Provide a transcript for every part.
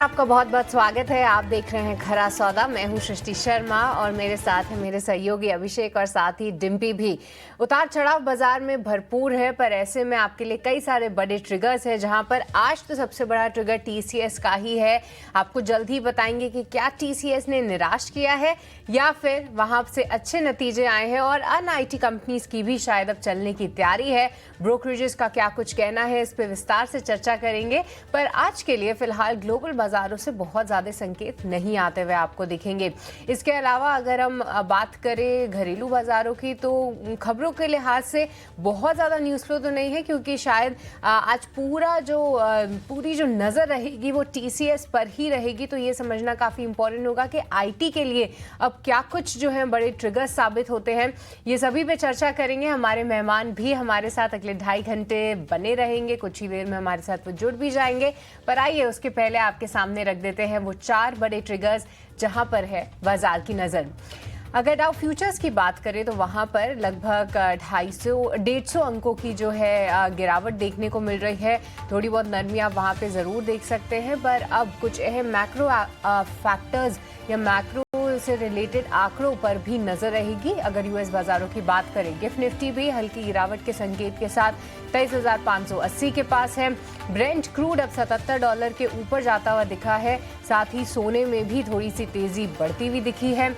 आपका बहुत बहुत स्वागत है। आप देख रहे हैं खरा सौदा। मैं हूं सृष्टि शर्मा और मेरे साथ है मेरे सहयोगी अभिषेक और साथ ही डिम्पी भी। उतार चढ़ाव बाजार में भरपूर है, पर ऐसे में आपके लिए कई सारे बड़े ट्रिगर्स हैं, जहां पर आज तो सबसे बड़ा ट्रिगर टीसीएस का ही है। आपको जल्द ही बताएंगे कि क्या टीसीएस ने निराश किया है या फिर वहां से अच्छे नतीजे आए हैं और अन्य आईटी कंपनीज की भी शायद अब चलने की तैयारी है। ब्रोकरेजेस का क्या कुछ कहना है, इस पर विस्तार से चर्चा करेंगे। पर आज के लिए फिलहाल ग्लोबल बाजारों से बहुत ज्यादा संकेत नहीं आते हुए आपको दिखेंगे। इसके अलावा अगर हम बात करें घरेलू बाजारों की, तो खबरों के लिहाज से बहुत ज्यादा न्यूज फ्लो तो नहीं है, क्योंकि शायद आज पूरी जो नजर रहेगी वो टीसीएस पर ही रहेगी। तो ये समझना काफी इंपॉर्टेंट होगा कि आईटी के लिए अब क्या कुछ जो है बड़े ट्रिगर्स साबित होते हैं। ये सभी पे चर्चा करेंगे। हमारे मेहमान भी हमारे साथ अगले 2.5 घंटे बने रहेंगे। कुछ ही देर में हमारे साथ वो जुड़ भी जाएंगे। पर आइए उसके पहले आपके सामने रख देते हैं वो 4 बड़े ट्रिगर्स जहां पर है बाजार की नजर। अगर डाउ फ्यूचर्स की बात करें तो वहां पर लगभग 150 अंकों की जो है गिरावट देखने को मिल रही है। थोड़ी बहुत नरमी आप वहां पे जरूर देख सकते हैं, पर अब कुछ अहम मैक्रो फैक्टर्स या मैक्रो से रिलेटेड आंकड़ों पर भी नजर रहेगी। अगर यूएस बाजारों की बात करें, गिफ्ट निफ्टी भी हल्की गिरावट के संकेत के साथ 23,580 के पास है। ब्रेंट क्रूड अब $77 के ऊपर जाता हुआ दिखा है। साथ ही सोने में भी थोड़ी सी तेजी बढ़ती हुई दिखी है।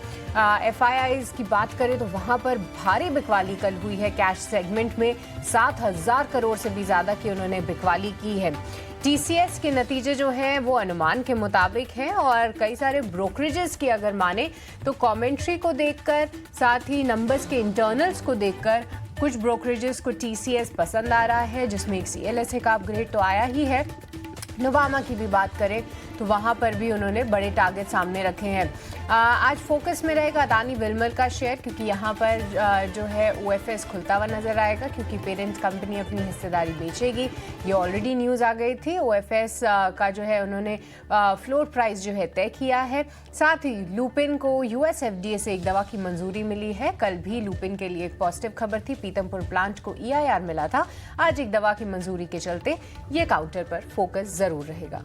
एफआईआईज की बात करें तो वहां पर भारी बिकवाली कल हुई है। कैश सेगमेंट में 7,000 करोड़ से भी ज्यादा की उन्होंने बिकवाली की है। टीसीएस के नतीजे जो हैं वो अनुमान के मुताबिक हैं, और कई सारे ब्रोकरेजेस की अगर माने तो कमेंट्री को देखकर, साथ ही नंबर्स के इंटरनल्स को देखकर कुछ ब्रोकरेजेस को टीसीएस पसंद आ रहा है, जिसमें एक सीएलएसए का अपग्रेड तो आया ही है। नोवामा की भी बात करें तो वहां पर भी उन्होंने बड़े टारगेट सामने रखे हैं। आज फोकस में रहेगा अदानी विल्मर का शेयर, क्योंकि यहाँ पर जो है ओएफएस खुलता हुआ नजर आएगा, क्योंकि पेरेंट कंपनी अपनी हिस्सेदारी बेचेगी। ये ऑलरेडी न्यूज़ आ गई थी। ओएफएस का जो है उन्होंने फ्लोर प्राइस जो है तय किया है। साथ ही लुपिन को यूएस एफडीए से एक दवा की मंजूरी मिली है। कल भी लुपिन के लिए एक पॉजिटिव खबर थी। पीतमपुर प्लांट को ईआईआर मिला था। आज एक दवा की मंजूरी के चलते ये काउंटर पर फोकस जरूर रहेगा।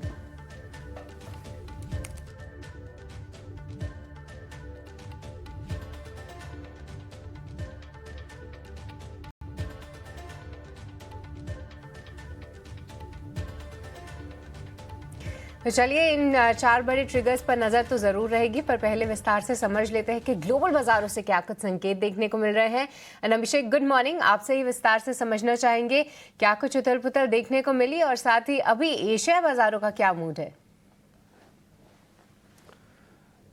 तो चलिए इन 4 बड़े ट्रिगर्स पर नजर तो जरूर रहेगी, पर पहले विस्तार से समझ लेते हैं कि ग्लोबल बाजारों से क्या कुछ संकेत देखने को मिल रहे हैं। And Abhishek, good morning. आपसे ही विस्तार से समझना चाहेंगे क्या कुछ उथल पुथल देखने को मिली, और साथ ही अभी एशिया बाजारों का क्या मूड है।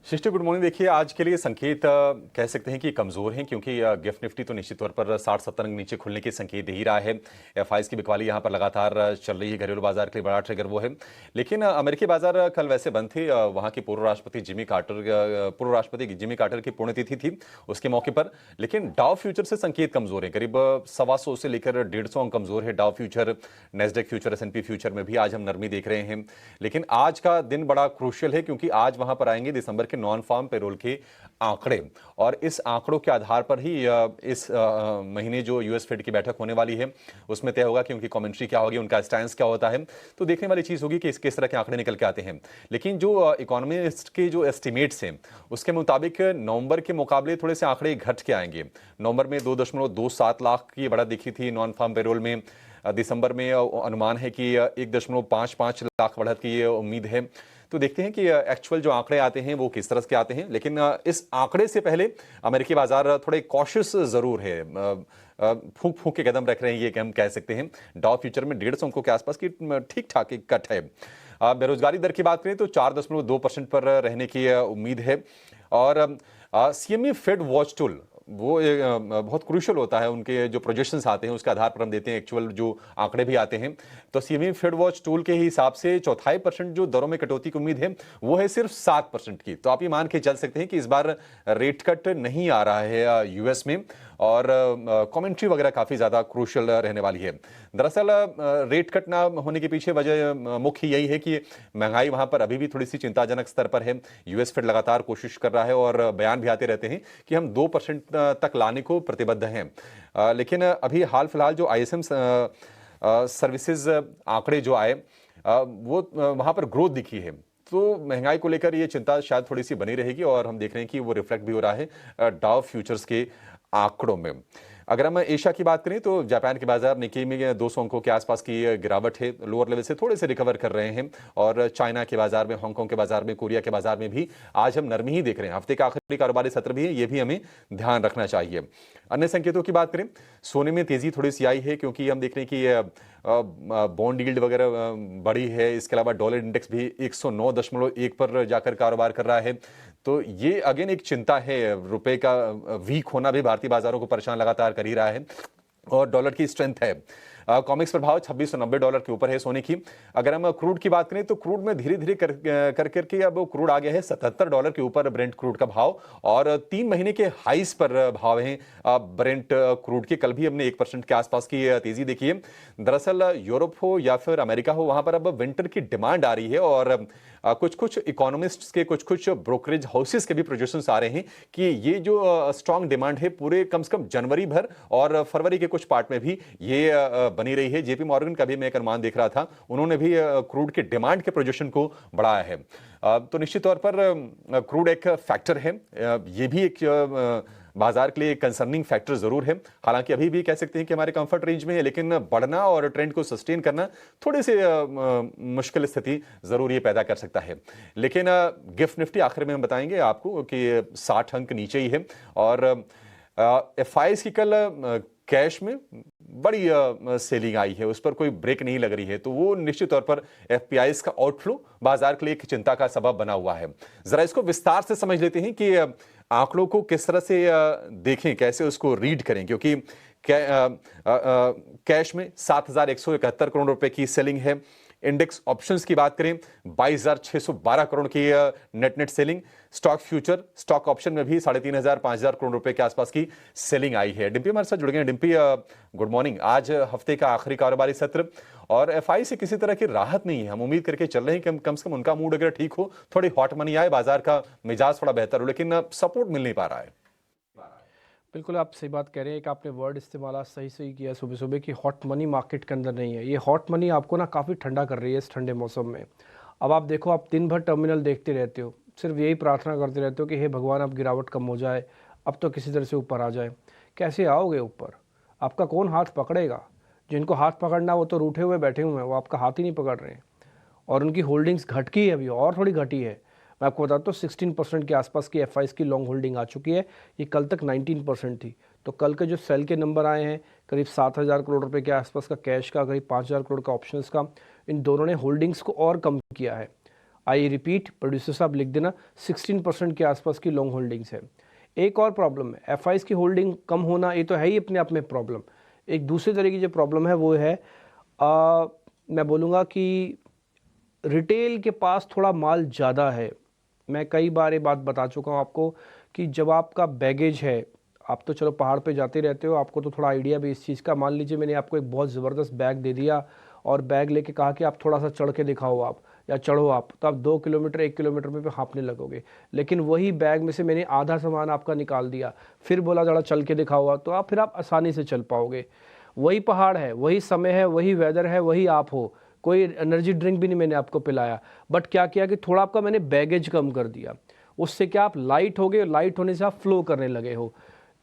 शिष्ट गुड मॉर्निंग। देखिए, आज के लिए संकेत कह सकते हैं कि कमजोर हैं, क्योंकि गिफ्ट निफ्टी तो निश्चित तौर पर 60-70 अंक नीचे खुलने के संकेत दे ही रहा है। एफआईआईज की बिकवाली यहां पर लगातार चल रही है। घरेलू बाजार के लिए बड़ा ट्रिगर वो है। लेकिन अमेरिकी बाजार कल वैसे बंद थे। वहां के पूर्व राष्ट्रपति जिमी कार्टर की पुण्यतिथि थी उसके मौके पर। लेकिन डाउ फ्यूचर से संकेत कमजोर है। करीब 125 से लेकर 150 अंक कमजोर है डाउ future. Nasdaq future, S&P future में भी आज हम नरमी देख रहे हैं। लेकिन आज का दिन बड़ा क्रूशियल है, क्योंकि आज वहां पर आएंगे दिसंबर नॉन फार्म पेरोल के आंकड़े, और इस आंकड़ों के आधार पर ही इस महीने जो यूएस फेड की बैठक होने वाली है उसमें तय होगा कि उनकी कमेंट्री क्या होगी, उनका स्टैंस क्या होता है। तो देखने वाली चीज होगी कि किस तरह के आंकड़े निकल के आते हैं। लेकिन जो इकोनॉमिस्ट के जो एस्टिमेट्स हैं उसके मुताबिक नवंबर के मुकाबले थोड़े से आंकड़े घट के आएंगे। नवंबर में 2.27 लाख की बढ़त दिखी थी नॉन फार्म पेरोल में। दिसंबर में अनुमान है कि 1.55 लाख बढ़त की उम्मीद है। तो देखते हैं कि एक्चुअल जो आंकड़े आते हैं वो किस तरह के आते हैं। लेकिन इस आंकड़े से पहले अमेरिकी बाजार थोड़े कॉशियस जरूर है। फूंक फूंक के कदम रख रहे हैं, ये हम कह सकते हैं। डाउ फ्यूचर में 150 अंकों के आसपास की ठीक ठाक एक कट है। बेरोजगारी दर की बात करें तो 4.2% पर रहने की उम्मीद है। और सीएमए फेड वॉच टूल वो बहुत क्रूशियल होता है। उनके जो प्रोजेक्शंस आते हैं उसके आधार पर हम देते हैं एक्चुअल जो आंकड़े भी आते हैं। तो सीएमए फेड वॉच टूल के हिसाब से 0.25% जो दरों में कटौती की उम्मीद है वो है सिर्फ 7% की। तो आप ये मान के चल सकते हैं कि इस बार रेट कट नहीं आ रहा है यूएस में, और कमेंट्री वगैरह काफी ज्यादा क्रूशियल रहने वाली है। दरअसल रेट कट ना होने के पीछे वजह मुख्य यही है कि महंगाई वहां पर अभी भी थोड़ी सी चिंताजनक स्तर पर है। यूएस फेड लगातार कोशिश कर रहा है और बयान भी आते रहते हैं कि हम 2% तक लाने को प्रतिबद्ध हैं। लेकिन अभी हाल फिलहाल जो आईएसएम सर्विसेज आंकड़े जो आए वो वहां पर ग्रोथ दिखी है। तो महंगाई को लेकर ये चिंता शायद थोड़ी सी बनी रहेगी और हम देख रहे हैं कि वो रिफ्लेक्ट भी हो रहा है डाउ फ्यूचर्स के आंकड़ों में। अगर हम एशिया की बात करें तो जापान के बाजार निक्की में 200 अंकों के आसपास की गिरावट है, लोअर लेवल से थोड़े से रिकवर कर रहे हैं। और चाइना के बाजार में, हांगकांग के बाजार में, कोरिया के बाजार में भी आज हम नरमी ही देख रहे हैं। हफ्ते का आखिरी कारोबारी सत्र भी है, ये भी हमें ध्यान रखना चाहिए। अन्य संकेतों की बात करें, सोने में तेजी थोड़ी सी आई है क्योंकि हम देख रहे हैं कि बॉन्ड यील्ड वगैरह बढ़ी है। इसके अलावा डॉलर इंडेक्स भी 109.1 पर जाकर कारोबार कर रहा है। तो ये अगेन एक चिंता है, रुपए का वीक होना भी भारतीय बाजारों को परेशान लगातार कर ही रहा है और डॉलर की स्ट्रेंथ है। कॉमिक्स प्रभाव $2690 के ऊपर है सोने की। अगर हम क्रूड की बात करें तो क्रूड में धीरे धीरे करके अब क्रूड आ गया है $77 के ऊपर ब्रेंट क्रूड का भाव और 3 महीने के हाईस पर भाव हैं ब्रेंट क्रूड के। कल भी हमने 1% के आसपास की तेजी देखी है। दरअसल यूरोप हो या फिर अमेरिका हो, वहां पर अब विंटर की डिमांड आ रही है और कुछ इकोनॉमिस्ट्स के कुछ ब्रोकरेज हाउसेस के भी प्रोजेक्शंस आ रहे हैं कि ये जो स्ट्रांग डिमांड है पूरे कम से कम जनवरी भर और फरवरी के कुछ पार्ट में भी ये बनी रही है। जेपी मॉर्गन का भी मैं एक अनुमान देख रहा था, उन्होंने भी क्रूड के डिमांड के प्रोजेक्शन को बढ़ाया है। तो निश्चित तौर पर क्रूड एक फैक्टर है, ये भी एक बाजार के लिए एक कंसर्निंग फैक्टर जरूर है। हालांकि अभी भी कह सकते हैं कि हमारे कंफर्ट रेंज में है, लेकिन बढ़ना और ट्रेंड को सस्टेन करना थोड़ी सी मुश्किल स्थिति जरूर ये पैदा कर सकता है। लेकिन गिफ्ट निफ्टी आखिर में हम बताएंगे आपको कि 60 अंक नीचे ही है और एफआईएस की कल कैश में बड़ी सेलिंग आई है, उस पर कोई ब्रेक नहीं लग रही है, तो वो निश्चित तौर पर एफपीआईएस का आउटफ्लो बाजार के लिए एक चिंता का सबब बना हुआ है। जरा इसको विस्तार से समझ लेते हैं कि आंकड़ों को किस तरह से देखें, कैसे उसको रीड करें, क्योंकि कैश में 7,171 करोड़ रुपए की सेलिंग है। इंडेक्स ऑप्शंस की बात करें 22,612 करोड़ की net selling. Stock future, stock option में भी 3,500 5,000 करोड़ रुपए के आसपास की सेलिंग आई है। डिम्पी हमारे साथ जुड़ गए हैं। Dimpy, good morning. आज हफ्ते का आखिरी कारोबारी सत्र और एफआई से किसी तरह की राहत नहीं है। हम उम्मीद करके चल रहे हैं कि कम से कम उनका मूड अगर ठीक हो, थोड़ी हॉट मनी आए, बाजार का मिजाज थोड़ा बेहतर हो, लेकिन सपोर्ट मिल नहीं पा रहा है। बिल्कुल आप सही बात कह रहे हैं। एक आपने वर्ड इस्तेमाल सही किया सुबह सुबह कि हॉट मनी मार्केट के अंदर नहीं है। ये हॉट मनी आपको ना काफ़ी ठंडा कर रही है इस ठंडे मौसम में। अब आप देखो, आप दिन भर टर्मिनल देखते रहते हो, सिर्फ यही प्रार्थना करते रहते हो कि हे भगवान अब गिरावट कम हो जाए, अब तो किसी तरह से ऊपर आ जाए। कैसे आओगे ऊपर? आपका कौन हाथ पकड़ेगा? जिनको हाथ पकड़ना वो तो रूठे हुए बैठे हुए हैं, वो आपका हाथ ही नहीं पकड़ रहे हैं और उनकी होल्डिंग्स घटकी है, अभी और थोड़ी घटी है। मैं आपको बताता हूँ 16% के आसपास की एफआईएस की लॉन्ग होल्डिंग आ चुकी है। ये कल तक 19% थी। तो कल के जो सेल के नंबर आए हैं, करीब 7,000 करोड़ रुपए के आसपास का कैश का, करीब 5,000 करोड़ का ऑप्शंस का, इन दोनों ने होल्डिंग्स को और कम किया है। आई रिपीट, प्रोड्यूसर साहब लिख देना, 16% के आसपास की लॉन्ग होल्डिंग्स है। एक और प्रॉब्लम है, एफआईएस की होल्डिंग कम होना, ये तो है ही अपने आप में प्रॉब्लम। एक दूसरे तरह की जो प्रॉब्लम है वो है मैं बोलूँगा कि रिटेल के पास थोड़ा माल ज़्यादा है। मैं कई बार ये बात बता चुका हूँ आपको कि जब आपका बैगेज है, आप तो चलो पहाड़ पे जाते रहते हो, आपको तो थोड़ा आइडिया भी इस चीज़ का। मान लीजिए मैंने आपको एक बहुत ज़बरदस्त बैग दे दिया और बैग लेके कहा कि आप थोड़ा सा चढ़ के दिखाओ आप, या चढ़ो आप, तो आप 2 किलोमीटर 1 किलोमीटर में हाँफने लगोगे। लेकिन वही बैग में से मैंने आधा सामान आपका निकाल दिया, फिर बोला जरा चल के दिखाओ, तो फिर आप आसानी से चल पाओगे। वही पहाड़ है, वही समय है, वही वेदर है, वही आप हो, कोई एनर्जी ड्रिंक भी नहीं मैंने आपको पिलाया, बट क्या किया कि थोड़ा आपका मैंने बैगेज कम कर दिया। उससे क्या आप लाइट हो गए, लाइट होने से आप फ्लो करने लगे हो।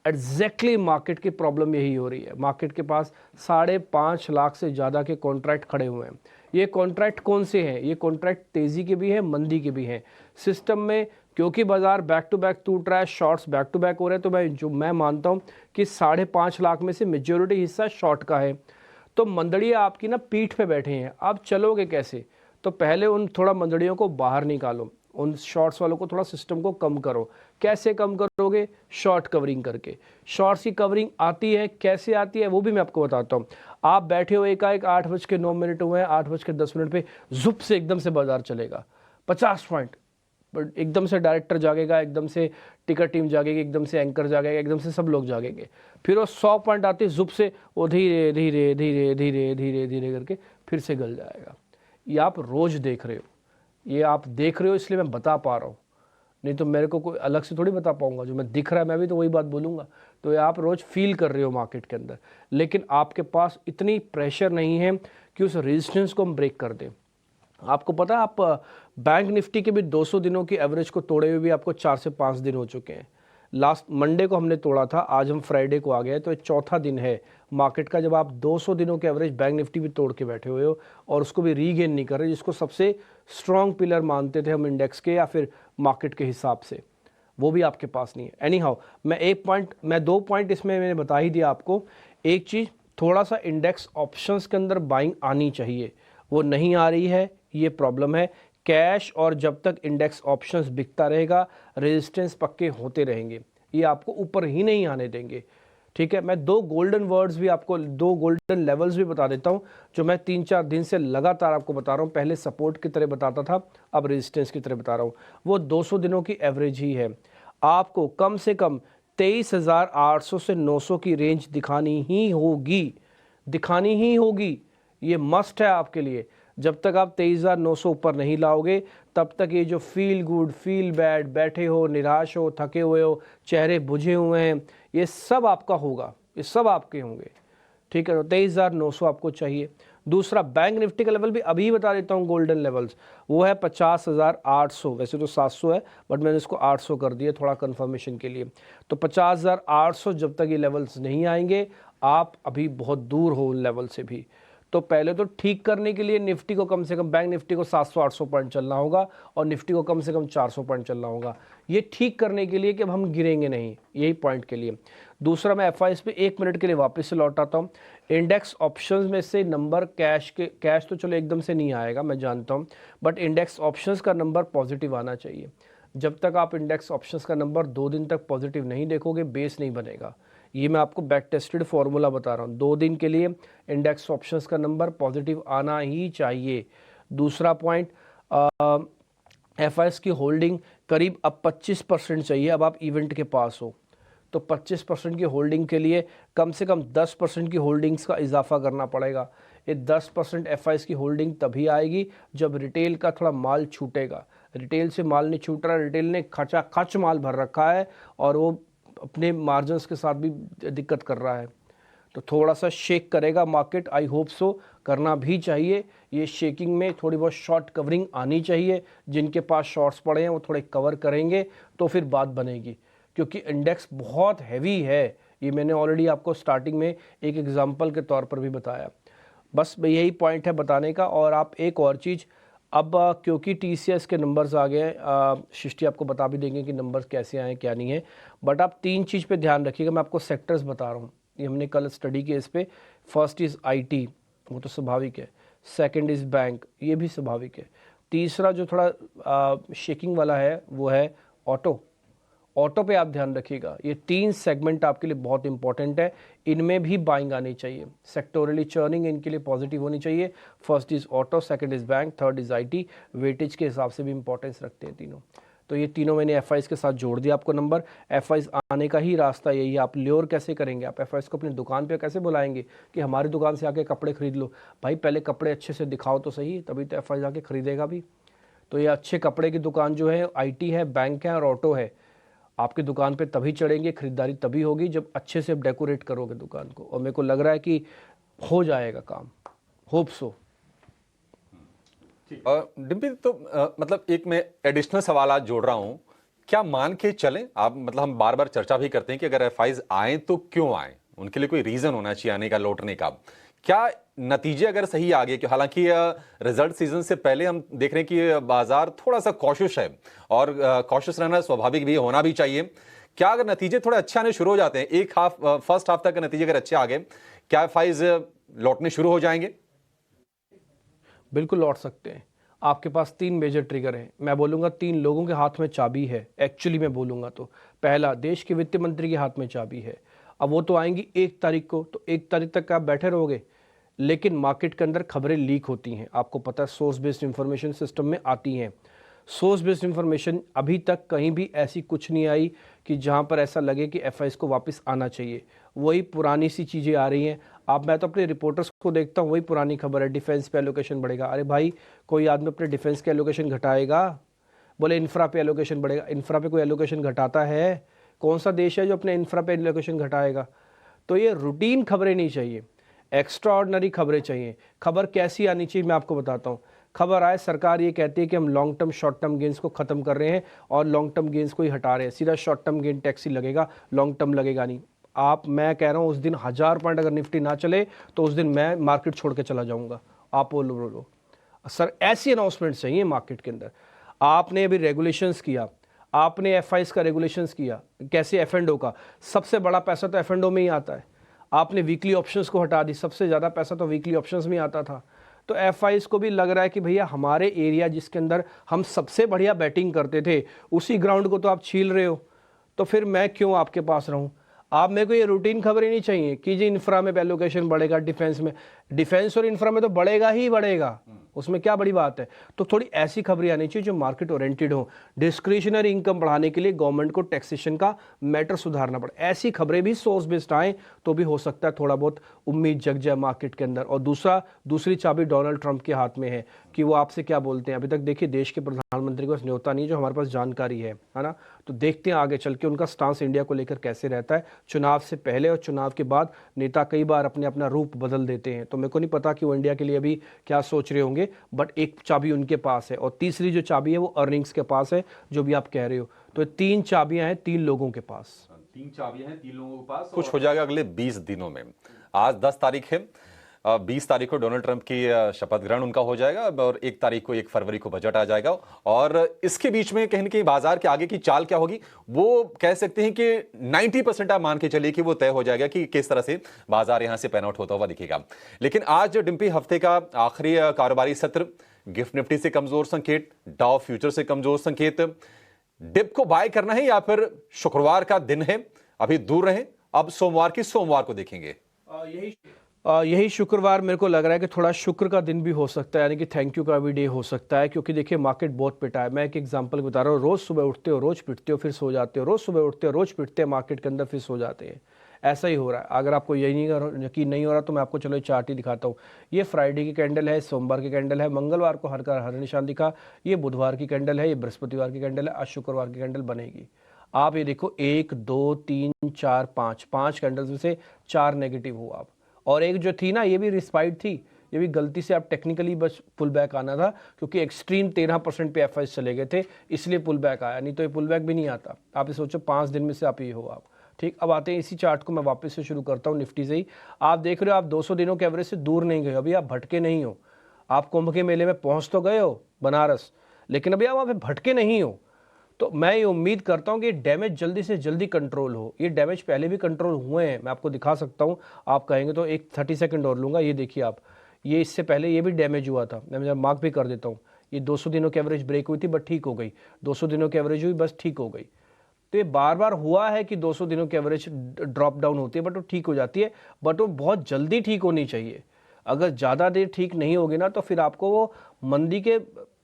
एग्जैक्टली मार्केट की प्रॉब्लम यही हो रही है। मार्केट के पास 5.5 लाख से ज़्यादा के कॉन्ट्रैक्ट खड़े हुए हैं। ये कॉन्ट्रैक्ट कौन से हैं? ये कॉन्ट्रैक्ट तेज़ी के भी हैं, मंदी के भी हैं सिस्टम में, क्योंकि बाजार बैक टू बैक टूट रहा है, शॉर्ट्स बैक टू बैक हो रहे हैं। तो मैं मानता हूँ कि 5.5 लाख में से मेजोरिटी हिस्सा शॉर्ट का है। तो मंदड़ियाँ आपकी ना पीठ पे बैठे हैं, आप चलोगे कैसे? तो पहले उन थोड़ा मंदड़ियों को बाहर निकालो, उन शॉर्ट्स वालों को थोड़ा सिस्टम को कम करो। कैसे कम करोगे? शॉर्ट कवरिंग करके। शॉर्ट्स की कवरिंग आती है, कैसे आती है वो भी मैं आपको बताता हूँ। आप बैठे हो, एकाएक 8:09 हुए हैं, 8:10 पे जुप से एकदम से बाजार चलेगा 50 पॉइंट, बट एकदम से डायरेक्टर जागेगा, एकदम से टिकट टीम जागेगी, एकदम से एंकर जागेगा, एकदम से सब लोग जागेंगे। फिर वो 100 पॉइंट आते जुप से वो धीरे धीरे धीरे धीरे धीरे धीरे करके फिर से गल जाएगा। ये आप रोज देख रहे हो, ये आप देख रहे हो इसलिए मैं बता पा रहा हूँ, नहीं तो मेरे को कोई अलग से थोड़ी बता पाऊंगा। जो मैं दिख रहा है मैं भी तो वही बात बोलूँगा। तो ये आप रोज फील कर रहे हो मार्केट के अंदर, लेकिन आपके पास इतनी प्रेशर नहीं है कि उस रेजिस्टेंस को हम ब्रेक कर दें। आपको पता है, आप बैंक निफ्टी के भी 200 दिनों की एवरेज को तोड़े हुए भी आपको 4 से 5 दिन हो चुके हैं। लास्ट मंडे को हमने तोड़ा था, आज हम फ्राइडे को आ गए, तो ये चौथा दिन है मार्केट का जब आप 200 दिनों के एवरेज बैंक निफ्टी भी तोड़ के बैठे हुए हो और उसको भी रीगेन नहीं कर रहे, जिसको सबसे स्ट्रॉन्ग पिलर मानते थे हम इंडेक्स के या फिर मार्केट के हिसाब से, वो भी आपके पास नहीं है। एनी हाउ, मैं 2 पॉइंट इसमें मैंने बता ही दिया आपको। एक चीज़, थोड़ा सा इंडेक्स ऑप्शंस के अंदर बाइंग आनी चाहिए, वो नहीं आ रही है, ये प्रॉब्लम है। कैश और जब तक इंडेक्स ऑप्शंस बिकता रहेगा, रेजिस्टेंस पक्के होते रहेंगे, ये आपको ऊपर ही नहीं आने देंगे। ठीक है, मैं 2 गोल्डन वर्ड्स भी आपको, 2 गोल्डन लेवल्स भी बता देता हूँ, जो मैं 3-4 दिन से लगातार आपको बता रहा हूँ। पहले सपोर्ट की तरह बताता था, अब रेजिस्टेंस की तरह बता रहा हूँ। वो 200 दिनों की एवरेज ही है। आपको कम से कम 23,800 से 900 की रेंज दिखानी ही होगी, ये मस्ट है आपके लिए। जब तक आप 23,900 ऊपर नहीं लाओगे, तब तक ये जो फील गुड फील बैड, बैठे हो, निराश हो, थके हुए हो, चेहरे बुझे हुए हैं, ये सब आपका होगा, ये सब आपके होंगे। ठीक है, तो 23,900 आपको चाहिए। दूसरा, बैंक निफ्टी का लेवल भी अभी बता देता हूँ, गोल्डन लेवल्स, वो है 50,800। वैसे तो 700 है, बट मैंने इसको 800 कर दिया थोड़ा कंफर्मेशन के लिए। तो 50,800 जब तक ये लेवल्स नहीं आएंगे, आप अभी बहुत दूर हो उन लेवल से भी। तो पहले तो ठीक करने के लिए निफ्टी को कम से कम, बैंक निफ्टी को 700-800 पॉइंट चलना होगा और निफ्टी को कम से कम 400 पॉइंट चलना होगा, ये ठीक करने के लिए कि अब हम गिरेंगे नहीं, यही पॉइंट के लिए। दूसरा, मैं एफआईएस पे 1 मिनट के लिए वापस से लौट आता हूँ। इंडेक्स ऑप्शंस में से नंबर कैश तो चलो एकदम से नहीं आएगा, मैं जानता हूँ, बट इंडेक्स ऑप्शंस का नंबर पॉजिटिव आना चाहिए। जब तक आप इंडेक्स ऑप्शंस का नंबर 2 दिन तक पॉजिटिव नहीं देखोगे, बेस नहीं बनेगा। ये मैं आपको बैक टेस्टेड फॉर्मूला बता रहा हूँ। 2 दिन के लिए इंडेक्स ऑप्शंस का नंबर पॉजिटिव आना ही चाहिए। दूसरा पॉइंट, एफआईएस की होल्डिंग करीब अब 25% चाहिए। अब आप इवेंट के पास हो तो 25% की होल्डिंग के लिए कम से कम 10% की होल्डिंग्स का इजाफा करना पड़ेगा। ये 10% एफआईएस की होल्डिंग तभी आएगी जब रिटेल का थोड़ा माल छूटेगा। रिटेल से माल नहीं छूट रहा, रिटेल ने खच माल भर रखा है और वो अपने मार्जिन्स के साथ भी दिक्कत कर रहा है, तो थोड़ा सा शेक करेगा मार्केट। आई होप सो, करना भी चाहिए। ये शेकिंग में थोड़ी बहुत शॉर्ट कवरिंग आनी चाहिए, जिनके पास शॉर्ट्स पड़े हैं वो थोड़े कवर करेंगे तो फिर बात बनेगी, क्योंकि इंडेक्स बहुत हैवी है। ये मैंने ऑलरेडी आपको स्टार्टिंग में एक एग्जांपल के तौर पर भी बताया। बस यही पॉइंट है बताने का। और आप एक और चीज़, अब क्योंकि टीसीएस के नंबर्स आ गए, सृष्टि आपको बता भी देंगे कि नंबर्स कैसे आए क्या नहीं है, बट आप 3 चीज़ पे ध्यान रखिएगा। मैं आपको सेक्टर्स बता रहा हूँ, ये हमने कल स्टडी किया इस पे। फर्स्ट इज़ आईटी, वो तो स्वाभाविक है। सेकंड इज़ बैंक, ये भी स्वाभाविक है। तीसरा जो थोड़ा शेकिंग वाला है वो है ऑटो पे आप ध्यान रखिएगा। ये 3 सेगमेंट आपके लिए बहुत इंपॉर्टेंट है, इनमें भी बाइंग आनी चाहिए। सेक्टोरली चर्निंग इनके लिए पॉजिटिव होनी चाहिए। First is auto, second is bank, third is IT. Weightage के हिसाब से भी इंपॉर्टेंस रखते हैं तीनों। तो ये तीनों मैंने एफआईएस के साथ जोड़ दिया आपको नंबर। एफआईएस आने का ही रास्ता यही है। आप ल्योर कैसे करेंगे? आप एफआईएस को अपनी दुकान पे कैसे बुलाएंगे कि हमारी दुकान से आके कपड़े खरीद लो? भाई पहले कपड़े अच्छे से दिखाओ तो सही, तभी तो एफआईएस आके खरीदेगा भी। तो ये अच्छे कपड़े की दुकान जो है आईटी है, बैंक है और ऑटो है, आपकी दुकान पे तभी चढ़ेंगे, खरीदारी तभी होगी जब अच्छे से डेकोरेट करोगे दुकान को। और मेरे को लग रहा है कि हो जाएगा काम, होप सो। डिम्पी, तो मतलब एक मैं एडिशनल सवाल आज जोड़ रहा हूं, क्या मान के चलें आप, मतलब हम बार बार चर्चा भी करते हैं कि अगर एफआईज आए तो क्यों आए, उनके लिए कोई रीजन होना चाहिए आने का, लौटने का। क्या नतीजे अगर सही आ गए, कि हालांकि रिजल्ट सीजन से पहले हम देख रहे हैं कि बाजार थोड़ा सा कॉशियस है और कॉशियस रहना स्वाभाविक भी होना भी चाहिए। क्या अगर नतीजे थोड़े अच्छे आने शुरू हो जाते हैं, फर्स्ट हाफ तक के नतीजे अगर अच्छे आ गए, क्या एफआईज लौटने शुरू हो जाएंगे? बिल्कुल लौट सकते हैं। आपके पास 3 मेजर ट्रिगर हैं। मैं बोलूँगा 3 लोगों के हाथ में चाबी है। एक्चुअली मैं बोलूँगा तो पहला, देश के वित्त मंत्री के हाथ में चाबी है। अब वो तो आएंगी 1 तारीख को, तो 1 तारीख तक आप बैठे रहोगे, लेकिन मार्केट के अंदर खबरें लीक होती हैं। आपको पता है, सोर्स बेस्ड इंफॉर्मेशन सिस्टम में आती हैं। सोर्स बेस्ड इंफॉर्मेशन अभी तक कहीं भी ऐसी कुछ नहीं आई कि जहां पर ऐसा लगे कि एफआईएस को वापस आना चाहिए। वही पुरानी सी चीज़ें आ रही हैं। मैं तो अपने रिपोर्टर्स को देखता हूँ, वही पुरानी खबर है, डिफेंस पे एलोकेशन बढ़ेगा। अरे भाई, कोई आदमी अपने डिफेंस के एलोकेशन घटाएगा? बोले इंफ्रा पे एलोकेशन बढ़ेगा। इंफ्रा पे कोई एलोकेशन घटाता है? कौन सा देश है जो अपने इंफ्रा पे एलोकेशन घटाएगा? तो ये रूटीन खबरें नहीं चाहिए, एक्स्ट्रा ऑर्डनरी खबरें चाहिए। खबर कैसी आनी चाहिए मैं आपको बताता हूँ। खबर आए सरकार ये कहती है कि हम long term short term gains को ख़त्म कर रहे हैं और लॉन्ग टर्म गेंस को ही हटा रहे हैं, सीधा शॉर्ट टर्म गेन टैक्स ही लगेगा, लॉन्ग टर्म लगेगा नहीं। मैं कह रहा हूँ उस दिन 1000 पॉइंट अगर निफ्टी ना चले तो उस दिन मैं मार्केट छोड़ के चला जाऊँगा। आप बोलो सर, ऐसी अनाउंसमेंट चाहिए मार्केट के अंदर। आपने अभी रेगुलेशंस किया, आपने एफआईस का रेगुलेशंस किया, कैसे एफ&ओ का, सबसे बड़ा पैसा तो एफ&ओ में ही आता है। आपने वीकली ऑप्शंस को हटा दी, सबसे ज़्यादा पैसा तो वीकली ऑप्शंस में आता था। तो एफआईस को भी लग रहा है कि भैया हमारे एरिया जिसके अंदर हम सबसे बढ़िया बैटिंग करते थे उसी ग्राउंड को तो आप छील रहे हो, तो फिर मैं क्यों आपके पास रहूं। आप मेरे को ये रूटीन खबरें नहीं चाहिए कि जी इंफ्रा में एलोकेशन बढ़ेगा, डिफेंस में, डिफेंस और इंफ्रा में तो बढ़ेगा ही बढ़ेगा, उसमें क्या बड़ी बात है। तो थोड़ी ऐसी खबरें आनी चाहिए जो मार्केट ओरिएंटेड हो। डिस्क्रिशनरी इनकम बढ़ाने के लिए गवर्नमेंट को टैक्सेशन का मैटर सुधारना पड़े, ऐसी खबरें भी सोर्स बेस्ड आए तो भी हो सकता है थोड़ा बहुत उम्मीद जग जाए मार्केट के अंदर। और दूसरी चाबी डोनाल्ड ट्रंप के हाथ में है कि वो आपसे क्या बोलते हैं। अभी तक देखिए देश के प्रधानमंत्री के पास न्योता नहीं, जो हमारे पास जानकारी है ना। तो देखते हैं आगे चल के उनका स्टांस इंडिया को लेकर कैसे रहता है। चुनाव से पहले और चुनाव के बाद नेता कई बार अपना रूप बदल देते हैं, तो मेरे को नहीं पता कि वो इंडिया के लिए अभी क्या सोच रहे होंगे, बट एक चाबी उनके पास है। और तीसरी जो चाबी है वो अर्निंग्स के पास है, जो भी आप कह रहे हो। तो 3 चाबियां हैं 3 लोगों के पास, 3 चाबियां हैं 3 लोगों के पास। कुछ हो जाएगा अगले 20 दिनों में। आज 10 तारीख है, 20 तारीख को डोनाल्ड ट्रंप की शपथ ग्रहण उनका हो जाएगा और 1 तारीख को 1 फरवरी को बजट आ जाएगा। और इसके बीच में कहीं ना कहीं बाजार के आगे की चाल क्या होगी वो कह सकते हैं कि 90% आप मान के चलिए कि वो तय हो जाएगा कि किस तरह से बाजार यहां से पैन आउट होता हुआ दिखेगा। लेकिन आज डिम्पी हफ्ते का आखिरी कारोबारी सत्र, गिफ्ट निफ्टी से कमजोर संकेत, डाउ फ्यूचर से कमजोर संकेत, डिप को बाय करना है या फिर शुक्रवार का दिन है, अभी दूर रहें, अब सोमवार को देखेंगे। यही शुक्रवार मेरे को लग रहा है कि थोड़ा शुक्र का दिन भी हो सकता है, यानी कि थैंक यू का भी डे हो सकता है। क्योंकि देखिए मार्केट बहुत पिटा है। मैं एक एग्जांपल बता रहा हूँ, रोज़ सुबह उठते हो, रोज़ पिटते हो, फिर सो जाते हो, रोज़ सुबह उठते हो, रोज़ पिटते हो मार्केट के अंदर, फिर सो जाते हैं। ऐसा ही हो रहा है। अगर आपको यकीन नहीं हो रहा तो मैं आपको चलो चार्ट ही दिखाता हूँ। ये फ्राइडे की कैंडल है, सोमवार की कैंडल है, मंगलवार को हर निशान दिखा, ये बुधवार की कैंडल है, ये बृहस्पतिवार की कैंडल है, आज शुक्रवार की कैंडल बनेगी। आप ये देखो 1 2 3 4 5 कैंडल्स में से 4 नेगेटिव हो आप, और एक जो थी ना ये भी रिस्पाइट थी, ये भी गलती से आप टेक्निकली बस पुल बैक आना था, क्योंकि एक्सट्रीम 13% पे एफआईएस चले गए थे, इसलिए पुल बैक आया, नहीं तो ये पुल बैक भी नहीं आता। आप ये सोचो 5 दिन में से आप ये हो आप। ठीक, अब आते हैं इसी चार्ट को मैं वापस से शुरू करता हूँ निफ्टी से ही। आप देख रहे हो आप 200 दिनों के एवरेज से दूर नहीं गए, अभी आप भटके नहीं हो। आप कुंभ के मेले में पहुँच तो गए हो बनारस, लेकिन अभी आप वहाँ पे भटके नहीं हो। तो मैं ये उम्मीद करता हूँ कि डैमेज जल्दी से जल्दी कंट्रोल हो। ये डैमेज पहले भी कंट्रोल हुए हैं, मैं आपको दिखा सकता हूँ। आप कहेंगे तो एक 30 सेकंड और लूँगा। ये देखिए आप, ये इससे पहले ये भी डैमेज हुआ था, मैं मार्क भी कर देता हूँ। ये 200 दिनों की एवरेज ब्रेक हुई थी बट ठीक हो गई, 200 दिनों की एवरेज हुई बस ठीक हो गई। तो ये बार बार हुआ है कि 200 दिनों की एवरेज ड्रॉप डाउन होती है बट वो ठीक हो जाती है, बट वो बहुत जल्दी ठीक होनी चाहिए। अगर ज़्यादा देर ठीक नहीं होगी ना तो फिर आपको वो मंदी के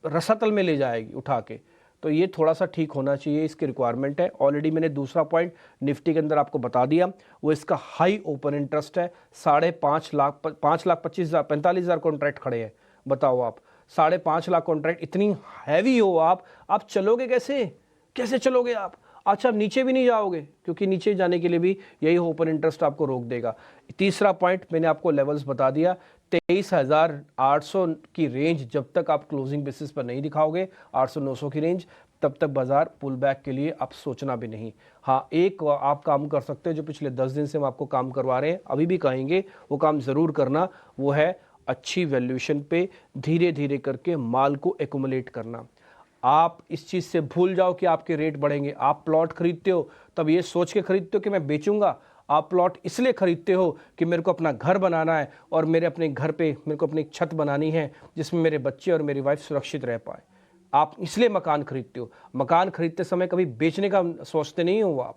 रसातल में ले जाएगी उठा के। तो ये थोड़ा सा ठीक होना चाहिए, इसकी रिक्वायरमेंट है। ऑलरेडी मैंने दूसरा पॉइंट निफ्टी के अंदर आपको बता दिया, वो इसका हाई ओपन इंटरेस्ट है। 5,45,000 कॉन्ट्रैक्ट खड़े हैं। बताओ आप 5.5 लाख कॉन्ट्रैक्ट इतनी हैवी हो, आप चलोगे कैसे चलोगे आप? अच्छा, आप नीचे भी नहीं जाओगे, क्योंकि नीचे जाने के लिए भी यही ओपन इंटरेस्ट आपको रोक देगा। तीसरा पॉइंट मैंने आपको लेवल्स बता दिया, 23,800 की रेंज जब तक आप क्लोजिंग बेसिस पर नहीं दिखाओगे, 800-900 की रेंज, तब तक बाजार पुल बैक के लिए आप सोचना भी नहीं। हाँ, एक आप काम कर सकते हैं जो पिछले 10 दिन से हम आपको काम करवा रहे हैं, अभी भी कहेंगे वो काम ज़रूर करना, वो है अच्छी वैल्यूएशन पे धीरे धीरे करके माल को एक्युमुलेट करना। आप इस चीज़ से भूल जाओ कि आपके रेट बढ़ेंगे। आप प्लॉट खरीदते हो तब ये सोच के खरीदते हो कि मैं बेचूंगा। आप प्लॉट इसलिए खरीदते हो कि मेरे को अपना घर बनाना है और मेरे अपने घर पे मेरे को अपनी एक छत बनानी है जिसमें मेरे बच्चे और मेरी वाइफ सुरक्षित रह पाए। आप इसलिए मकान खरीदते हो। मकान खरीदते समय कभी बेचने का सोचते नहीं हो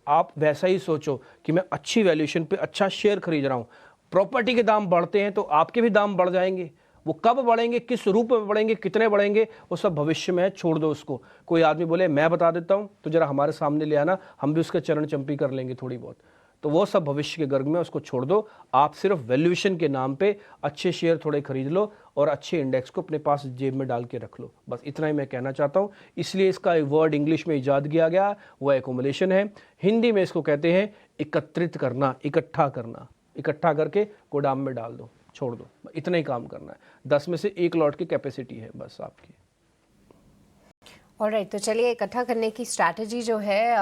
आप वैसा ही सोचो कि मैं अच्छी वैल्यूएशन पे अच्छा शेयर खरीद रहा हूँ। प्रॉपर्टी के दाम बढ़ते हैं तो आपके भी दाम बढ़ जाएंगे। वो कब बढ़ेंगे, किस रूप में बढ़ेंगे, कितने बढ़ेंगे, वो सब भविष्य में है, छोड़ दो उसको। कोई आदमी बोले मैं बता देता हूँ तो जरा हमारे सामने ले आना, हम भी उसके चरण चंपी कर लेंगे थोड़ी बहुत। तो वो सब भविष्य के गर्ग में, उसको छोड़ दो। आप सिर्फ वैल्यूएशन के नाम पे अच्छे शेयर थोड़े खरीद लो और अच्छे इंडेक्स को अपने पास जेब में डाल के रख लो। बस इतना ही मैं कहना चाहता हूँ। इसलिए इसका वर्ड इंग्लिश में ईजाद किया गया, वो एक्युमुलेशन है। हिंदी में इसको कहते हैं एकत्रित करना, इकट्ठा करना। इकट्ठा करके गोदाम में डाल दो। छोड़ दो, इतना ही काम करना है। 10 में से 1 लॉट की कैपेसिटी है बस आपकी। ऑलराइट, तो चलिए इकट्ठा करने की स्ट्रैटेजी जो है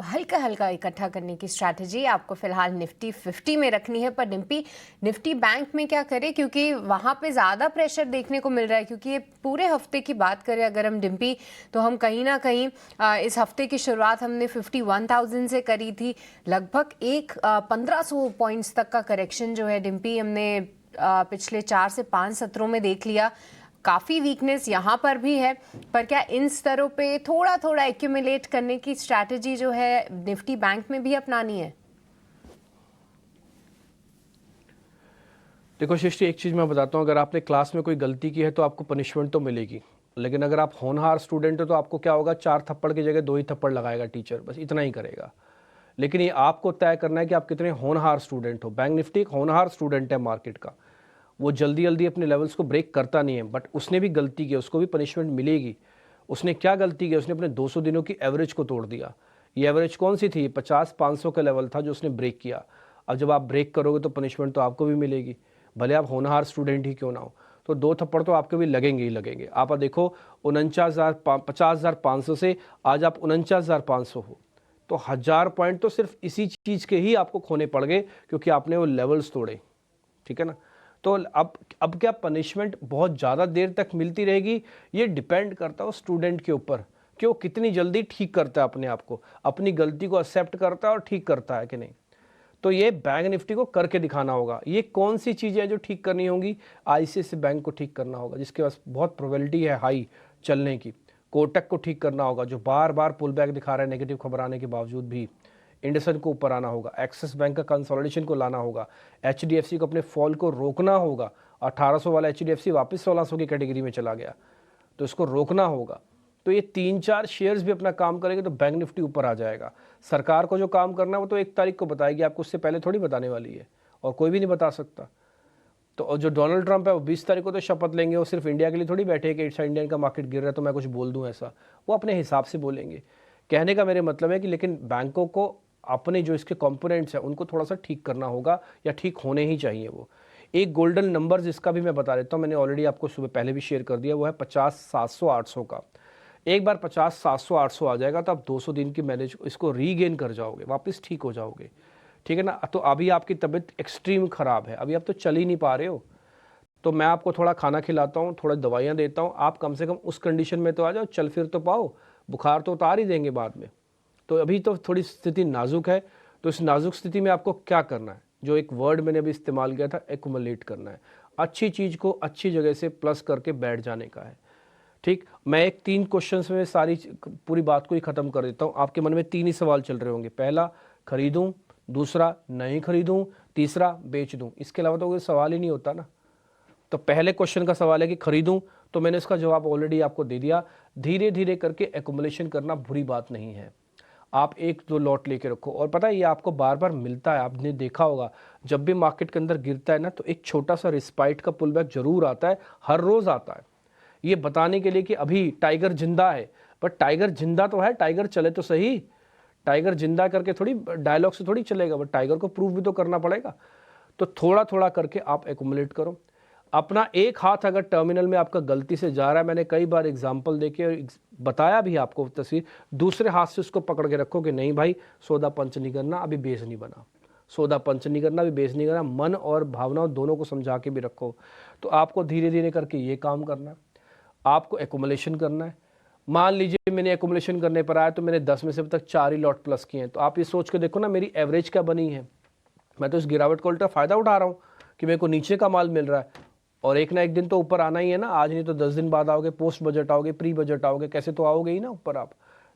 हल्का हल्का इकट्ठा करने की स्ट्रैटेजी आपको फिलहाल निफ्टी 50 में रखनी है। पर निफ्टी बैंक में क्या करें, क्योंकि वहाँ पे ज़्यादा प्रेशर देखने को मिल रहा है। क्योंकि ये पूरे हफ्ते की बात करें अगर हम डिम्पी, तो हम कहीं ना कहीं इस हफ्ते की शुरुआत हमने 51,000 से करी थी। लगभग 1500 पॉइंट्स तक का करेक्शन जो है डिम्पी हमने पिछले 4 से 5 सत्रों में देख लिया। काफ़ी वीकनेस यहाँ पर भी है, पर क्या इन स्तरों पे थोड़ा थोड़ा एक्यूमुलेट करने की स्ट्रैटेजी जो है निफ्टी बैंक में भी अपनानी है? देखो सृष्टि, एक चीज़ मैं बताता हूँ, अगर आपने क्लास में कोई गलती की है तो आपको पनिशमेंट तो मिलेगी, लेकिन अगर आप होनहार स्टूडेंट हो तो आपको क्या होगा, 4 थप्पड़ की जगह 2 ही थप्पड़ लगाएगा टीचर, बस इतना ही करेगा। लेकिन ये आपको तय करना है कि आप कितने होनहार स्टूडेंट हो। बैंक निफ्टी एक होनहार स्टूडेंट है मार्केट का, वो जल्दी जल्दी अपने लेवल्स को ब्रेक करता नहीं है, बट उसने भी गलती की, उसको भी पनिशमेंट मिलेगी। उसने क्या गलती की, उसने अपने 200 दिनों की एवरेज को तोड़ दिया। ये एवरेज कौन सी थी? 50-500 का लेवल था जो उसने ब्रेक किया। अब जब आप ब्रेक करोगे तो पनिशमेंट तो आपको भी मिलेगी, भले आप होनहार स्टूडेंट ही क्यों ना हो। तो 2 थप्पड़ तो आपके भी लगेंगे ही लगेंगे। आप देखो 50,500 से आज आप 49,500 हो, तो 1000 पॉइंट तो सिर्फ इसी चीज़ के ही आपको खोने पड़ गए, क्योंकि आपने वो लेवल्स तोड़े। ठीक है ना? तो अब क्या पनिशमेंट बहुत ज़्यादा देर तक मिलती रहेगी? ये डिपेंड करता है स्टूडेंट के ऊपर कि वो कितनी जल्दी ठीक करता है अपने आप को, अपनी गलती को एक्सेप्ट करता है और ठीक करता है कि नहीं। तो ये बैंक निफ्टी को करके दिखाना होगा। ये कौन सी चीज़ें हैं जो ठीक करनी होंगी? आईसीआईसीआई बैंक को ठीक करना होगा, जिसके पास बहुत प्रोबेबिलिटी है हाई चलने की। कोटक को ठीक करना होगा, जो बार बार पुल बैक दिखा रहा है नेगेटिव खबर आने के बावजूद भी। इंडसन को ऊपर आना होगा, एक्सिस बैंक का कंसोलिडेशन को लाना होगा, एचडीएफसी को अपने फॉल को रोकना होगा। 1800 वाला एचडीएफसी वापस 1600 की कैटेगरी में चला गया, तो इसको रोकना होगा। तो ये 3-4 शेयर्स भी अपना काम करेंगे तो बैंक निफ्टी ऊपर आ जाएगा। सरकार को जो काम करना है वो तो 1 तारीख को बताएगी, आपको उससे पहले थोड़ी बताने वाली है, और कोई भी नहीं बता सकता। तो जो डोनाल्ड ट्रंप है वो 20 तारीख को तो शपथ लेंगे, वो सिर्फ इंडिया के लिए थोड़ी बैठे कि इट्स इंडियन का मार्केट गिर रहा है तो मैं कुछ बोल दूं ऐसा। वो अपने हिसाब से बोलेंगे। कहने का मेरे मतलब है कि लेकिन बैंकों को अपने जो इसके कंपोनेंट्स हैं उनको थोड़ा सा ठीक करना होगा, या ठीक होने ही चाहिए। वो एक गोल्डन नंबर जिसका भी मैं बता देता हूँ, मैंने ऑलरेडी आपको सुबह पहले भी शेयर कर दिया, वो है 50-700-800 का। एक बार 50-700-800 आ जाएगा तो आप 200 दिन की मैनेज इसको रीगेन कर जाओगे, वापस ठीक हो जाओगे। ठीक है ना? तो अभी आपकी तबीयत एक्सट्रीम ख़राब है, अभी आप तो चल ही नहीं पा रहे हो, तो मैं आपको थोड़ा खाना खिलाता हूँ, थोड़ा दवाइयाँ देता हूँ, आप कम से कम उस कंडीशन में तो आ जाओ, चल फिर तो पाओ। बुखार तो उतार ही देंगे बाद में। तो अभी तो थोड़ी स्थिति नाजुक है, तो इस नाजुक स्थिति में आपको क्या करना है? जो एक वर्ड मैंने अभी इस्तेमाल किया था, एक्युमुलेट करना है। अच्छी चीज़ को अच्छी जगह से प्लस करके बैठ जाने का है। ठीक, मैं एक 3 क्वेश्चंस में सारी पूरी बात को ही ख़त्म कर देता हूँ। आपके मन में 3 ही सवाल चल रहे होंगे। पहला, खरीदूँ, दूसरा, नहीं खरीदूँ, तीसरा, बेच दूँ। इसके अलावा तो कोई सवाल ही नहीं होता ना। तो पहले क्वेश्चन का सवाल है कि खरीदूं, तो मैंने इसका जवाब ऑलरेडी आपको दे दिया। धीरे धीरे करके एक्युमुलेशन करना बुरी बात नहीं है। आप 1-2 लॉट लेके रखो, और पता है ये आपको बार बार मिलता है। आपने देखा होगा जब भी मार्केट के अंदर गिरता है ना, तो एक छोटा सा रिस्पाइट का पुल बैक जरूर आता है, हर रोज आता है, ये बताने के लिए कि अभी टाइगर जिंदा है। बट टाइगर जिंदा तो है, टाइगर चले तो सही। टाइगर जिंदा करके थोड़ी डायलॉग से थोड़ी चलेगा, बट टाइगर को प्रूव भी तो करना पड़ेगा। तो थोड़ा थोड़ा करके आप एक्युमुलेट करो। अपना एक हाथ अगर टर्मिनल में आपका गलती से जा रहा है, मैंने कई बार एग्जांपल देके बताया भी आपको तस्वीर, दूसरे हाथ से उसको पकड़ के रखो कि नहीं भाई, सौदा पंच नहीं करना, अभी बेस नहीं बना, सौदा पंच नहीं करना, अभी बेस नहीं करना। मन और भावनाओं दोनों को समझा के भी रखो। तो आपको धीरे धीरे करके ये काम करना है, आपको एक्युमुलेशन करना है। मान लीजिए मैंने एक्युमुलेशन करने पर आया तो मैंने 10 में से अब तक 4 ही लॉट प्लस किए हैं, तो आप ये सोच के देखो ना मेरी एवरेज क्या बनी है। मैं तो इस गिरावट का उल्टा फ़ायदा उठा रहा हूँ कि मेरे को नीचे का माल मिल रहा है, और एक ना एक दिन तो ऊपर आना ही है ना। आज नहीं तो 10 दिन बाद आओगे, पोस्ट बजट आओगे, प्री बजट आओगे, कैसे तो आओगे ही ना ऊपर आप।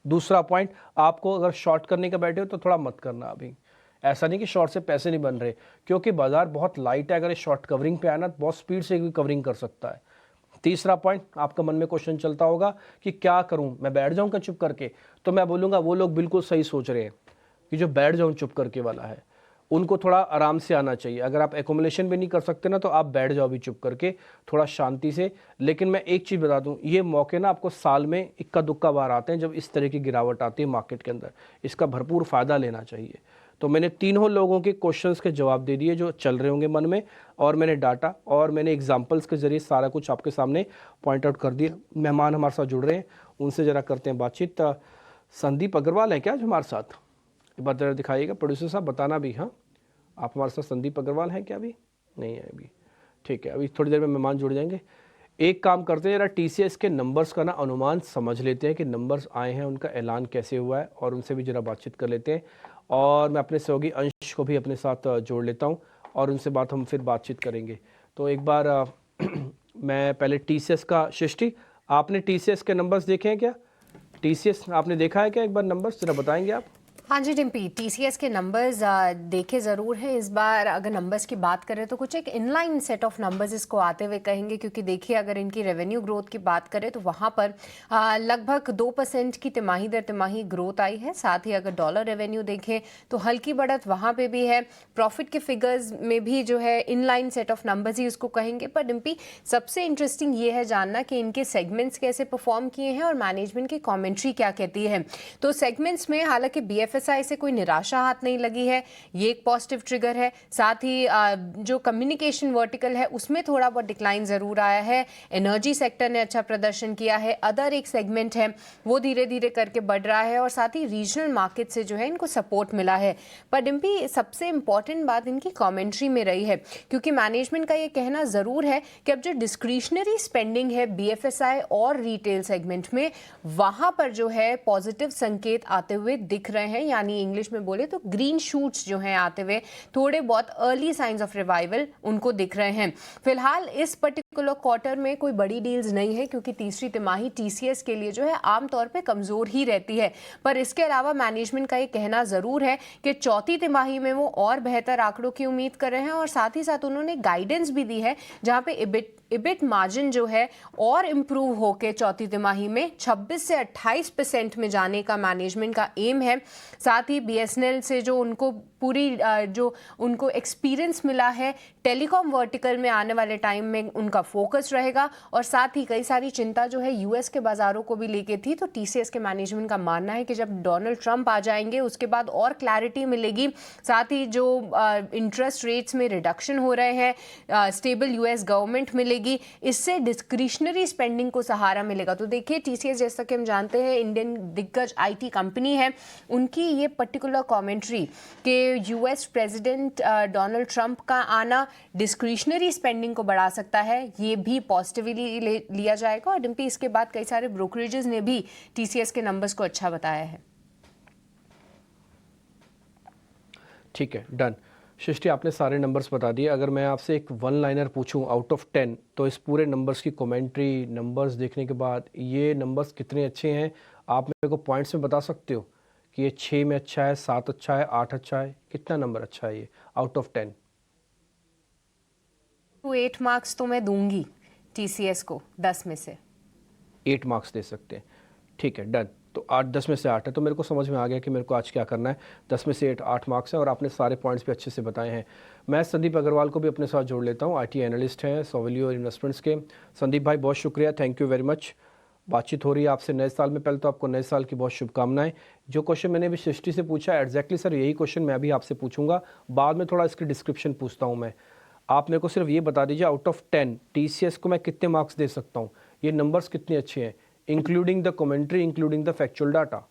दूसरा पॉइंट, आपको अगर शॉर्ट करने का बैठे हो तो थोड़ा मत करना अभी। ऐसा नहीं कि शॉर्ट से पैसे नहीं बन रहे, क्योंकि बाजार बहुत लाइट है। अगर ये शॉर्ट कवरिंग पे आया ना, बहुत स्पीड से भी कवरिंग कर सकता है। तीसरा पॉइंट, आपका मन में क्वेश्चन चलता होगा कि क्या करूं, मैं बैठ जाऊं क्या चुप करके? तो मैं बोलूंगा वो लोग बिल्कुल सही सोच रहे हैं कि जो बैठ जाऊं चुप करके वाला है, उनको थोड़ा आराम से आना चाहिए। अगर आप एक्युमुलेशन भी नहीं कर सकते ना, तो आप बैठ जाओ भी चुप करके, थोड़ा शांति से। लेकिन मैं एक चीज़ बता दूं, ये मौके ना आपको साल में इक्का दुक्का बार आते हैं जब इस तरह की गिरावट आती है मार्केट के अंदर। इसका भरपूर फ़ायदा लेना चाहिए। तो मैंने तीनों लोगों के क्वेश्चंस के जवाब दे दिए जो चल रहे होंगे मन में, और मैंने डाटा और मैंने एग्जांपल्स के जरिए सारा कुछ आपके सामने पॉइंट आउट कर दिया। मेहमान हमारे साथ जुड़ रहे हैं, उनसे ज़रा करते हैं बातचीत। संदीप अग्रवाल है क्या आज हमारे साथ? एक बार ज़रा दिखाइएगा प्रोड्यूसर साहब, बताना भी। हाँ, आप हमारे साथ संदीप अग्रवाल हैं क्या? अभी नहीं है अभी, ठीक है, अभी थोड़ी देर में मेहमान जुड़ जाएंगे। एक काम करते हैं, जरा टीसीएस के नंबर्स का ना अनुमान समझ लेते हैं कि नंबर्स आए हैं, उनका ऐलान कैसे हुआ है, और उनसे भी जरा बातचीत कर लेते हैं। और मैं अपने सहयोगी अंश को भी अपने साथ जोड़ लेता हूं और उनसे हम फिर बातचीत करेंगे। तो एक बार मैं पहले टीसीएस का, सृष्टि आपने टीसीएस के नंबर्स देखे हैं क्या? टीसीएस आपने देखा है क्या? एक बार नंबर्स जरा बताएंगे आप। हाँ जी डिम्पी, टीसीएस के नंबर्स देखे ज़रूर हैं। इस बार अगर नंबर्स की बात करें तो कुछ एक इनलाइन सेट ऑफ नंबर्स इसको आते हुए कहेंगे, क्योंकि देखिए अगर इनकी रेवेन्यू ग्रोथ की बात करें तो वहाँ पर लगभग 2% की तिमाही दर तिमाही ग्रोथ आई है। साथ ही अगर डॉलर रेवेन्यू देखें तो हल्की बढ़त वहाँ पे भी है। प्रॉफिट के फिगर्स में भी जो है इनलाइन सेट ऑफ नंबर्स ही उसको कहेंगे। पर डिम्पी, सबसे इंटरेस्टिंग ये है जानना कि इनके सेगमेंट्स कैसे परफॉर्म किए हैं और मैनेजमेंट की कॉमेंट्री क्या कहती है। तो सेगमेंट्स में हालांकि बीएफएसआई से कोई निराशा हाथ नहीं लगी है, ये एक पॉजिटिव ट्रिगर है। साथ ही जो कम्युनिकेशन वर्टिकल है उसमें थोड़ा बहुत डिक्लाइन जरूर आया है। एनर्जी सेक्टर ने अच्छा प्रदर्शन किया है। अदर एक सेगमेंट है वो धीरे धीरे करके बढ़ रहा है, और साथ ही रीजनल मार्केट से जो है इनको सपोर्ट मिला है। पर डिम्पी, सबसे इंपॉर्टेंट बात इनकी कमेंट्री में रही है, क्योंकि मैनेजमेंट का ये कहना जरूर है कि अब जो डिस्क्रिशनरी स्पेंडिंग है बीएफएसआई और रिटेल सेगमेंट में, वहां पर जो है पॉजिटिव संकेत आते हुए दिख रहे हैं। यानी इंग्लिश में बोले तो ग्रीन शूट्स जो हैं आते हुए, थोड़े बहुत अर्ली साइंस ऑफ रिवाइवल उनको दिख रहे हैं। फिलहाल इस पर्टिकुलर क्वार्टर में कोई बड़ी डील्स नहीं है, क्योंकि तीसरी तिमाही टीसीएस के लिए जो है आमतौर पे कमजोर ही रहती है। पर इसके अलावा मैनेजमेंट का ये कहना जरूर है कि चौथी तिमाही में वो और बेहतर आंकड़ों की उम्मीद कर रहे हैं, और साथ ही साथ उन्होंने गाइडेंस भी दी है जहां पे इबिट मार्जिन जो है और इम्प्रूव होकर चौथी तिमाही में 26 से 28% में जाने का मैनेजमेंट का एम है। साथ ही बीएसएनएल से जो उनको पूरी जो उनको एक्सपीरियंस मिला है टेलीकॉम वर्टिकल में, आने वाले टाइम में उनका फोकस रहेगा। और साथ ही कई सारी चिंता जो है यूएस के बाजारों को भी लेके थी, तो टीसीएस के मैनेजमेंट का मानना है कि जब डोनाल्ड ट्रंप आ जाएंगे उसके बाद और क्लैरिटी मिलेगी। साथ ही जो इंटरेस्ट रेट्स में रिडक्शन हो रहे हैं, स्टेबल यूएस गवर्नमेंट मिलेगी, इससे डिस्क्रिशनरी स्पेंडिंग को सहारा मिलेगा। तो देखिए टीसीएस, जैसा कि हम जानते हैं इंडियन दिग्गज आईटी कंपनी है, उनकी ये पर्टिकुलर कमेंट्री कि यूएस प्रेसिडेंट डोनाल्ड ट्रंप का आना डिस्क्रिशनरी स्पेंडिंग को बढ़ा सकता है, ये भी पॉजिटिवली लिया जाएगा। और डिम्पी, इसके बाद कई सारे ब्रोकरेजेस ने भी टीसीएस के नंबर्स को अच्छा बताया है। ठीक है, डन। सृष्टि, आपने सारे नंबर्स बता दिए। अगर मैं आपसे एक वन लाइनर पूछूं आउट ऑफ 10, तो इस पूरे नंबर्स की कमेंट्री, नंबर्स देखने के बाद ये नंबर्स कितने अच्छे हैं, आप मेरे को पॉइंट्स में बता सकते हो कि ये 6 में अच्छा है, 7 अच्छा है, 8 अच्छा है, कितना नंबर अच्छा है ये आउट ऑफ 10? 8 मार्क्स तो मैं दूंगी टीसीएस को 10 में से। 8 मार्क्स दे सकते हैं, ठीक है, डन। तो 10 में से 8 है, तो मेरे को समझ में आ गया कि मेरे को आज क्या करना है। 10 में से 8 मार्क्स है, और आपने सारे पॉइंट्स भी अच्छे से बताए हैं। मैं संदीप अग्रवाल को भी अपने साथ जोड़ लेता हूँ, आईटी एनालिस्ट हैं सोवेलियो इन्वेस्टमेंट्स के। संदीप भाई, बहुत शुक्रिया, थैंक यू वेरी मच। बातचीत हो रही है आपसे नए साल में। पहले तो आपको नए साल की बहुत शुभकामनाएं। जो क्वेश्चन मैंने अभी सृष्टि से पूछा, एग्जैक्टली सर यही क्वेश्चन मैं अभी आपसे पूछूंगा, बाद में थोड़ा इसकी डिस्क्रिप्शन पूछता हूँ मैं। आप मेरे को सिर्फ ये बता दीजिए, आउट ऑफ 10 टीसीएस को मैं कितने मार्क्स दे सकता हूँ? ये नंबर्स कितने अच्छे हैं, including the commentary, including the factual data.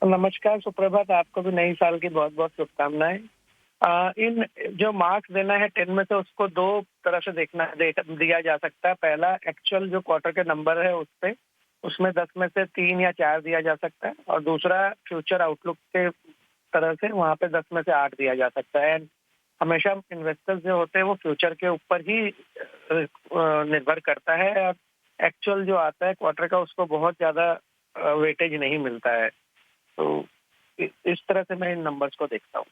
नमस्कार, सुप्रभात। आपको भी नई साल की बहुत बहुत शुभकामनाएं। इन जो मार्क्स देना है 10 में से, उसको दो तरह से दिया जा सकता है। पहला, एक्चुअल जो क्वार्टर के नंबर है उसमें 10 में से 3 या 4 दिया जा सकता है, और दूसरा फ्यूचर आउटलुक के तरह से वहाँ पे 10 में से 8 दिया जा सकता है। हमेशा इन्वेस्टर्स जो होते हैं वो फ्यूचर के ऊपर ही निर्भर करता है, और एक्चुअल जो आता है क्वार्टर का उसको बहुत ज्यादा वेटेज नहीं मिलता है। तो इस तरह से मैं इन नंबर्स को देखता हूँ।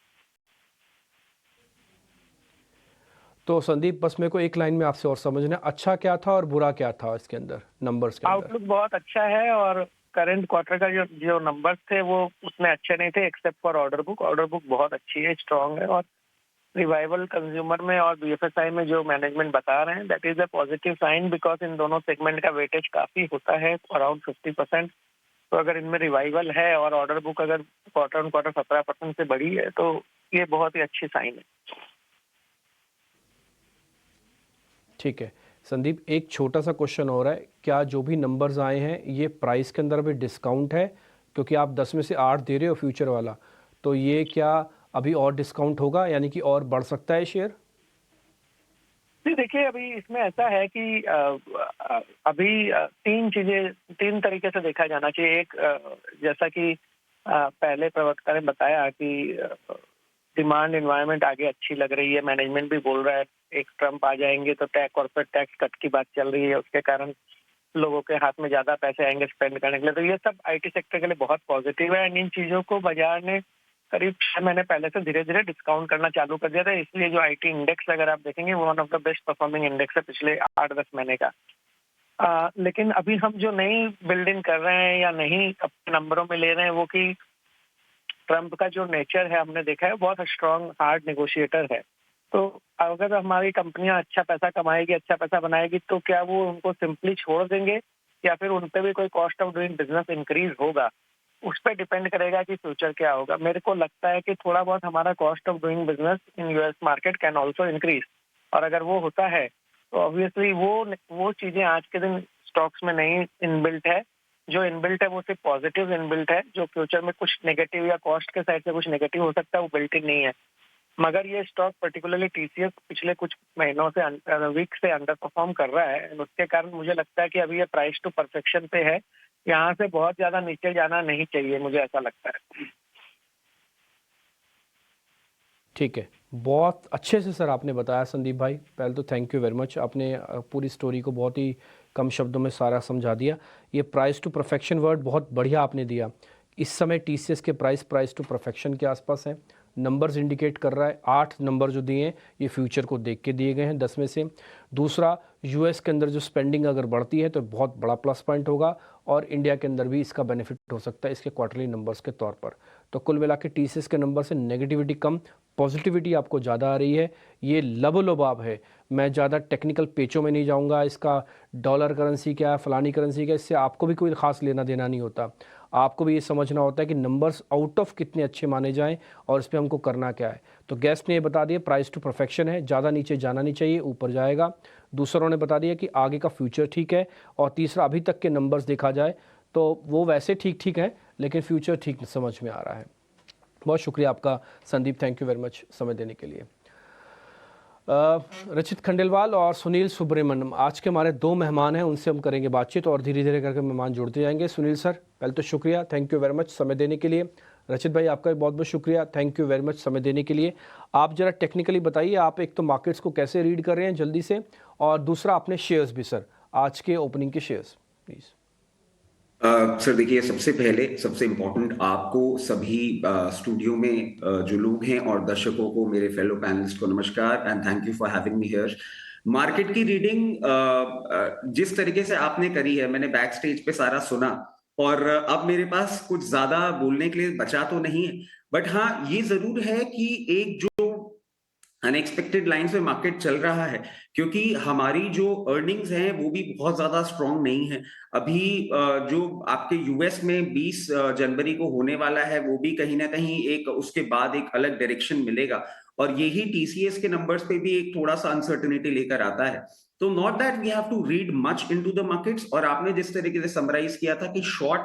तो संदीप, बस मेरे को एक लाइन में आपसे और समझना, अच्छा क्या था और बुरा क्या था इसके अंदर, नंबर्स के अंदर? आउटलुक बहुत अच्छा है, और करंट क्वार्टर का जो नंबर्स थे वो उतने अच्छे नहीं थे, except for order book. Order book बहुत अच्छी है, स्ट्रांग है, और रिवाइवल कंज्यूमर में और बीएफएसआई में जो मैनेजमेंट बता रहे हैं, that is a positive sign, because इन दोनों सेगमेंट का वेटेज काफी होता है, अराउंड 50%। तो अगर इनमें रिवाइवल है और ऑर्डर बुक अगर क्वार्टर ऑन क्वार्टर 17% से बढ़ी है तो ये बहुत ही अच्छी साइन है। ठीक है संदीप, एक छोटा सा क्वेश्चन हो रहा है, क्या जो भी नंबर्स आए हैं ये प्राइस के अंदर अभी डिस्काउंट है? क्योंकि आप 10 में से 8 दे रहे हो फ्यूचर वाला, तो ये क्या अभी और डिस्काउंट होगा, यानी कि और बढ़ सकता है शेयर? जी देखिए, अभी इसमें ऐसा है कि अभी तीन तरीके से देखा जाना चाहिए। एक, जैसा कि पहले प्रवक्ता ने बताया कि डिमांड एनवायरनमेंट आगे अच्छी लग रही है, मैनेजमेंट भी बोल रहा है एक ट्रम्प आ जाएंगे तो कॉर्पोरेट टैक्स कट की बात चल रही है, उसके कारण लोगों के हाथ में ज्यादा पैसे आएंगे स्पेंड करने के लिए। तो ये सब आईटी सेक्टर के लिए बहुत पॉजिटिव है एंड इन चीजों को बाजार ने करीब 6 महीने पहले से धीरे धीरे डिस्काउंट करना चालू कर दिया था। इसलिए जो आईटी इंडेक्स अगर आप देखेंगे वो one of the best performing index है पिछले 8-10 महीने का। लेकिन अभी हम जो नई बिल्डिंग कर रहे हैं या नहीं अपने नंबरों में ले रहे हैं वो कि ट्रम्प का जो नेचर है हमने देखा है बहुत स्ट्रांग हार्ड नेगोशिएटर है। तो अगर हमारी कंपनियां अच्छा पैसा कमाएगी, अच्छा पैसा बनाएगी तो क्या वो उनको सिंपली छोड़ देंगे या फिर उन पे भी कोई cost of doing business increase होगा, उस पर डिपेंड करेगा कि फ्यूचर क्या होगा। मेरे को लगता है कि थोड़ा बहुत हमारा cost of doing business in US market can also increase, और अगर वो होता है तो ऑब्वियसली वो चीजें आज के दिन स्टॉक्स में नहीं इनबिल्ट है। जो इनबिल्ट है वो सिर्फ पॉजिटिव इनबिल्ट है, जो फ्यूचर में कुछ नेगेटिव या कॉस्ट के साइड से कुछ नेगेटिव हो सकता है वो बिल्ट इन नहीं है। मगर ये स्टॉक पर्टिकुलरली टीसीएस पिछले कुछ महीनों से वीक से अंडर परफॉर्म कर रहा है, उसके कारण मुझे लगता है कि अभी ये प्राइस टू परफेक्शन पे है, यहाँ से बहुत ज्यादा नीचे जाना नहीं चाहिए, मुझे ऐसा लगता है। ठीक है, बहुत अच्छे से सर आपने बताया संदीप भाई, पहले तो थैंक यू वेरी मच। आपने पूरी स्टोरी को बहुत ही कम शब्दों में सारा समझा दिया। ये प्राइस टू परफेक्शन वर्ड बहुत बढ़िया आपने दिया। इस समय टीसीएस के प्राइस टू परफेक्शन के आसपास है। नंबर्स इंडिकेट कर रहा है, 8 नंबर जो दिए हैं ये फ्यूचर को देख के दिए गए हैं 10 में से। दूसरा, यूएस के अंदर जो स्पेंडिंग अगर बढ़ती है तो बहुत बड़ा प्लस पॉइंट होगा और इंडिया के अंदर भी इसका बेनिफिट हो सकता है इसके क्वार्टरली नंबर्स के तौर पर। तो कुल मिला के टीसीएस के नंबर से नेगेटिविटी कम, पॉजिटिविटी आपको ज़्यादा आ रही है। ये लबोलबाब है, मैं ज़्यादा टेक्निकल पेचों में नहीं जाऊंगा, इसका डॉलर करेंसी क्या है, फलानी करेंसी क्या, इससे आपको भी कोई ख़ास लेना देना नहीं होता। आपको भी ये समझना होता है कि नंबर्स आउट ऑफ कितने अच्छे माने जाएं और इस पर हमको करना क्या है। तो गेस्ट ने ये बता दिया प्राइस टू परफेक्शन है, ज़्यादा नीचे जाना नहीं चाहिए, ऊपर जाएगा। दूसरों ने बता दिया कि आगे का फ्यूचर ठीक है। और तीसरा, अभी तक के नंबर्स देखा जाए तो वो वैसे ठीक ठीक है लेकिन फ्यूचर ठीक समझ में आ रहा है। बहुत शुक्रिया आपका Sandeep, thank you very much समय देने के लिए। रचित खंडेलवाल और सुनील सुब्रमण्यम आज के हमारे 2 मेहमान हैं, उनसे हम करेंगे बातचीत और धीरे धीरे करके मेहमान जुड़ते जाएंगे। सुनील सर पहले तो शुक्रिया, थैंक यू वेरी मच समय देने के लिए। रचित भाई आपका भी बहुत बहुत शुक्रिया, थैंक यू वेरी मच समय देने के लिए। आप जरा टेक्निकली बताइए, आप एक तो मार्केट्स को कैसे रीड कर रहे हैं जल्दी से, और दूसरा अपने शेयर्स भी सर, आज के ओपनिंग के शेयर्स प्लीज़। सर देखिए, सबसे पहले सबसे इम्पोर्टेंट आपको सभी स्टूडियो में जो लोग हैं और दर्शकों को, मेरे फेलो पैनलिस्ट को नमस्कार and thank you for having me here. Market की रीडिंग जिस तरीके से आपने करी है, मैंने बैक स्टेज पे सारा सुना और अब मेरे पास कुछ ज्यादा बोलने के लिए बचा तो नहीं है, बट हाँ ये जरूर है कि एक जो अनएक्सपेक्टेड लाइंस में मार्केट चल रहा है, क्योंकि हमारी जो अर्निंग्स हैं वो भी बहुत ज्यादा स्ट्रांग नहीं है। अभी जो आपके यूएस में 20 जनवरी को होने वाला है वो भी कहीं ना कहीं एक उसके बाद एक अलग डायरेक्शन मिलेगा, और यही टीसीएस के नंबर्स पे भी एक थोड़ा सा अनसर्टेनिटी लेकर आता है। तो not that we have to read much into the markets, और आपने जिस तरीके से समराइज किया था कि शॉर्ट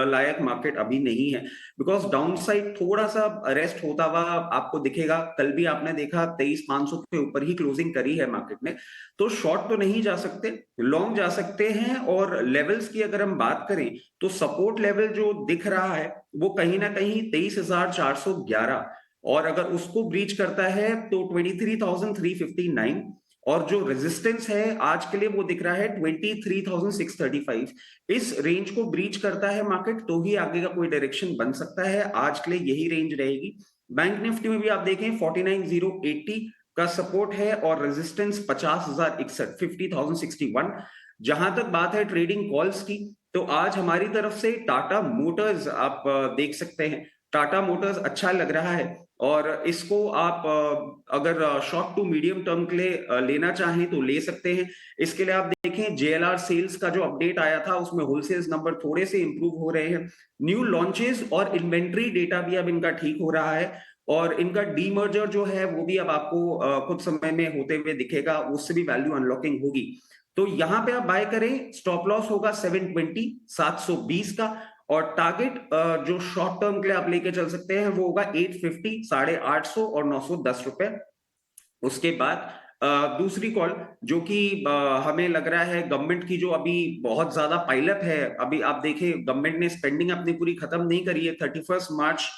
लायक मार्केट अभी नहीं है, बिकॉज डाउन साइड थोड़ा सा अरेस्ट होता हुआ आपको दिखेगा। कल भी आपने देखा 23,500 के ऊपर ही क्लोजिंग करी है मार्केट ने, तो शॉर्ट तो नहीं जा सकते, लॉन्ग जा सकते हैं। और लेवल्स की अगर हम बात करें तो सपोर्ट लेवल जो दिख रहा है वो कहीं ना कहीं 23,411, और अगर उसको ब्रीच करता है तो 23,359, और जो रेजिस्टेंस है आज के लिए वो दिख रहा है 23,635। इस रेंज को ब्रीच करता है मार्केट तो ही आगे का कोई डायरेक्शन बन सकता है, आज के लिए यही रेंज रहेगी। बैंक निफ्टी में भी आप देखें 49,080 का सपोर्ट है और रेजिस्टेंस 50,061, 50,061। जहां तक बात है ट्रेडिंग कॉल्स की, तो आज हमारी तरफ से टाटा मोटर्स आप देख सकते हैं, टाटा मोटर्स अच्छा लग रहा है और इसको आप अगर शॉर्ट टू मीडियम टर्म के लिए लेना चाहें तो ले सकते हैं। इसके लिए आप देखें JLR सेल्स का जो अपडेट आया था उसमें होलसेल्स नंबर थोड़े से इंप्रूव हो रहे हैं। न्यू लॉन्चेस और इन्वेंट्री डेटा भी अब इनका ठीक हो रहा है और इनका डीमर्जर जो है वो भी अब आपको कुछ समय में होते हुए दिखेगा, उससे भी वैल्यू अनलॉकिंग होगी। तो यहां पे आप बाय करें, स्टॉप लॉस होगा 720 720 का और टारगेट जो शॉर्ट टर्म के लिए आप लेके चल सकते हैं वो होगा 850 850 और 910 रुपए। उसके बाद दूसरी कॉल जो कि हमें लग रहा है गवर्नमेंट की जो अभी बहुत ज्यादा पाइलअप है, अभी आप देखें गवर्नमेंट ने स्पेंडिंग अपनी पूरी खत्म नहीं करी है। 31 मार्च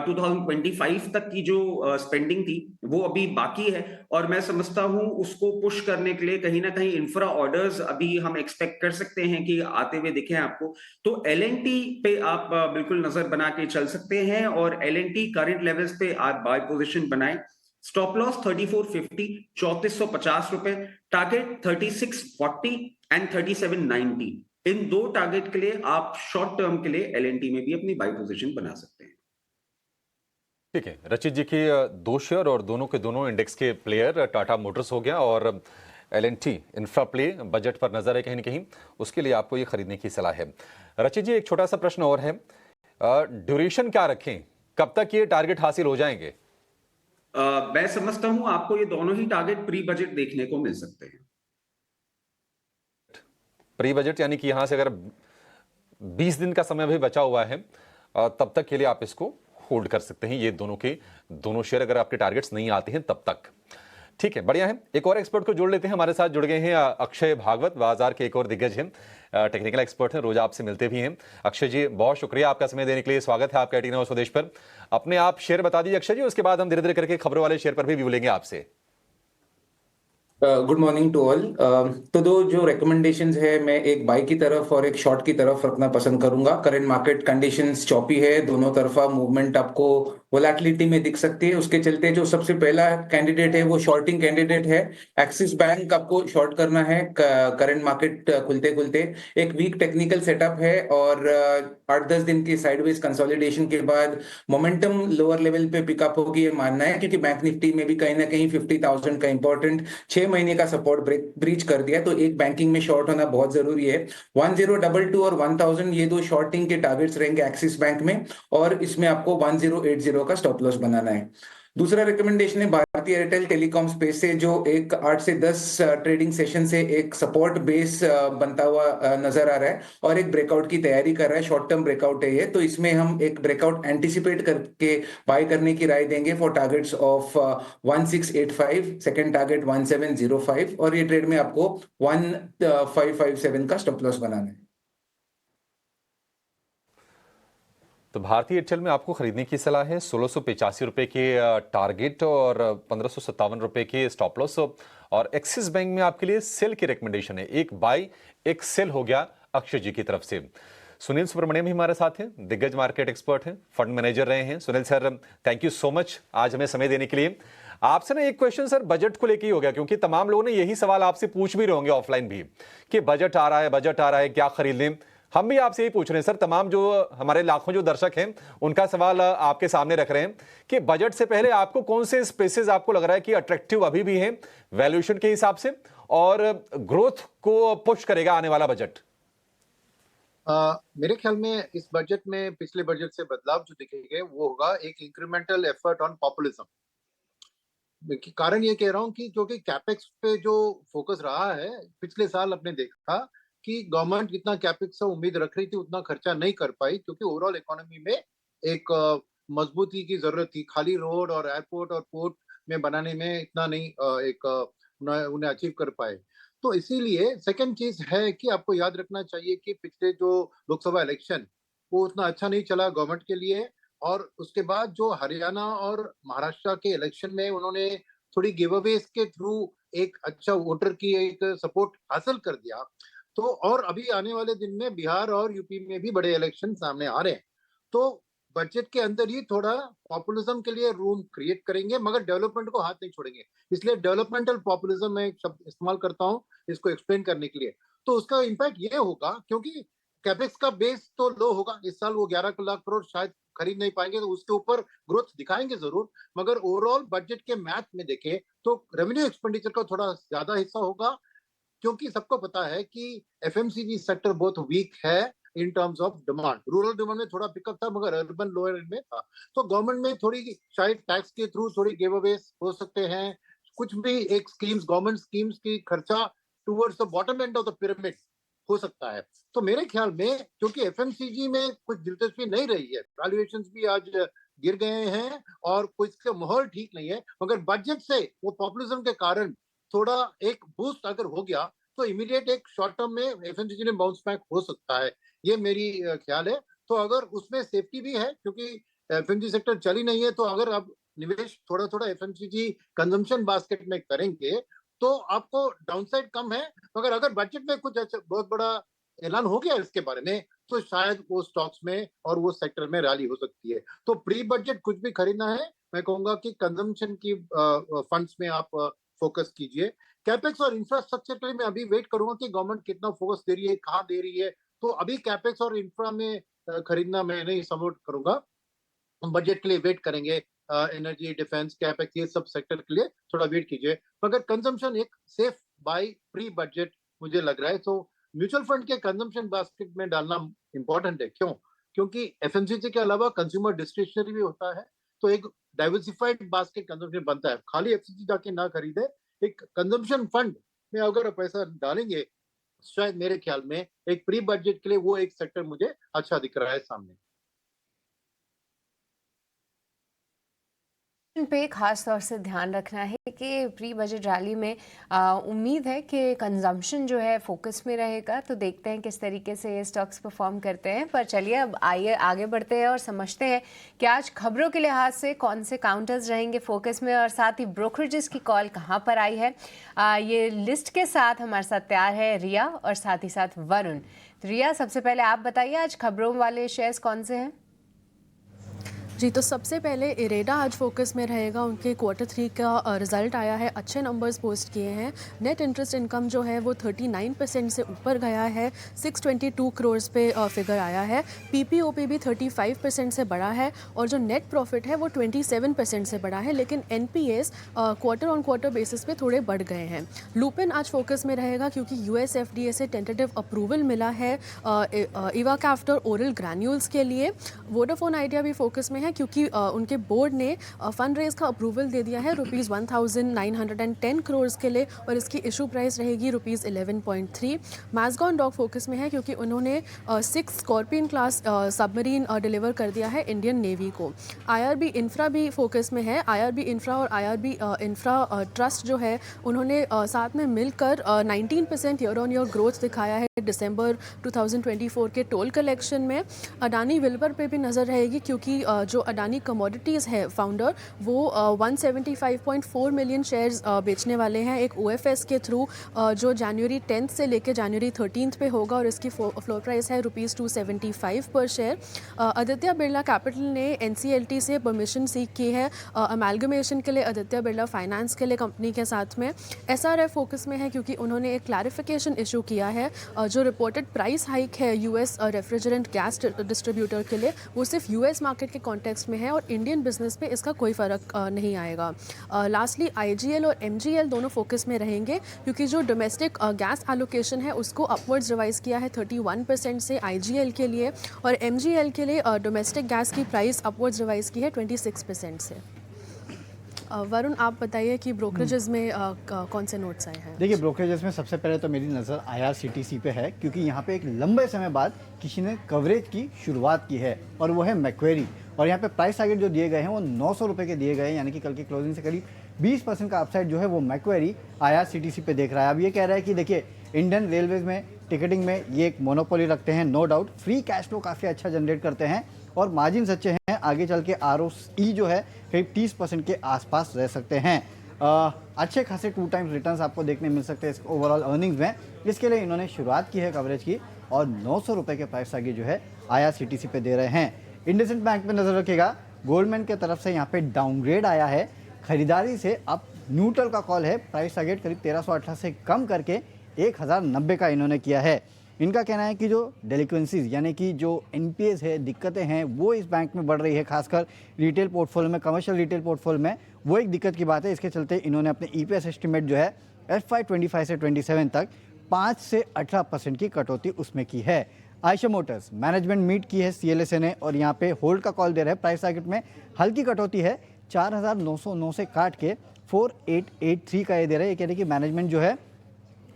2025 तक की जो स्पेंडिंग थी वो अभी बाकी है और मैं समझता हूं उसको पुश करने के लिए कहीं ना कहीं इंफ्रा ऑर्डर्स अभी हम एक्सपेक्ट कर सकते हैं कि आते हुए दिखे आपको। तो LNT पे आप बिल्कुल नजर बना के चल सकते हैं और LNT करंट लेवल्स पे आप बाय पोजीशन बनाएं। स्टॉप लॉस 3450 3450 रुपए, टारगेट 3640 एंड 3790। इन दो टारगेट के लिए आप शॉर्ट टर्म के लिए LNT में भी अपनी बाय पोजीशन बना सकते हैं। ठीक है, रचित जी के दो शेयर और दोनों के दोनों इंडेक्स के प्लेयर टाटा मोटर्स हो गया और LNT इंफ्रा प्ले बजट पर नजर है कहीं ना कहीं, उसके लिए आपको ये खरीदने की सलाह है। रचित जी एक छोटा सा प्रश्न और है, ड्यूरेशन क्या रखें, कब तक ये टारगेट हासिल हो जाएंगे? मैं समझता हूं आपको ये दोनों ही टारगेट प्री बजट देखने को मिल सकते हैं। प्री बजट यानी कि यहां से अगर 20 दिन का समय भी बचा हुआ है तब तक के लिए आप इसको होल्ड कर सकते हैं, ये दोनों के दोनों शेयर अगर आपके टारगेट्स नहीं आते हैं तब तक। ठीक है, बढ़िया है। एक और एक्सपर्ट को जोड़ लेते हैं, हमारे साथ जुड़ गए हैं अक्षय भागवत, बाजार के एक और दिग्गज हैं, टेक्निकल एक्सपर्ट हैं, रोज आपसे मिलते भी हैं। अक्षय जी बहुत शुक्रिया आपका समय देने के लिए, स्वागत है आपका 18 आवर स्वदेश पर। अपने आप शेयर बता दीजिए अक्षय जी, उसके बाद हम धीरे धीरे करके खबरों वाले शेयर पर भी व्यू लेंगे आपसे। Good morning to all. तो दो जो रिकमेंडेशंस है, मैं एक बाई की तरफ और एक शॉर्ट की तरफ रखना पसंद करूंगा। करंट मार्केट कंडीशंस चॉपी है, दोनों तरफा मूवमेंट आपको वोलेटिलिटी में दिख सकती है। उसके चलते जो सबसे पहला कैंडिडेट है वो शॉर्टिंग कैंडिडेट है। एक्सिस बैंक आपको शॉर्ट करना है करंट मार्केट खुलते खुलते। एक वीक टेक्निकल सेटअप है और 8-10 दिन की साइडवेज कंसोलिडेशन के बाद मोमेंटम लोअर लेवल पे पिकअप होगी, ये मानना है, क्योंकि बैंक निफ्टी में भी कहीं ना कहीं 50,000 का इंपॉर्टेंट 6 महीने का सपोर्ट ब्रीच कर दिया, तो एक बैंकिंग में शॉर्ट होना बहुत जरूरी है। 1022 और 1000 ये दो शॉर्टिंग के टारगेट्स रहेंगे एक्सिस बैंक में और इसमें आपको 1080 का स्टॉप लॉस बनाना है। दूसरा रिकमेंडेशन है भारतीय एयरटेल टेलीकॉम स्पेस से, जो एक 8 से 10 ट्रेडिंग सेशन से एक सपोर्ट बेस बनता हुआ नजर आ रहा है और एक ब्रेकआउट की तैयारी कर रहा है। शॉर्ट टर्म ब्रेकआउट है ये, तो इसमें हम एक ब्रेकआउट एंटिसिपेट करके बाय करने की राय देंगे for targets of 1685, second target 1705 और ये ट्रेड में आपको 1557 का स्टॉप लॉस बनाना है। तो भारतीय एयरटेल में आपको खरीदने की सलाह है 1685 रुपए के टारगेट और 1557 रुपए के स्टॉप लॉस। और एक्सिस बैंक में आपके लिए सेल की रिकमेंडेशन है, एक बाय एक सेल हो गया अक्षय जी की तरफ से। सुनील सुब्रमण्यम भी हमारे साथ हैं, दिग्गज मार्केट एक्सपर्ट हैं, फंड मैनेजर रहे हैं। Sunil sir thank you so much आज हमें समय देने के लिए। आपसे ना एक क्वेश्चन सर बजट को लेकर ही हो गया, क्योंकि तमाम लोगों ने यही सवाल आपसे पूछ भी रहे होंगे ऑफलाइन भी कि बजट आ रहा है क्या खरीद लें। हम भी आपसे यही पूछ रहे हैं सर, तमाम जो हमारे लाखों जो दर्शक हैं उनका सवाल आपके सामने रख रहे हैं कि बजट से पहले आपको कौन से स्पेसेस आपको लग रहा है कि अट्रैक्टिव अभी भी हैं वैल्यूएशन के हिसाब से और ग्रोथ को पुश करेगा आने वाला बजट? मेरे ख्याल में इस बजट में पिछले बजट से बदलाव जो दिखेंगे वो होगा एक इंक्रीमेंटल एफर्ट ऑन पॉपुलिज्म। कारण ये कह रहा हूँ कि क्योंकि कैपेक्स पे जो फोकस रहा है पिछले साल आपने देखा कि गवर्नमेंट जितना कैपेक्स से उम्मीद रख रही थी उतना खर्चा नहीं कर पाई, क्योंकि ओवरऑल इकोनॉमी में एक मजबूती की जरूरत थी। खाली रोड और एयरपोर्ट और पोर्ट में बनाने में इतना नहीं उन्हें अचीव कर पाए। तो इसीलिए सेकंड चीज है कि आपको याद रखना चाहिए कि पिछले जो लोकसभा इलेक्शन वो उतना अच्छा नहीं चला गवर्नमेंट के लिए, और उसके बाद जो हरियाणा और महाराष्ट्र के इलेक्शन में उन्होंने थोड़ी गिव अवेज के थ्रू एक अच्छा वोटर की एक सपोर्ट हासिल कर दिया। तो और अभी आने वाले दिन में बिहार और यूपी में भी बड़े इलेक्शन सामने आ रहे हैं, तो बजट के अंदर ही थोड़ा पॉपुलिज्म के लिए रूम क्रिएट करेंगे, मगर डेवलपमेंट को हाथ नहीं छोड़ेंगे। इसलिए डेवलपमेंटल पॉपुलिज्म मैं एक शब्द इस्तेमाल करता हूं इसको एक्सप्लेन करने के लिए। तो उसका इम्पैक्ट ये होगा, क्योंकि कैपेक्स का बेस तो लो होगा, इस साल वो 11 लाख करोड़ शायद खरीद नहीं पाएंगे तो उसके ऊपर ग्रोथ दिखाएंगे जरूर, मगर ओवरऑल बजट के मैथ में देखें तो रेवेन्यू एक्सपेंडिचर का थोड़ा ज्यादा हिस्सा होगा, क्योंकि सबको पता है कि एफएमसीजी सेक्टर बहुत वीक है in terms of demand. Rural demand में थोड़ा पिकअप था, मगर अर्बन लोअर एंड में था। तो गवर्नमेंट में थोड़ी शायद टैक्स के थ्रू थोड़ी गिव अवेज हो सकते हैं, कुछ भी एक स्कीम्स, गवर्नमेंट स्कीम्स की खर्चा towards the bottom end of the pyramid हो सकता है। तो मेरे ख्याल में क्योंकि एफएमसीजी में कुछ दिलचस्पी नहीं रही है, वैल्यूएशंस भी आज गिर गए हैं और कुछ का माहौल ठीक नहीं है, मगर बजट से वो पॉपुलिज्म के कारण थोड़ा एक बूस्ट अगर हो गया तो इमीडिएट एक शॉर्ट टर्म में एफएमसीजी में बाउंस बैक हो सकता है, ये मेरी ख्याल है। तो अगर उसमें सेफ्टी भी है क्योंकि एफएमसीजी सेक्टर चली नहीं है, तो अगर आप निवेश थोड़ा थोड़ा एफएमसीजी कंजम्पशन बास्केट में करेंगे तो आपको डाउनसाइड कम है, मगर अगर बजट में कुछ अच्छा बहुत बड़ा ऐलान हो गया इसके बारे में तो शायद वो स्टॉक्स में और वो सेक्टर में रैली हो सकती है। तो प्री बजट कुछ भी खरीदना है, मैं कहूंगा कि कंजम्पशन की फंड्स में आप फोकस कीजिए। कैपेक्स और इंफ्रास्ट्रक्चर के लिए मैं अभी वेट करूंगा कि गवर्नमेंट कितना फोकस दे रही है, कहाँ दे रही है। तो अभी कैपेक्स और इंफ्रा में खरीदना मैं नहीं सपोर्ट करूंगा, बजट के लिए वेट करेंगे। एनर्जी, डिफेंस, कैपेक्स, ये सब सेक्टर के लिए थोड़ा वेट कीजिए, मगर कंजम्पशन एक सेफ बाय प्री बजट मुझे लग रहा है। तो म्यूचुअल फंड के कंजम्पशन बास्केट में डालना इंपॉर्टेंट है। क्यों? क्योंकि एफएमसीजी के अलावा कंज्यूमर डिस्क्रिशनरी भी होता है, तो एक डाइवर्सिफाइड बास्केट कंजम्पशन बनता है। खाली एफएमसीजी जाके ना खरीदे, एक कंजम्पशन फंड में अगर पैसा डालेंगे, शायद मेरे ख्याल में एक प्री बजट के लिए वो एक सेक्टर मुझे अच्छा दिख रहा है सामने। पे खास तौर से ध्यान रखना है कि प्री बजट रैली में उम्मीद है कि कंजम्पशन जो है फोकस में रहेगा। तो देखते हैं किस तरीके से ये स्टॉक्स परफॉर्म करते हैं। पर चलिए अब आइए आगे बढ़ते हैं और समझते हैं कि आज खबरों के लिहाज से कौन से काउंटर्स रहेंगे फोकस में, और साथ ही ब्रोकरेजेस की कॉल कहाँ पर आई है। ये लिस्ट के साथ हमारे साथ तैयार है रिया और साथ ही साथ वरुण। तो रिया, सबसे पहले आप बताइए आज खबरों वाले शेयर्स कौन से हैं? जी, तो सबसे पहले इरेडा आज फोकस में रहेगा। उनके क्वार्टर 3 का रिजल्ट आया है, अच्छे नंबर्स पोस्ट किए हैं। नेट इंटरेस्ट इनकम जो है वो 39% से ऊपर गया है, 622 करोड़ पे फिगर आया है। पीपीओपी भी 35% से बढ़ा है और जो नेट प्रॉफिट है वो 27% से बढ़ा है। लेकिन NPS quarter on quarter basis पे थोड़े बढ़ गए हैं। लुपिन आज फोकस में रहेगा क्योंकि यूएस एफडीए से टेंटेटिव अप्रूवल मिला है इवाकाफ्टर ओरल ग्रैन्यूल्स के लिए। वोडाफोन आइडिया भी फोकस में है क्योंकि उनके बोर्ड ने फंड रेज का अप्रूवल दे दिया है रुपीज़ 1910 करोड़ के लिए और इसकी इशू प्राइस रहेगी रुपीज़ 11.3। मैज़गॉन डॉक फोकस में है क्योंकि उन्होंने 6 स्कॉर्पियन क्लास सबमरीन डिलीवर कर दिया है इंडियन नेवी को। आईआरबी इंफ्रा भी फोकस में है। आईआरबी इंफ्रा और आईआरबी इंफ्रा ट्रस्ट जो है उन्होंने साथ में मिलकर 19% ईयर ऑन ईयर ग्रोथ दिखाया है दिसंबर 2024 के टोल कलेक्शन में। अडानी विल्पर पे भी नज़र रहेगी क्योंकि जो अडानी कमोडिटीज़ है फाउंडर वो 175.4 मिलियन शेयर्स बेचने वाले हैं एक ओएफएस के थ्रू, जो जनवरी 10 से लेकर जनवरी 13 पे होगा और इसकी फ्लोर प्राइस है रुपीज़ 275 पर शेयर। आदित्य बिरला कैपिटल ने एनसीएलटी से परमिशन सीख की है अमेलगमेशन के लिए आदित्य बिरला फाइनेंस के लिए कंपनी के साथ में। एसआरएफ फोकस में है क्योंकि उन्होंने एक क्लैरिफिकेशन इशू किया है जो रिपोर्टेड प्राइस हाइक है यूएस रेफ्रिजरेंट गैस डिस्ट्रीब्यूटर के लिए वो सिर्फ यूएस मार्केट के कॉन्टेक्स्ट में है और इंडियन बिजनेस पे इसका कोई फ़र्क नहीं आएगा। लास्टली आईजीएल और एमजीएल दोनों फोकस में रहेंगे क्योंकि जो डोमेस्टिक गैस एलोकेशन है उसको अपवर्ड्स रिवाइज किया है 31% से आईजीएल के लिए और एमजीएल के लिए डोमेस्टिक गैस की प्राइस अपवर्ड्स रिवाइज की है 26% से। वरुण, आप बताइए कि ब्रोकरेजेस में कौन से नोट्स आए हैं? देखिए, ब्रोकरेजेस में सबसे पहले तो मेरी नज़र IRCTC पे है क्योंकि यहाँ पे एक लंबे समय बाद किसी ने कवरेज की शुरुआत की है और वो है मैक्वेरी। और यहाँ पे प्राइस टारगेट जो दिए गए हैं वो 900 रुपये के दिए गए हैं, यानी कि कल की क्लोजिंग से करीब 20% का अपसाइड जो है वो मैक्वेरी IRCTC पे देख रहा है। अब ये कह रहा है कि देखिए, इंडियन रेलवेज में टिकटिंग में ये एक मोनोपोली रखते हैं, no doubt. Free cash flow काफ़ी अच्छा जनरेट करते हैं और मार्जिन अच्छे हैं। आगे चल के ROE जो है करीब 30% के आसपास रह सकते हैं। अच्छे खासे 2 टाइम्स रिटर्न्स आपको देखने मिल सकते हैं ओवरऑल अर्निंग्स में। इसके लिए इन्होंने शुरुआत की है कवरेज की और 900 रुपये के प्राइस आगे जो है IRCTC पे दे रहे हैं। इंडसइंड बैंक पे नज़र रखिएगा, गोल्डमैन की तरफ से यहाँ पे डाउनग्रेड आया है, खरीदारी से अब न्यूट्रल का कॉल है। प्राइस टारगेट करीब 1318 से कम करके 1090 का इन्होंने किया है। इनका कहना है कि जो डेलिक्वेंसीज यानी कि जो एनपीएस है, दिक्कतें हैं, वो इस बैंक में बढ़ रही है, खासकर रिटेल पोर्टफोलियो में, कमर्शियल रिटेल पोर्टफोलियो में। वो एक दिक्कत की बात है। इसके चलते इन्होंने अपने ईपीएस एस्टिमेट जो है FY25 से 27 तक 5 से 18% की कटौती उसमें की है। आयशा मोटर्स मैनेजमेंट मीट की है CLSA ने और यहाँ पे होल्ड का कॉल दे रहा है। प्राइस टारगेट में हल्की कटौती है, 4,909 से काट के 4,883 का ये दे रहा है। ये कह रहे हैं कि मैनेजमेंट जो है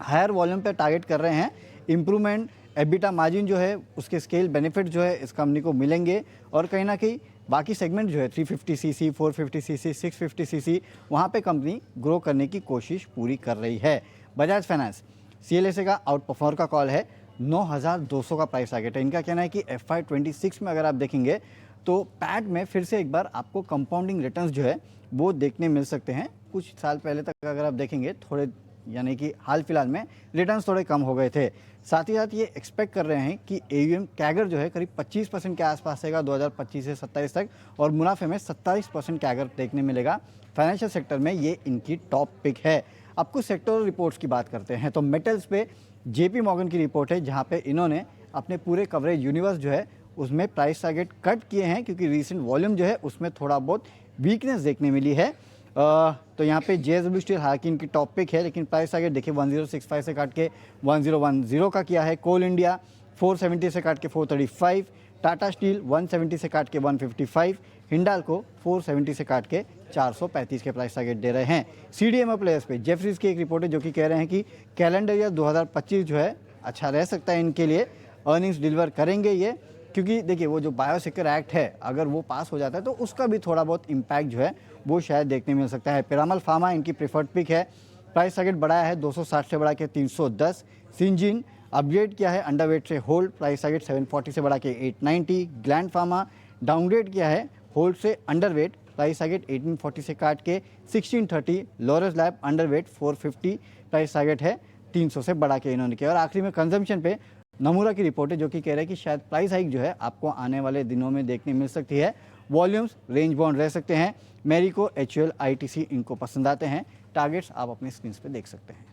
हायर वॉल्यूम पे टारगेट कर रहे हैं। इम्प्रूवमेंट एबिटा मार्जिन जो है उसके स्केल बेनिफिट जो है इस कंपनी को मिलेंगे और कहीं ना कहीं बाकी सेगमेंट जो है 350cc, 450cc, 650cc वहाँ पे कंपनी ग्रो करने की कोशिश पूरी कर रही है। बजाज फाइनेंस CLSA का आउट परफॉर्मर का कॉल है, 9,200 का प्राइस टारगेट है। इनका कहना है कि FY26 में अगर आप देखेंगे तो पैट में फिर से एक बार आपको कंपाउंडिंग रिटर्न्स जो है वो देखने मिल सकते हैं। कुछ साल पहले तक अगर आप देखेंगे थोड़े यानी कि हाल फिलहाल में रिटर्न्स थोड़े कम हो गए थे। साथ ही साथ ये एक्सपेक्ट कर रहे हैं कि AUM कैगर जो है करीब 25% के आसपास रहेगा 2025 से 27 तक और मुनाफे में 27% कैगर देखने मिलेगा। फाइनेंशियल सेक्टर में ये इनकी टॉप पिक है। अब कुछ सेक्टोरल रिपोर्ट्स की बात करते हैं तो मेटल्स पे JP मॉर्गन की रिपोर्ट है जहाँ पे इन्होंने अपने पूरे कवरेज यूनिवर्स जो है उसमें प्राइस टारगेट कट किए हैं क्योंकि रीसेंट वॉल्यूम जो है उसमें थोड़ा बहुत वीकनेस देखने मिली है। तो यहाँ पे JSW स्टील हालांकि इनकी टॉप पिक है लेकिन प्राइस टारगेट देखिए 1065 से काट के 1010 का किया है। कोल इंडिया 470 से काट के 435, टाटा स्टील 170 से काट के 155, हिंडाल्को 470 से काट के 435 के प्राइस टारगेट दे रहे हैं। CDMO प्लेयर्स पे जेफरीज की एक रिपोर्ट है जो कि कह रहे हैं कि कैलेंडर ईयर 2025 जो है अच्छा रह सकता है इनके लिए, अर्निंग्स डिलीवर करेंगे ये, क्योंकि देखिए वो जो बायोसिक्योर एक्ट है अगर वो पास हो जाता है तो उसका भी थोड़ा बहुत इम्पैक्ट जो है वो शायद देखने मिल सकता है। पिरामल फार्मा इनकी प्रेफर्ड पिक है, प्राइस टारगेट बढ़ाया है 260 से बढ़ा के 310। सिंजिन अपग्रेड किया है अंडरवेट से होल्ड, प्राइस टारगेट 740 से बढ़ा के 890। ग्लैंड फार्मा डाउनग्रेड किया है होल्ड से अंडरवेट, प्राइस टारगेट 1840 से काट के 1630। Lawrence lab underweight 450, price target है 300 से बढ़ा के इन्होंने किया। और आखिरी में कंजम्पशन पे नमूरा की रिपोर्ट है जो कि कह रहा है कि शायद प्राइस हाइक जो है आपको आने वाले दिनों में देखने मिल सकती है। वॉल्यूम्स रेंज बाउंड रह सकते हैं। मेरिको, HUL, ITC इनको पसंद आते हैं। टारगेट्स आप अपनी स्क्रीन पे देख सकते हैं।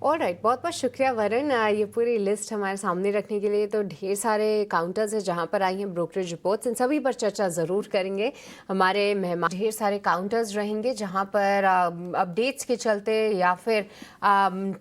ऑलराइट, बहुत बहुत शुक्रिया वरुण, ये पूरी लिस्ट हमारे सामने रखने के लिए। तो ढेर सारे काउंटर्स हैं जहाँ पर आई हैं ब्रोकरेज रिपोर्ट्स, इन सभी पर चर्चा ज़रूर करेंगे। हमारे मेहमान ढेर सारे काउंटर्स रहेंगे जहाँ पर अपडेट्स के चलते या फिर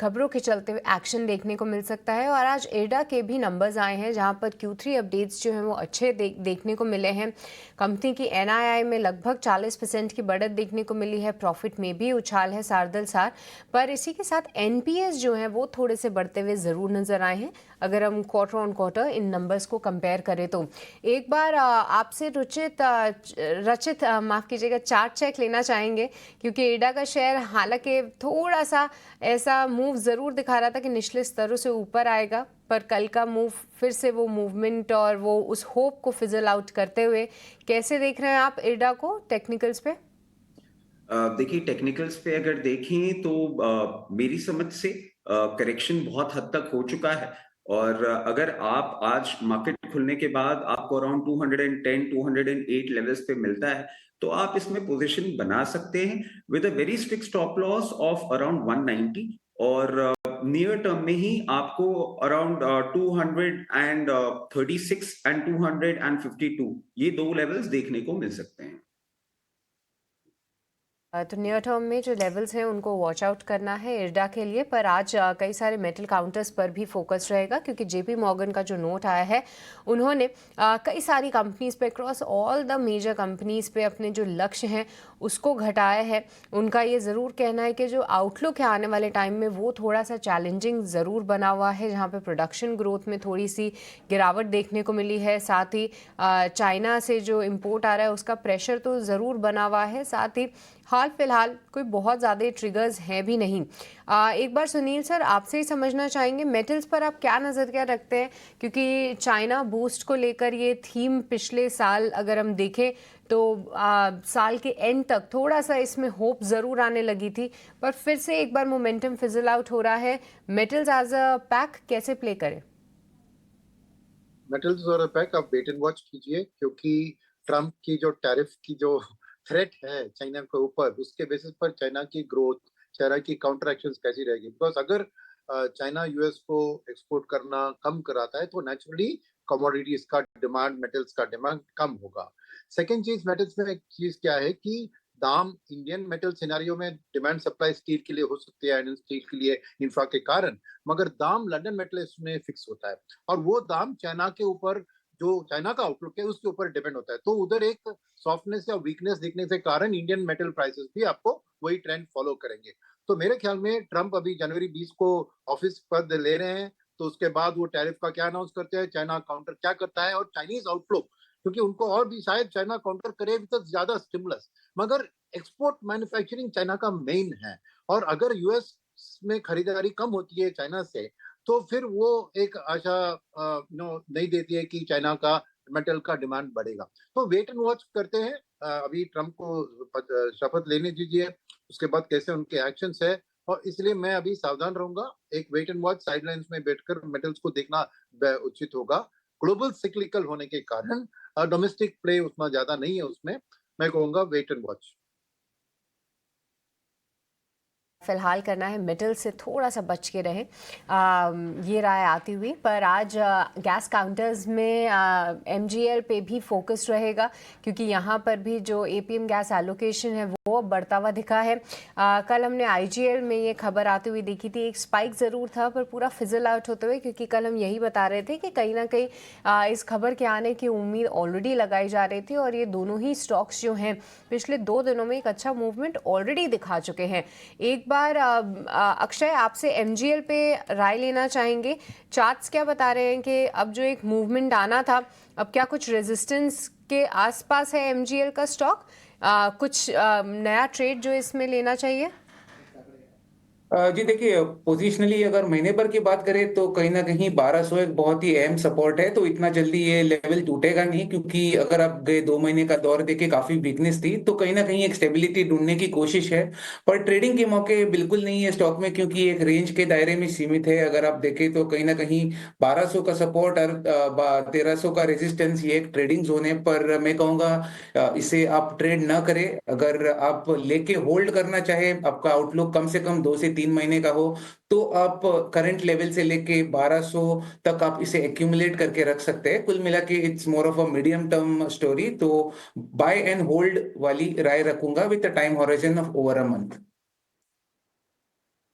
खबरों के चलते एक्शन देखने को मिल सकता है। और आज एडा के भी नंबर्स आए हैं जहाँ पर Q3 अपडेट्स जो हैं वो अच्छे देखने को मिले हैं। कंपनी की NII में लगभग 40% की बढ़त देखने को मिली है, प्रॉफिट में भी उछाल है सारदल सार, पर इसी के साथ NPS जो है वो थोड़े से बढ़ते हुए ज़रूर नज़र आए हैं अगर हम quarter on quarter in numbers को कंपेयर करें तो। एक बार आपसे रचित माफ़ कीजिएगा चार्ट चेक लेना चाहेंगे क्योंकि एडा का शेयर हालांकि थोड़ा सा ऐसा मूव ज़रूर दिखा रहा था कि निचले स्तरों से ऊपर आएगा, पर कल का मूव फिर से वो मूवमेंट और वो उस होप को फिजल आउट करते हुए कैसे देख रहे हैं आप एडा को टेक्निकल्स पे? देखिए टेक्निकल्स पे अगर देखें तो मेरी समझ से करेक्शन बहुत हद तक हो चुका है और अगर आप आज मार्केट खुलने के बाद आपको अराउंड 210 208 लेवल्स पे मिलता है तो आप इसमें पोजीशन बना सकते हैं with a very strict stop loss of around 190 और नियर टर्म में ही आपको अराउंड 236 एंड 252 ये दो लेवल्स देखने को मिल सकते हैं। तो नियर टर्म में जो लेवल्स हैं उनको वॉच आउट करना है इरडा के लिए। पर आज कई सारे मेटल काउंटर्स पर भी फोकस रहेगा क्योंकि JP मॉर्गन का जो नोट आया है उन्होंने कई सारी कंपनीज पे across all the major companies पे अपने जो लक्ष्य हैं उसको घटाया है। उनका ये ज़रूर कहना है कि जो आउटलुक है आने वाले टाइम में वो थोड़ा सा चैलेंजिंग ज़रूर बना हुआ है, जहाँ पे प्रोडक्शन ग्रोथ में थोड़ी सी गिरावट देखने को मिली है। साथ ही चाइना से जो इम्पोर्ट आ रहा है उसका प्रेशर तो ज़रूर बना हुआ है। साथ ही हाल फिलहाल कोई बहुत ज़्यादा ट्रिगर्स हैं भी नहीं। एक बार सुनील सर आपसे ही समझना चाहेंगे मेटल्स पर आप क्या नज़रिया रखते हैं, क्योंकि चाइना बूस्ट को लेकर ये थीम पिछले साल अगर हम देखें तो साल के एंड तक थोड़ा सा इसमें होप ज़रूर आने लगी थी, पर फिर से एक बार मोमेंटम फिजल आउट हो रहा है। मेटल्स एज अ पैक कैसे प्ले करें? मेटल्स और पैक आप वेट एंड वॉच कीजिए क्योंकि ट्रम्प की जो टैरिफ की जो थ्रेट है चाइना के ऊपर, उसके बेसिस पर चाइना की ग्रोथ, चाइना की काउंटर एक्शंस कैसी रहेगी। बिकॉज अगर चाइना यूएस को एक्सपोर्ट करना कम कराता है तो नेचुरली कमोडिटीज का डिमांड, मेटल्स का डिमांड कम होगा। सेकेंड चीज, मेटल्स में एक चीज क्या है कि दाम इंडियन मेटल सिनेरियो में डिमांड सप्लाई स्टील के लिए हो सकती है, आयरन स्टील के लिए इंफ्रा के कारण, मगर दाम लंदन मेटल्स में फिक्स होता है और वो दाम चाइना के ऊपर, जो चाइना का आउटलुक है उसके ऊपर डिपेंड होता है। तो उधर एक सॉफ्टनेस या वीकनेस दिखने से कारण इंडियन मेटल प्राइसेस भी आपको वही ट्रेंड फॉलो करेंगे। तो मेरे ख्याल में ट्रंप अभी जनवरी 20 को ऑफिस पद ले रहे हैं, तो उसके बाद वो टैरिफ का क्या अनाउंस करते हैं, चाइना काउंटर क्या करता है और चाइनीज आउटलुक, क्योंकि उनको और भी शायद चाइना काउंटर करे तो ज्यादा स्टिमुलस, मगर एक्सपोर्ट मैन्युफैक्चरिंग चाइना का मेन है और अगर यूएस में खरीदारी कम होती है चाइना से तो फिर वो एक आशा नहीं देती है कि चाइना का मेटल का डिमांड बढ़ेगा। तो वेट एंड वॉच करते हैं। अभी ट्रंप को शपथ लेने दीजिए, उसके बाद कैसे उनके एक्शंस है, और इसलिए मैं अभी सावधान रहूंगा। एक वेट एंड वॉच, साइडलाइंस में बैठकर मेटल्स को देखना उचित होगा। ग्लोबल सिक्लिकल होने के कारण डोमेस्टिक प्ले उतना ज्यादा नहीं है उसमें, मैं कहूंगा वेट एंड वॉच। फिलहाल करना है, मेटल से थोड़ा सा बच के रहें, ये राय आती हुई। पर आज गैस काउंटर्स में एमजीएल पे भी फोकस रहेगा क्योंकि यहाँ पर भी जो एपीएम गैस एलोकेशन है वो बढ़ता हुआ दिखा है। कल हमने आईजीएल में ये खबर आती हुई देखी थी, एक स्पाइक ज़रूर था पर पूरा फिजल आउट होते हुए, क्योंकि कल हम यही बता रहे थे कि कहीं ना कहीं इस खबर के आने की उम्मीद ऑलरेडी लगाई जा रही थी और ये दोनों ही स्टॉक्स जो हैं पिछले 2 दिनों में एक अच्छा मूवमेंट ऑलरेडी दिखा चुके हैं। एक बार अक्षय आपसे एमजीएल पे राय लेना चाहेंगे। चार्ट्स क्या बता रहे हैं कि अब जो एक मूवमेंट आना था, अब क्या कुछ रेजिस्टेंस के आसपास है एमजीएल का स्टॉक, कुछ नया ट्रेड जो इसमें लेना चाहिए? जी देखिए, पोजिशनली अगर महीने भर की बात करें तो कहीं ना कहीं 1200 एक बहुत ही अहम सपोर्ट है, तो इतना जल्दी ये लेवल टूटेगा नहीं, क्योंकि अगर आप गए 2 महीने का दौर देखे काफी वीकनेस थी, तो कहीं ना कहीं एक स्टेबिलिटी ढूंढने की कोशिश है। पर ट्रेडिंग के मौके बिल्कुल नहीं है स्टॉक में, क्योंकि एक रेंज के दायरे में सीमित है। अगर आप देखें तो कहीं ना कहीं 1200 का सपोर्ट और 1300 का रेजिस्टेंस, ये एक ट्रेडिंग जोन है। पर मैं कहूंगा इसे आप ट्रेड ना करें। अगर आप लेके होल्ड करना चाहे, आपका आउटलुक कम से कम 2 से 3 महीने का हो, तो आप करंट लेवल से लेके 1200 तक आप इसे एक्यूमुलेट करके रख सकते हैं। कुल मिला के it's more of a medium term story, तो बाय एंड होल्ड वाली राय रखूंगा with a time horizon of over a month.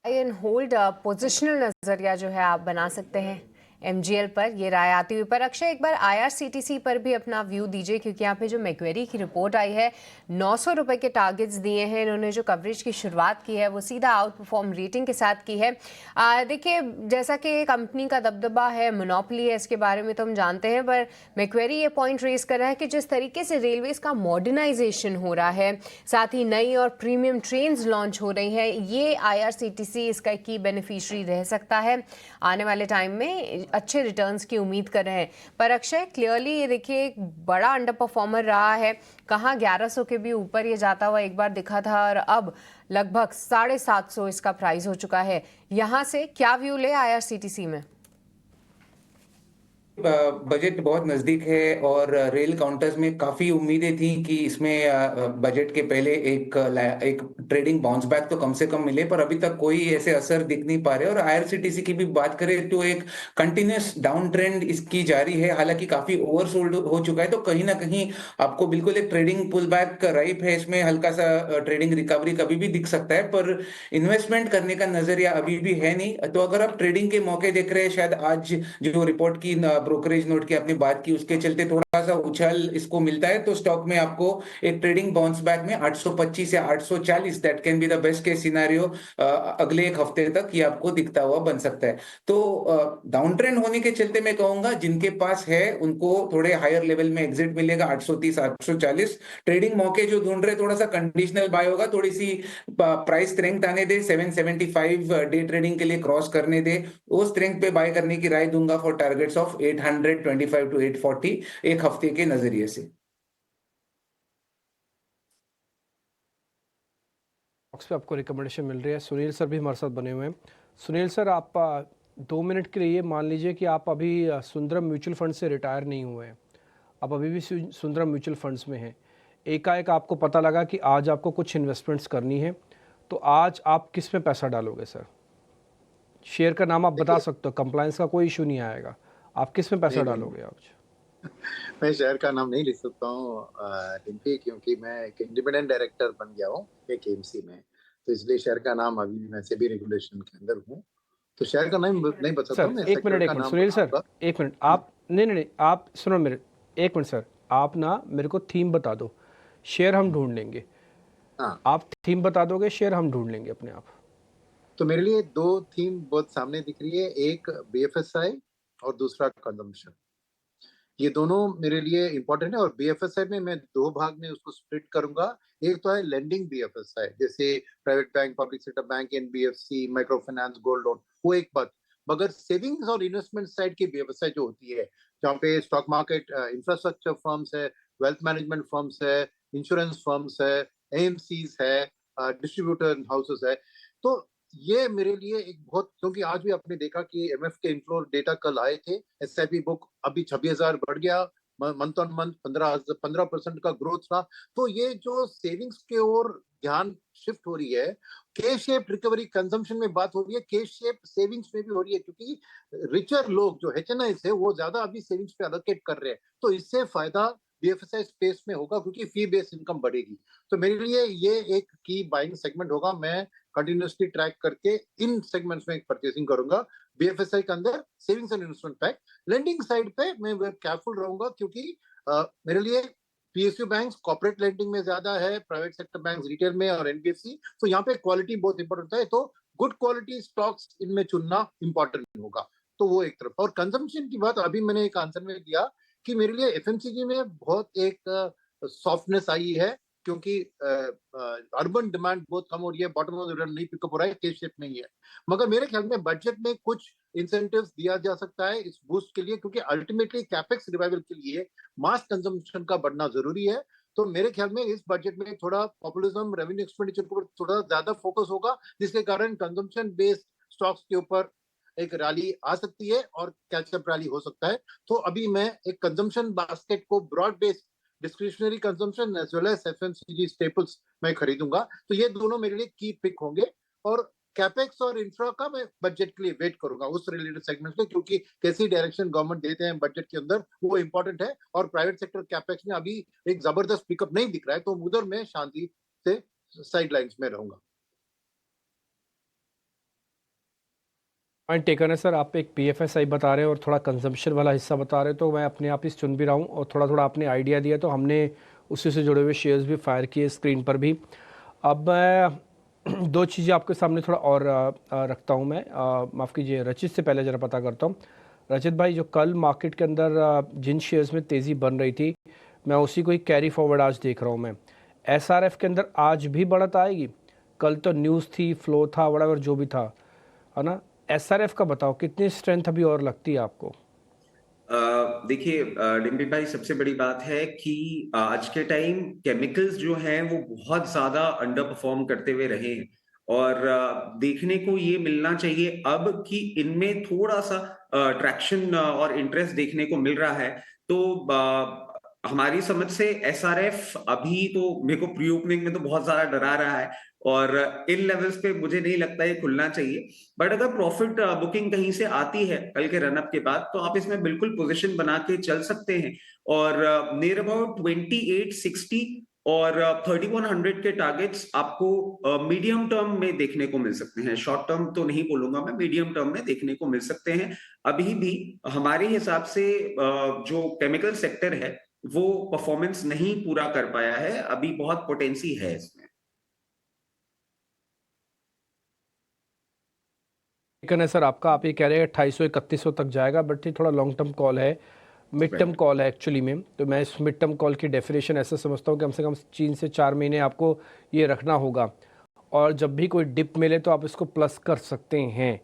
Buy and hold positional नजरिया जो है आप बना सकते हैं एमजीएल पर, ये राय आती हुई। पर अक्षय, एक बार आईआरसीटीसी पर भी अपना व्यू दीजिए, क्योंकि यहाँ पे जो मैक्वेरी की रिपोर्ट आई है, 900 रुपए के टारगेट्स दिए हैं इन्होंने। जो कवरेज की शुरुआत की है वो सीधा आउट परफॉर्म रेटिंग के साथ की है। देखिए, जैसा कि कंपनी का दबदबा है, मोनोपोली है, इसके बारे में तो हम जानते हैं, पर मैक्वेरी ये पॉइंट रेज कर रहा है कि जिस तरीके से रेलवेज का मॉडर्नाइजेशन हो रहा है, साथ ही नई और प्रीमियम ट्रेन्स लॉन्च हो रही हैं, ये आईआरसीटीसी इसका की बेनिफिशियरी रह सकता है। आने वाले टाइम में अच्छे रिटर्न्स की उम्मीद कर रहे हैं। पर अक्षय, क्लियरली ये देखिए एक बड़ा अंडर परफॉर्मर रहा है, कहाँ 1100 के भी ऊपर ये जाता हुआ एक बार दिखा था और अब लगभग 750 इसका प्राइस हो चुका है। यहाँ से क्या व्यू ले आईआरसीटीसी में? बजट बहुत नजदीक है और रेल काउंटर्स में काफी उम्मीदें थी कि इसमें बजट के पहले एक ट्रेडिंग बाउंस बैक तो कम से कम मिले, पर अभी तक कोई ऐसे असर दिख नहीं पा रहे। और आईआरसीटीसी की भी बात करें तो एक कंटिन्यूस डाउन ट्रेंड इसकी जारी है, हालांकि काफी ओवरसोल्ड हो चुका है। तो कहीं ना कहीं आपको बिल्कुल एक ट्रेडिंग पुल बैक राइप है, इसमें हल्का सा ट्रेडिंग रिकवरी कभी भी दिख सकता है, पर इन्वेस्टमेंट करने का नजरिया अभी भी है नहीं। तो अगर आप ट्रेडिंग के मौके देख रहे हैं, शायद आज जो रिपोर्ट की ब्रोकरेज नोट की आपने बात की, उसके चलते थोड़ा सा उछाल इसको मिलता है, तो स्टॉक में आपको एक ट्रेडिंग बाउंस बैक में 825 या 840, that can be the best case scenario, अगले एक हफ्ते तक ये आपको दिखता हुआ बन सकता है। तो डाउन ट्रेंड होने के चलते मैं कहूंगा जिनके पास है उनको थोड़े हायर लेवल में एग्जिट मिलेगा, 830 840। ट्रेडिंग मौके जो ढूंढ रहे, थोड़ा सा कंडीशनल बाय होगा, थोड़ी सी प्राइस स्ट्रेंथ आने दे, 775 डे ट्रेडिंग के लिए क्रॉस करने दे, वो स्ट्रेंथ पे बाय करने की राय दूंगा फॉर टारगेट्स ऑफ 825 टू 840 एक हफ्ते के नजरिए से। बॉक्स पे आपको रिकमेंडेशन मिल रही है। सुनील सर भी हमारे साथ बने हुए हैं। सुनील सर, आप 2 मिनट के लिए मान लीजिए कि आप अभी सुंदरम म्यूचुअल फंड से रिटायर नहीं हुए हैं, आप अभी भी सुंदरम म्यूचुअल फंड्स में हैं। एकाएक आपको पता लगा कि आज आपको कुछ इन्वेस्टमेंट्स करनी है, तो आज आप किस में पैसा डालोगे सर? शेयर का नाम आप बता सकते हो, कंप्लायंस का कोई इशू नहीं आएगा। आप किस में पैसा नहीं, नहीं। डालोगे आप? मैं शेयर का नाम नहीं लिख सकता हूँ डिम्पी, क्योंकि मैं एक इंडिपेंडेंट डायरेक्टर बन गया हूँ एक एमसी में, तो इसलिए शेयर का नाम अभी भी मैं सेबी रेगुलेशन के अंदर हूँ, तो शेयर का नाम नहीं बता सकता सर हूँ। मैं एक मिनट, सेक्टर एक का मिनट नाम सुनील सर, बताऊंगा। एक मिनट आप, नहीं, आप सुनो मेरे, एक मिनट सर, आप ना मेरे को थीम बता दो, शेयर हम ढूंढ लेंगे। हाँ, आप थीम बता दोगे, शेयर हम ढूंढ लेंगे अपने आप। तो मेरे लिए दो थीम बहुत सामने दिख रही है, एक बीएफएसआई और दूसरा कंजम्पशन। ये दोनों मेरे लिए इंपॉर्टेंट है, और बीएफएसआई में मैं दो भाग में उसको स्प्लिट करूंगा। एक तो है लेंडिंग बीएफएसआई, जैसे private bank, public sector bank, NBFC, micro finance, gold loan, वो एक बात। मगर सेविंग्स और इन्वेस्टमेंट साइड की बीएफएसआई जो होती है, जहाँ पे स्टॉक मार्केट, इंफ्रास्ट्रक्चर फर्म्स है, वेल्थ मैनेजमेंट फर्म्स है, इंश्योरेंस फर्म्स है, एएमसीज है, डिस्ट्रीब्यूटर हाउसेस है, तो ये मेरे लिए एक बहुत, क्योंकि आज भी आपने देखा कि एमएफ के इनफ्लो डेटा कल आए थे, एसआईपी बुक अभी 26,000 बढ़ गया, मंथ ऑन मंथ 15% का ग्रोथ था। तो ये जो सेविंग्स के ओर ध्यान शिफ्ट हो रही है, के शेप रिकवरी कंजम्पशन में बात हो रही है, के शेप सेविंग्स में भी हो रही है, क्योंकि रिचर लोग जो एचएनआईस है वो ज्यादा अभी सेविंग्स पे एलोकेट कर रहे हैं, तो इससे फायदा बीएफएसआई स्पेस में होगा, क्योंकि फी बेस्ड इनकम बढ़ेगी। तो मेरे लिए ये एक की बाइंग सेगमेंट होगा। मैं कंटिन्यूसली ट्रैक करके इन सेगमेंट्स में परचेसिंग करूंगा। बीएफएसआई के अंदर savings and investment pack, lending side पे मैं केयरफुल रहूंगा, क्योंकि मेरे लिए पीएसयू बैंक्स कॉर्पोरेट लेंडिंग में ज्यादा है, प्राइवेट सेक्टर बैंक्स रिटेल में, और एनबीएफसी, तो यहाँ पे क्वालिटी बहुत इंपॉर्टेंट है, तो गुड क्वालिटी स्टॉक्स इनमें चुनना इंपॉर्टेंट होगा। तो वो एक तरफ। और कंजम्पशन की बात अभी मैंने एक आंसर में दिया कि मेरे लिए एफएमसीजी में बहुत एक सॉफ्टनेस आई है, क्योंकि अर्बन डिमांड बहुत कम हो रही है, बॉटम ऑफ द नहीं पिकअप हो रहा है, के शेप नहीं है। मगर मेरे ख्याल में बजट में कुछ इंसेंटिव्स दिया जा सकता है इस बूस्ट के लिए, क्योंकि अल्टीमेटली कैपेक्स रिवाइवल के लिए मास कंजम्पशन का बढ़ना जरूरी है। तो मेरे ख्याल में इस बजट में थोड़ा पॉपुलिज्म, रेवेन्यू एक्सपेंडिचर के ऊपर थोड़ा ज्यादा फोकस होगा, जिसके कारण कंजम्पशन बेस्ड स्टॉक्स के ऊपर एक रैली आ सकती है और कैचअप रैली हो सकता है। तो अभी मैं एक कंजम्पशन बास्केट को broad based discretionary consumption as well as FMCG staples मैं खरीदूंगा। तो ये दोनों मेरे लिए की पिक होंगे, और कैपेक्स और इंफ्रा का मैं बजट के लिए वेट करूंगा उस रिलेटेड सेगमेंट्स में, क्योंकि कैसी डायरेक्शन गवर्नमेंट देते हैं बजट के अंदर वो इंपॉर्टेंट है। और प्राइवेट सेक्टर कैपेक्स में अभी एक जबरदस्त पिकअप नहीं दिख रहा है, तो उधर मैं शांति से साइड लाइन्स में रहूंगा। पॉइंट टेकन है सर। आप एक पीएफएसआई बता रहे हैं और थोड़ा कंजम्पशन वाला हिस्सा बता रहे हैं, तो मैं अपने आप ही चुन भी रहा हूँ, और थोड़ा थोड़ा आपने आइडिया दिया, तो हमने उसी से जुड़े हुए शेयर्स भी फायर किए स्क्रीन पर भी। अब मैं दो चीज़ें आपके सामने थोड़ा और रखता हूँ। मैं माफ़ कीजिए, रचित से पहले ज़रा पता करता हूँ। रचित भाई, जो कल मार्केट के अंदर जिन शेयर्स में तेज़ी बन रही थी, मैं उसी को ही कैरी फॉरवर्ड आज देख रहा हूँ। मैं एसआरएफ के अंदर आज भी बढ़त आएगी? कल तो न्यूज़ थी, फ्लो था, बड़ा जो भी था, है ना। एसआरएफ का बताओ, कितनी स्ट्रेंथ अभी और लगती है आपको? देखिए डिम्पी भाई, सबसे बड़ी बात है कि आज के टाइम केमिकल्स जो हैं वो बहुत ज्यादा अंडर परफॉर्म करते हुए रहे हैं, और देखने को ये मिलना चाहिए अब कि इनमें थोड़ा सा ट्रैक्शन और इंटरेस्ट देखने को मिल रहा है। तो हमारी समझ से एसआरएफ अभी तो मेरे को प्री ओपनिंग में तो बहुत ज्यादा डरा रहा है, और इन लेवल्स पे मुझे नहीं लगता ये खुलना चाहिए। बट अगर प्रॉफिट बुकिंग कहीं से आती है कल के रनअप के बाद, तो आप इसमें बिल्कुल पोजीशन बना के चल सकते हैं, और नियर अबाउट 2860 और 3100 के टारगेट्स आपको मीडियम टर्म में देखने को मिल सकते हैं। शॉर्ट टर्म तो नहीं बोलूंगा मैं, मीडियम टर्म में देखने को मिल सकते हैं। अभी भी हमारे हिसाब से जो केमिकल सेक्टर है वो परफॉर्मेंस नहीं पूरा कर पाया है, अभी बहुत पोटेंसी है इसमें। है सर आपका, आप ये कह रहे हैं 2800-3100 तक जाएगा, बट ये थोड़ा लॉन्ग टर्म कॉल है, मिड टर्म कॉल है एक्चुअली में। तो मैं इस मिड टर्म कॉल की डेफिनेशन ऐसे समझता हूँ कि कम से कम 3 से 4 महीने आपको ये रखना होगा, और जब भी कोई डिप मिले तो आप इसको प्लस कर सकते हैं,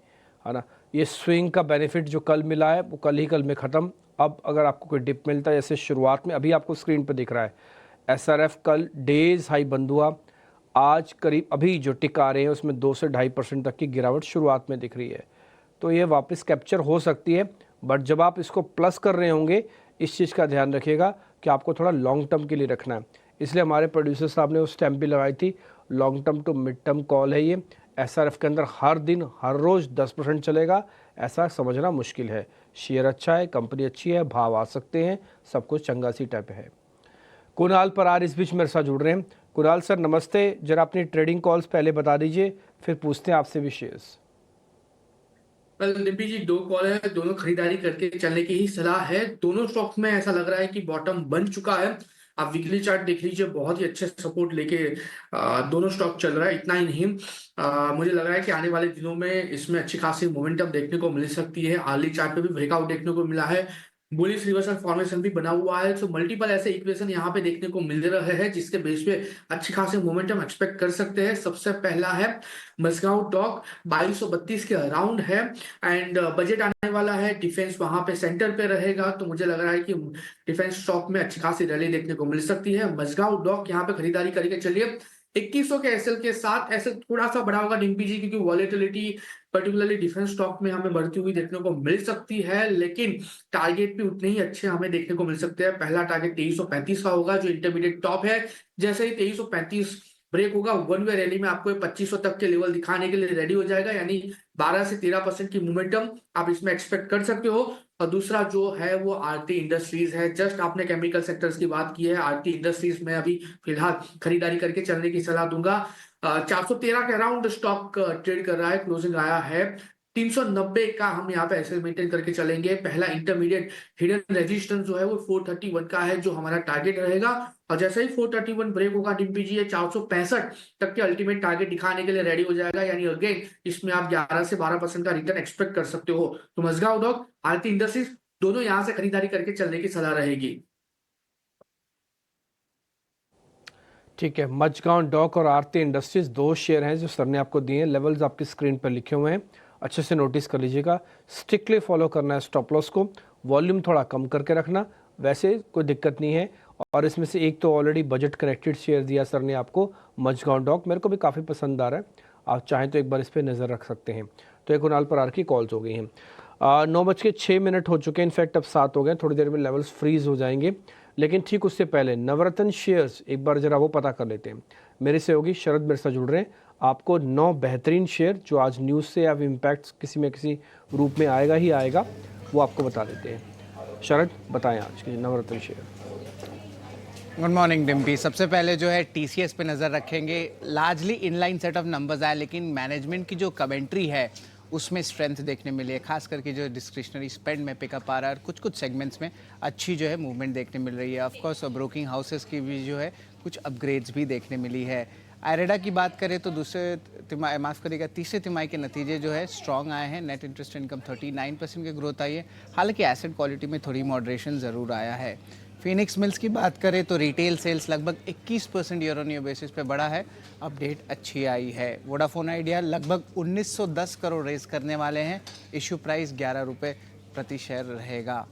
है ना। ये स्विंग का बेनिफिट जो कल मिला है वो कल में ख़त्म। अब अगर आपको कोई डिप मिलता है, जैसे शुरुआत में अभी आपको स्क्रीन पर दिख रहा है, एसआरएफ कल डेज हाई बंद हुआ, आज करीब अभी जो टिक आ रहे हैं उसमें 2 से 2.5% तक की गिरावट शुरुआत में दिख रही है। तो ये वापस कैप्चर हो सकती है, बट जब आप इसको प्लस कर रहे होंगे, इस चीज़ का ध्यान रखिएगा कि आपको थोड़ा लॉन्ग टर्म के लिए रखना है। इसलिए हमारे प्रोड्यूसर साहब ने उस टाइम भी लगाई थी, long term to mid term call है ये। एसआरएफ के अंदर हर दिन हर रोज़ 10% चलेगा ऐसा समझना मुश्किल है। शेयर अच्छा है, कंपनी अच्छी है, भाव आ सकते हैं, सब कुछ चंगा सी टाइप है। कुणाल परार इस बीच मेरे साथ जुड़ रहे हैं। कुणाल सर नमस्ते, जरा अपनी ट्रेडिंग कॉल्स पहले बता दीजिए, फिर पूछते हैं आपसे भी शेयर्स। डिम्पी जी, 2 कॉल है, दोनों खरीदारी करके चलने की ही सलाह है। दोनों स्टॉक्स में ऐसा लग रहा है कि बॉटम बन चुका है। आप वीकली चार्ट देख लीजिए, बहुत ही अच्छे सपोर्ट लेके दोनों स्टॉक चल रहा है। इतना ही नहीं, मुझे लग रहा है कि आने वाले दिनों में इसमें अच्छी खासी मोमेंटम देखने को मिल सकती है। आर्ली चार्ट पे भी ब्रेकआउट देखने को मिला है, बुलिश रिवर्सल फॉर्मेशन भी बना हुआ है। तो मल्टीपल ऐसे इक्वेशन यहाँ पे देखने को मिल रहे हैं जिसके बेस पे अच्छी खासी मोमेंटम एक्सपेक्ट कर सकते हैं। सबसे पहला है मजगांव डॉक, 2232 के अराउंड है एंड बजट आने वाला है। डिफेंस वहां पे सेंटर पे रहेगा, तो मुझे लग रहा है कि डिफेंस स्टॉक में अच्छी खासी रैली देखने को मिल सकती है। मजगांव डॉक यहाँ पे खरीदारी करके चलिए। 2100 के एसएल के साथ एसएल थोड़ा सा बड़ा होगा डिम्पी जी, क्योंकि वॉलेटिलिटी पर्टिकुलरली डिफेंस स्टॉक में हमें बढ़ती हुई देखने को मिल सकती है, लेकिन टारगेट भी उतने ही अच्छे हमें देखने को मिल सकते हैं। पहला टारगेट 2335 का होगा जो इंटरमीडिएट टॉप है। जैसे ही 2335 ब्रेक होगा, वन वे रैली में आपको 2500 तक के लेवल दिखाने के लिए रेडी हो जाएगा, यानी 12 से 13% की मोमेंटम आप इसमें एक्सपेक्ट कर सकते हो। और दूसरा जो है वो आरती इंडस्ट्रीज है। जस्ट आपने केमिकल सेक्टर्स की बात की है, आरती इंडस्ट्रीज में अभी फिलहाल खरीदारी करके चलने की सलाह दूंगा। 413 के अराउंड स्टॉक ट्रेड कर रहा है, क्लोजिंग आया है 390 का। हम यहाँ पे ऐसे मेंटेन करके चलेंगे। पहला इंटरमीडिएट हिडन रेजिस्टेंस जो है वो 431 का है, जो हमारा टारगेट रहेगा। और जैसे ही 431 ब्रेक होगा डिम्पी जी, ये 465 तक के अल्टीमेट टारगेट दिखाने के लिए रेडी हो जाएगा, यानी अगेन इसमें आप 11 से 12% का रिटर्न एक्सपेक्ट कर सकते हो। तो मजगांव डॉक, आरती इंडस्ट्रीज, दोनों यहाँ से खरीदारी करके चलने की सलाह रहेगी। ठीक है, मजगांव डॉक और आरती इंडस्ट्रीज 2 शेयर हैं जो सर ने आपको दिए हैं। लेवल्स आपकी स्क्रीन पर लिखे हुए हैं, अच्छे से नोटिस कर लीजिएगा। स्ट्रिक्टली फॉलो करना है स्टॉप लॉस को, वॉल्यूम थोड़ा कम करके रखना, वैसे कोई दिक्कत नहीं है। और इसमें से एक तो ऑलरेडी बजट कनेक्टेड शेयर दिया सर ने आपको, मजगांव डॉक, मेरे को भी काफ़ी पसंद आ रहा है। आप चाहें तो एक बार इस पर नज़र रख सकते हैं। तो एक कुणाल परार की कॉल्स हो गई हैं। 9:06 हो चुके हैं, इनफैक्ट अब 7 हो गए। थोड़ी देर में लेवल्स फ्रीज हो जाएंगे, लेकिन ठीक उससे पहले नवरत्न शेयर्स एक बार जरा वो पता कर लेते हैं। मेरे से होगी शरद मेरे साथ जुड़ रहे हैं। आपको 9 बेहतरीन शेयर जो आज न्यूज़ से या इम्पैक्ट किसी में किसी रूप में आएगा ही आएगा, वो आपको बता देते हैं। शरद बताएं आज के नवरत्न शेयर। Good morning Dimpy. सबसे पहले जो है टीसीएस पे नज़र रखेंगे। Largely inline set of numbers आए, लेकिन मैनेजमेंट की जो कमेंट्री है उसमें स्ट्रेंथ देखने मिली है, खास करके जो डिस्क्रिशनरी स्पेंड में पिकअप आ रहा है और कुछ सेगमेंट्स में अच्छी जो है मूवमेंट देखने मिल रही है। ऑफकोर्स ब्रोकिंग हाउसेस की भी जो है कुछ अपग्रेड्स भी देखने मिली है। आयरेडा की बात करें तो तीसरे तिमाही के नतीजे जो है स्ट्रॉन्ग आए हैं। नेट इंटरेस्ट इनकम 39% की ग्रोथ आई है, हालांकि एसेट क्वालिटी में थोड़ी मॉडरेशन ज़रूर आया है। फिनिक्स मिल्स की बात करें तो रिटेल सेल्स लगभग 21% ईयर ऑन ईयर बेसिस पे बढ़ा है, अपडेट अच्छी आई है। वोडाफोन आइडिया लगभग 1910 करोड़ रेज करने वाले हैं, इशू प्राइस 11 रुपये प्रति शेयर रहेगा।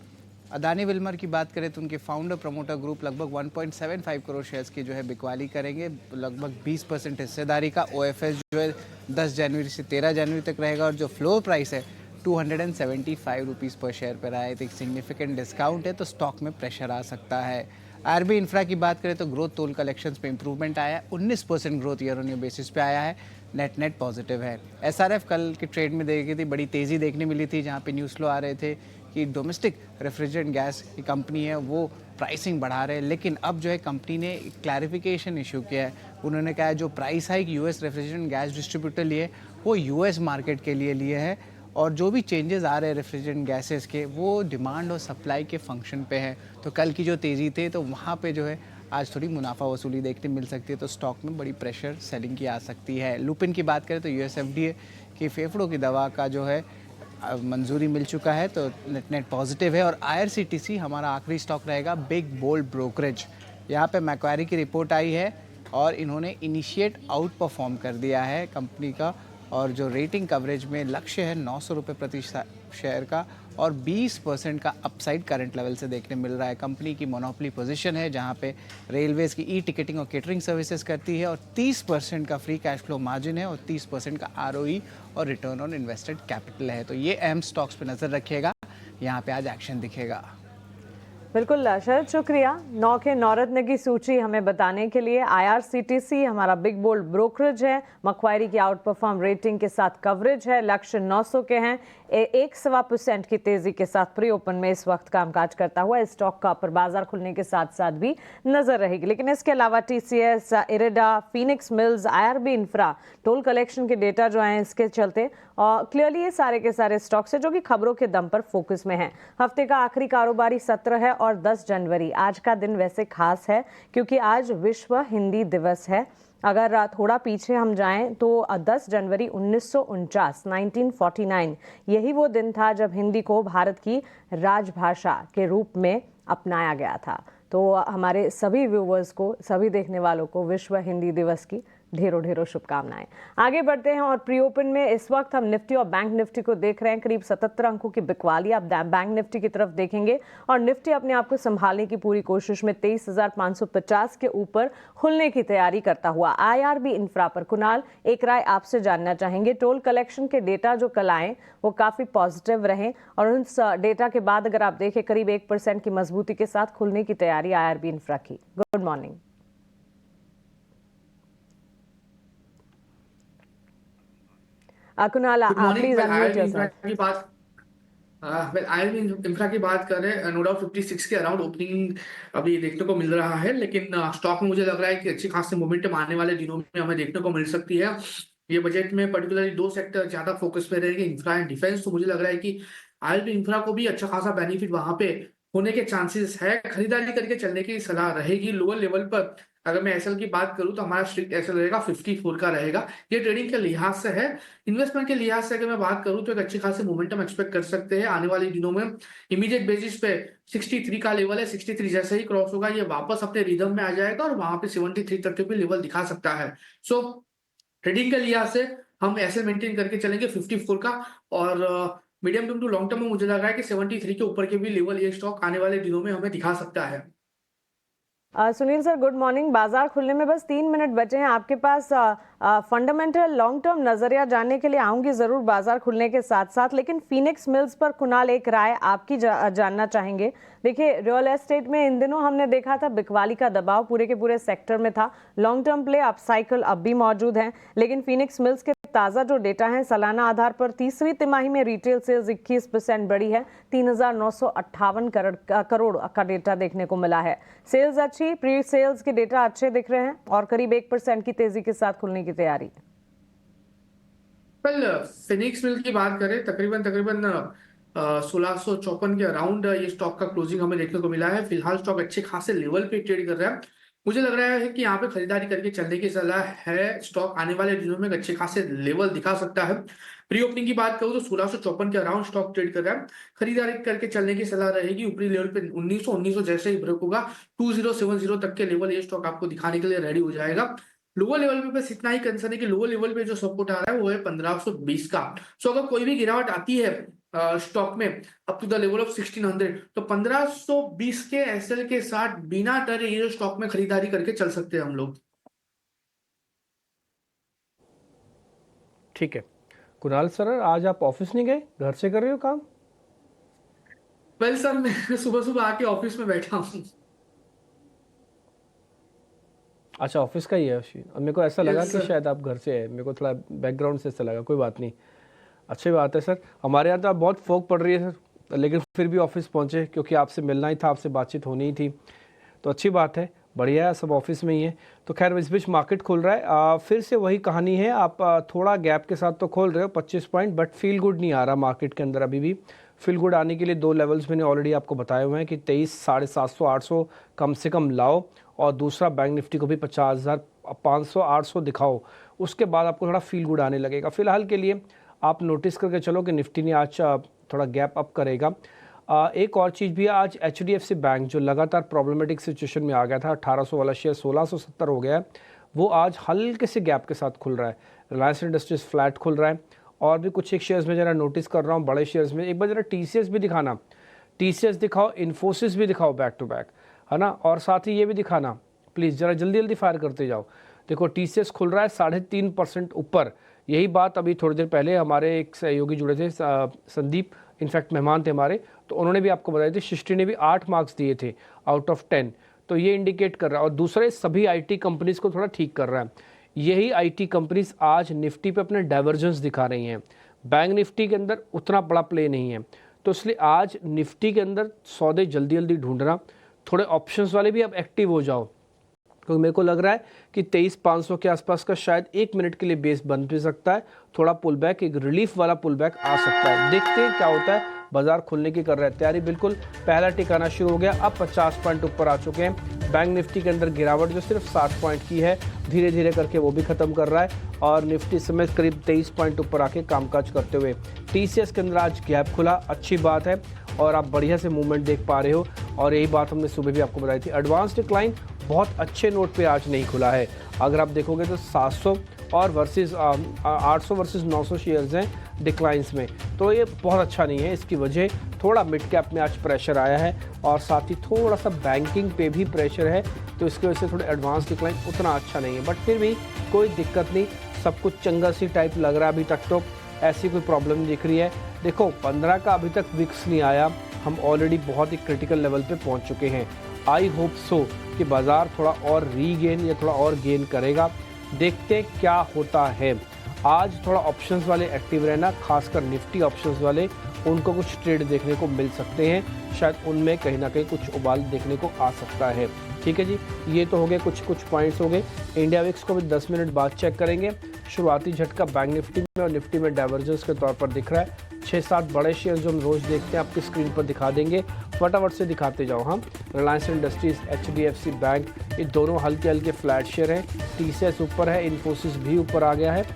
अदानी विल्मर की बात करें तो उनके फाउंडर प्रमोटर ग्रुप लगभग 1.75 करोड़ शेयर्स की जो है बिकवाली करेंगे, लगभग 20% हिस्सेदारी का। ओएफएस जो है 10 जनवरी से 13 जनवरी तक रहेगा और जो फ्लोर प्राइस है 275 रुपीज़ पर शेयर पर आया, तो एक सिग्निफिकेंट डिस्काउंट है, तो स्टॉक में प्रेशर आ सकता है। आरबी इंफ्रा की बात करें तो ग्रोथ टोल कलेक्शंस पे इंप्रूवमेंट आया है, 19% growth year on year basis पे आया है, नेट पॉजिटिव है। एसआरएफ कल के ट्रेड में देखी थी, बड़ी तेज़ी देखने मिली थी, जहाँ पे न्यूज़ फ्लो आ रहे थे कि डोमेस्टिक रेफ्रिजरेंट गैस की कंपनी है वो प्राइसिंग बढ़ा रहे हैं, लेकिन अब जो है कंपनी ने क्लैरिफिकेशन इशू किया है। उन्होंने कहा है जो price hike US refrigerant gas distributor लिए वो यूएस मार्केट के लिए है, और जो भी चेंजेस आ रहे हैं रेफ्रिजरेंट गैसेस के वो डिमांड और सप्लाई के फंक्शन पे है। तो कल की जो तेज़ी थे तो वहाँ पे जो है आज थोड़ी मुनाफा वसूली देखने मिल सकती है, तो स्टॉक में बड़ी प्रेशर सेलिंग की आ सकती है। लुपिन की बात करें तो यूएसएफडीए की फेफड़ों की दवा का जो है मंजूरी मिल चुका है, तो नेट पॉजिटिव है। और आईआरसीटीसी हमारा आखिरी स्टॉक रहेगा, बिग बोल्ड ब्रोकरेज। यहाँ पे मैक्वारी की रिपोर्ट आई है और इन्होंने इनिशिएट आउट परफॉर्म कर दिया है कंपनी का, और जो रेटिंग कवरेज में लक्ष्य है 900 रुपये प्रति शेयर का, और 20% का अपसाइड करंट लेवल से देखने मिल रहा है। कंपनी की मोनोपोली पोजीशन है जहां पे रेलवेज़ की ई टिकटिंग और केटरिंग सर्विसेज करती है, और 30% का फ्री कैश फ्लो मार्जिन है, और 30% का आरओई और रिटर्न ऑन इन्वेस्टेड कैपिटल है। तो ये अहम स्टॉक्स पे नज़र रखिएगा, यहाँ पे आज एक्शन दिखेगा। बिल्कुल शरद, शुक्रिया। 9 के नौरत्न की सूची हमें बताने के लिए। IRCTC हमारा बिग बोल्ड ब्रोकरेज है, मक्वायरी की आउट परफॉर्म रेटिंग के साथ कवरेज है, लक्ष्य 900 के हैं। 1.25% की तेजी के साथ प्री ओपन में इस वक्त कामकाज करता हुआ इस स्टॉक का पर बाजार खुलने के साथ साथ भी नजर रहेगी। लेकिन इसके अलावा TCS, IREDA, Phoenix mills, IRB infra, toll collection के डेटा जो हैं इसके चलते और क्लियरली ये सारे के सारे स्टॉक्स है जो कि खबरों के दम पर फोकस में हैं। हफ्ते का आखिरी कारोबारी सत्र है और 10 जनवरी आज का दिन वैसे खास है क्योंकि आज विश्व हिंदी दिवस है। अगर थोड़ा पीछे हम जाएं तो 10 जनवरी 1949 यही वो दिन था जब हिंदी को भारत की राजभाषा के रूप में अपनाया गया था। तो हमारे सभी व्यूवर्स को, सभी देखने वालों को विश्व हिंदी दिवस की ढेरों ढेरों शुभकामनाएं। आगे बढ़ते हैं और प्री ओपन में इस वक्त हम निफ्टी और बैंक निफ्टी को देख रहे हैं। करीब 77 अंकों की बिकवाली आप बैंक निफ्टी की तरफ देखेंगे और निफ्टी अपने आप को संभालने की पूरी कोशिश में 23,550 के ऊपर खुलने की तैयारी करता हुआ। IRB इंफ्रा पर कुणाल, एक राय आपसे जानना चाहेंगे। टोल कलेक्शन के डेटा जो कल आए वो काफी पॉजिटिव रहे और उन डेटा के बाद अगर आप देखें करीब 1% की मजबूती के साथ खुलने की तैयारी IRB इंफ्रा की। Good morning. Kunal, please unmute yourself. Infra की बात करें, नो डाउट 56 के अराउंड ओपनिंग अभी देखने को मिल रहा है, लेकिन स्टॉक में मुझे लग रहा है कि अच्छी खासी मोमेंटम आने वाले दिनों में हमें देखने को मिल सकती है। ये बजट में पर्टिकुलरली 2 सेक्टर ज्यादा फोकस में रहेंगे, इंफ्रा एंड डिफेंस। तो मुझे लग रहा है कि IRB इंफ्रा को भी अच्छा खासा बेनिफिट वहां पे होने के चांसेस है। खरीदारी करके चलने की सलाह रहेगी। लोअर लेवल पर अगर मैं एसएल की बात करूं तो हमारा स्ट्रिक्ट एसएल रहेगा 54 का रहेगा। ये ट्रेडिंग के लिहाज से है। इन्वेस्टमेंट के लिहाज से अगर मैं बात करूं तो एक अच्छी खासी मोमेंटम एक्सपेक्ट कर सकते हैं आने वाले दिनों में। इमीडिएट बेसिस पे 63 का लेवल है, 63 जैसे ही क्रॉस होगा ये वापस अपने रिदम में आ जाएगा और वहां पे 73 तक के भी लेवल दिखा सकता है। सो ट्रेडिंग के लिहाज से हम ऐसे मेंटेन करके चलेंगे 54 का, और medium term to long term में मुझे लग रहा है कि 73 के ऊपर के भी लेवल ये स्टॉक आने वाले दिनों में हमें दिखा सकता है। Sunil sir, good morning. बाजार खुलने में बस 3 मिनट बचे हैं आपके पास। फंडामेंटल लॉन्ग टर्म नजरिया जानने के लिए आऊंगी जरूर बाजार खुलने के साथ साथ, लेकिन फीनिक्स मिल्स पर कुणाल एक राय आपकी जानना चाहेंगे। देखिए, रियल एस्टेट में इन दिनों हमने देखा था बिकवाली का दबाव पूरे के पूरे सेक्टर में था। Long term play up cycle अब भी मौजूद है, लेकिन फीनिक्स मिल्स के ताज़ा जो डेटा है सालाना आधार पर तीसरी तिमाही में रिटेल सेल्स 21% बढ़ी है। 3,958 करोड़ का डेटा देखने को मिला है। सेल्स अच्छी, प्री सेल्स के डेटा अच्छे दिख रहे हैं और करीब 1% की तेजी के साथ खुलने की तैयारी। फिनिक्स मिल की बात करें, तकरीबन 1654 के अराउंड ये स्टॉक का क्लोजिंग हमें देखने को मिला है। फिलहाल स्टॉक अच्छे खासे लेवल पे ट्रेड कर रहा है। मुझे लग रहा है कि यहाँ पे खरीदारी करके चलने की सलाह है। स्टॉक आने वाले दिनों में अच्छे खासे लेवल दिखा सकता है। प्री ओपनिंग की बात करूँ तो 1654 के अराउंड स्टॉक ट्रेड कर रहा है। खरीदारी करके चलने की सलाह रहेगी। ऊपरी लेवल पे 1900 जैसे ही ब्रेक होगा 2070 तक के लेवल ये स्टॉक आपको दिखाने के लिए रेडी हो जाएगा। लोअर लेवल पे बस इतना ही कंसर्न है कि लोअर लेवल पे जो सपोर्ट आ रहा है वो है 1520 का। सो अगर कोई भी गिरावट आती है स्टॉक में up to the level of 1600 तो 1520 के एसएल के साथ बिना डरे ये स्टॉक में खरीदारी करके चल सकते हैं हम लोग। ठीक है कुणाल सर, आज आप ऑफिस नहीं गए, घर से कर रहे हो काम? वेल सर, मैं सुबह आके ऑफिस में बैठा हूँ। अच्छा, ऑफिस का ही है। अब मेरे को ऐसा लगा कि शायद आप घर से है, मेरे को थोड़ा बैकग्राउंड से ऐसा लगा। कोई बात नहीं, अच्छी बात है सर। हमारे यहाँ तो बहुत फोक पड़ रही है सर, लेकिन फिर भी ऑफिस पहुँचे क्योंकि आपसे मिलना ही था, आपसे बातचीत होनी ही थी, तो अच्छी बात है, बढ़िया है, सब ऑफिस में ही है। तो खैर इस बीच मार्केट खुल रहा है, फिर से वही कहानी है। आप थोड़ा गैप के साथ तो खोल रहे हो 25 पॉइंट, बट फील गुड नहीं आ रहा मार्केट के अंदर अभी भी। फील गुड आने के लिए 2 लेवल्स मैंने ऑलरेडी आपको बताए हुए हैं कि 23, 750, 800 कम से कम लाओ, और दूसरा बैंक निफ्टी को भी 50,500, 800 दिखाओ, उसके बाद आपको थोड़ा फील गुड आने लगेगा। फिलहाल के लिए आप नोटिस करके चलो कि निफ्टी ने आज थोड़ा गैप अप करेगा। एक और चीज़ भी है, आज HDFC बैंक जो लगातार प्रॉब्लमेटिक सिचुएशन में आ गया था, 1800 वाला शेयर 1670 हो गया है, वो आज हल्के से गैप के साथ खुल रहा है। रिलायंस इंडस्ट्रीज फ्लैट खुल रहा है, और भी कुछ एक शेयर्स में जरा नोटिस कर रहा हूँ, बड़े शेयर्स में। एक बार जरा TCS भी दिखाना, TCS दिखाओ, इन्फोसिस भी दिखाओ बैक टू बैक, है ना, और साथ ही ये भी दिखाना प्लीज़, जरा जल्दी जल्दी फायर करते जाओ। देखो TCS खुल रहा है 3.5% ऊपर। यही बात अभी थोड़ी देर पहले हमारे एक सहयोगी जुड़े थे, संदीप इनफैक्ट मेहमान थे हमारे, तो उन्होंने भी आपको बताया थे, सृष्टि ने भी 8 मार्क्स दिए थे आउट ऑफ 10। तो ये इंडिकेट कर रहा है। और दूसरे सभी आईटी कंपनीज को थोड़ा ठीक कर रहा है। यही आईटी कंपनीज आज निफ्टी पे अपने डाइवर्जेंस दिखा रही हैं। बैंक निफ्टी के अंदर उतना बड़ा प्ले नहीं है, तो इसलिए आज निफ्टी के अंदर सौदे जल्दी जल्दी ढूंढना, थोड़े ऑप्शंस वाले भी अब एक्टिव हो जाओ, क्योंकि मेरे को लग रहा है कि 23,500 के आसपास का शायद 1 मिनट के लिए बेस बन भी सकता है। थोड़ा पुल बैक, एक रिलीफ वाला पुल बैक आ सकता है। देखते हैं क्या होता है। बाजार खुलने की कर रहा है तैयारी, बिल्कुल पहला टिकाना शुरू हो गया। अब 50 पॉइंट ऊपर आ चुके हैं। बैंक निफ्टी के अंदर गिरावट जो सिर्फ 60 पॉइंट की है, धीरे धीरे करके वो भी खत्म कर रहा है। और निफ्टी समेत करीब 23 पॉइंट ऊपर आके कामकाज करते हुए टीसीएस के अंदर आज गैप खुला, अच्छी बात है। और आप बढ़िया से मूवमेंट देख पा रहे हो। और यही बात हमने सुबह भी आपको बताई थी। एडवांस डिक्लाइन बहुत अच्छे नोट पे आज नहीं खुला है। अगर आप देखोगे तो 700 और वर्सेस 800 वर्सेस 900 शेयर्स हैं डिक्लाइंस में, तो ये बहुत अच्छा नहीं है। इसकी वजह थोड़ा मिड कैप में आज प्रेशर आया है और साथ ही थोड़ा सा बैंकिंग पे भी प्रेशर है, तो इसकी वजह से थोड़े एडवांस डिक्लाइन उतना अच्छा नहीं है। बट फिर भी कोई दिक्कत नहीं, सब कुछ चंगा सी टाइप लग रहा है अभी तक, तो ऐसी कोई प्रॉब्लम नहीं दिख रही है। देखो 15 का अभी तक विक्स नहीं आया, हम ऑलरेडी बहुत ही क्रिटिकल लेवल पे पहुंच चुके हैं। आई होप सो कि बाजार थोड़ा और रीगेन या थोड़ा और गेन करेगा। देखते हैं क्या होता है। आज थोड़ा ऑप्शंस वाले एक्टिव रहना, खासकर निफ्टी ऑप्शंस वाले, उनको कुछ ट्रेड देखने को मिल सकते हैं। शायद उनमें कहीं ना कहीं कुछ उबाल देखने को आ सकता है। ठीक है जी, ये तो हो गए कुछ पॉइंट्स हो गए। इंडिया विक्स को भी 10 मिनट बाद चेक करेंगे। शुरुआती झटका बैंक निफ्टी में और निफ्टी में डाइवर्जेंस के तौर पर दिख रहा है। 6-7 बड़े शेयर जो हम रोज़ देखते हैं आपकी स्क्रीन पर दिखा देंगे, फटाफट से दिखाते जाओ हम। रिलायंस इंडस्ट्रीज, HDFC बैंक, ये दोनों हल्के हल्के फ्लैट शेयर हैं। TCS ऊपर है, इन्फोसिस भी ऊपर आ गया है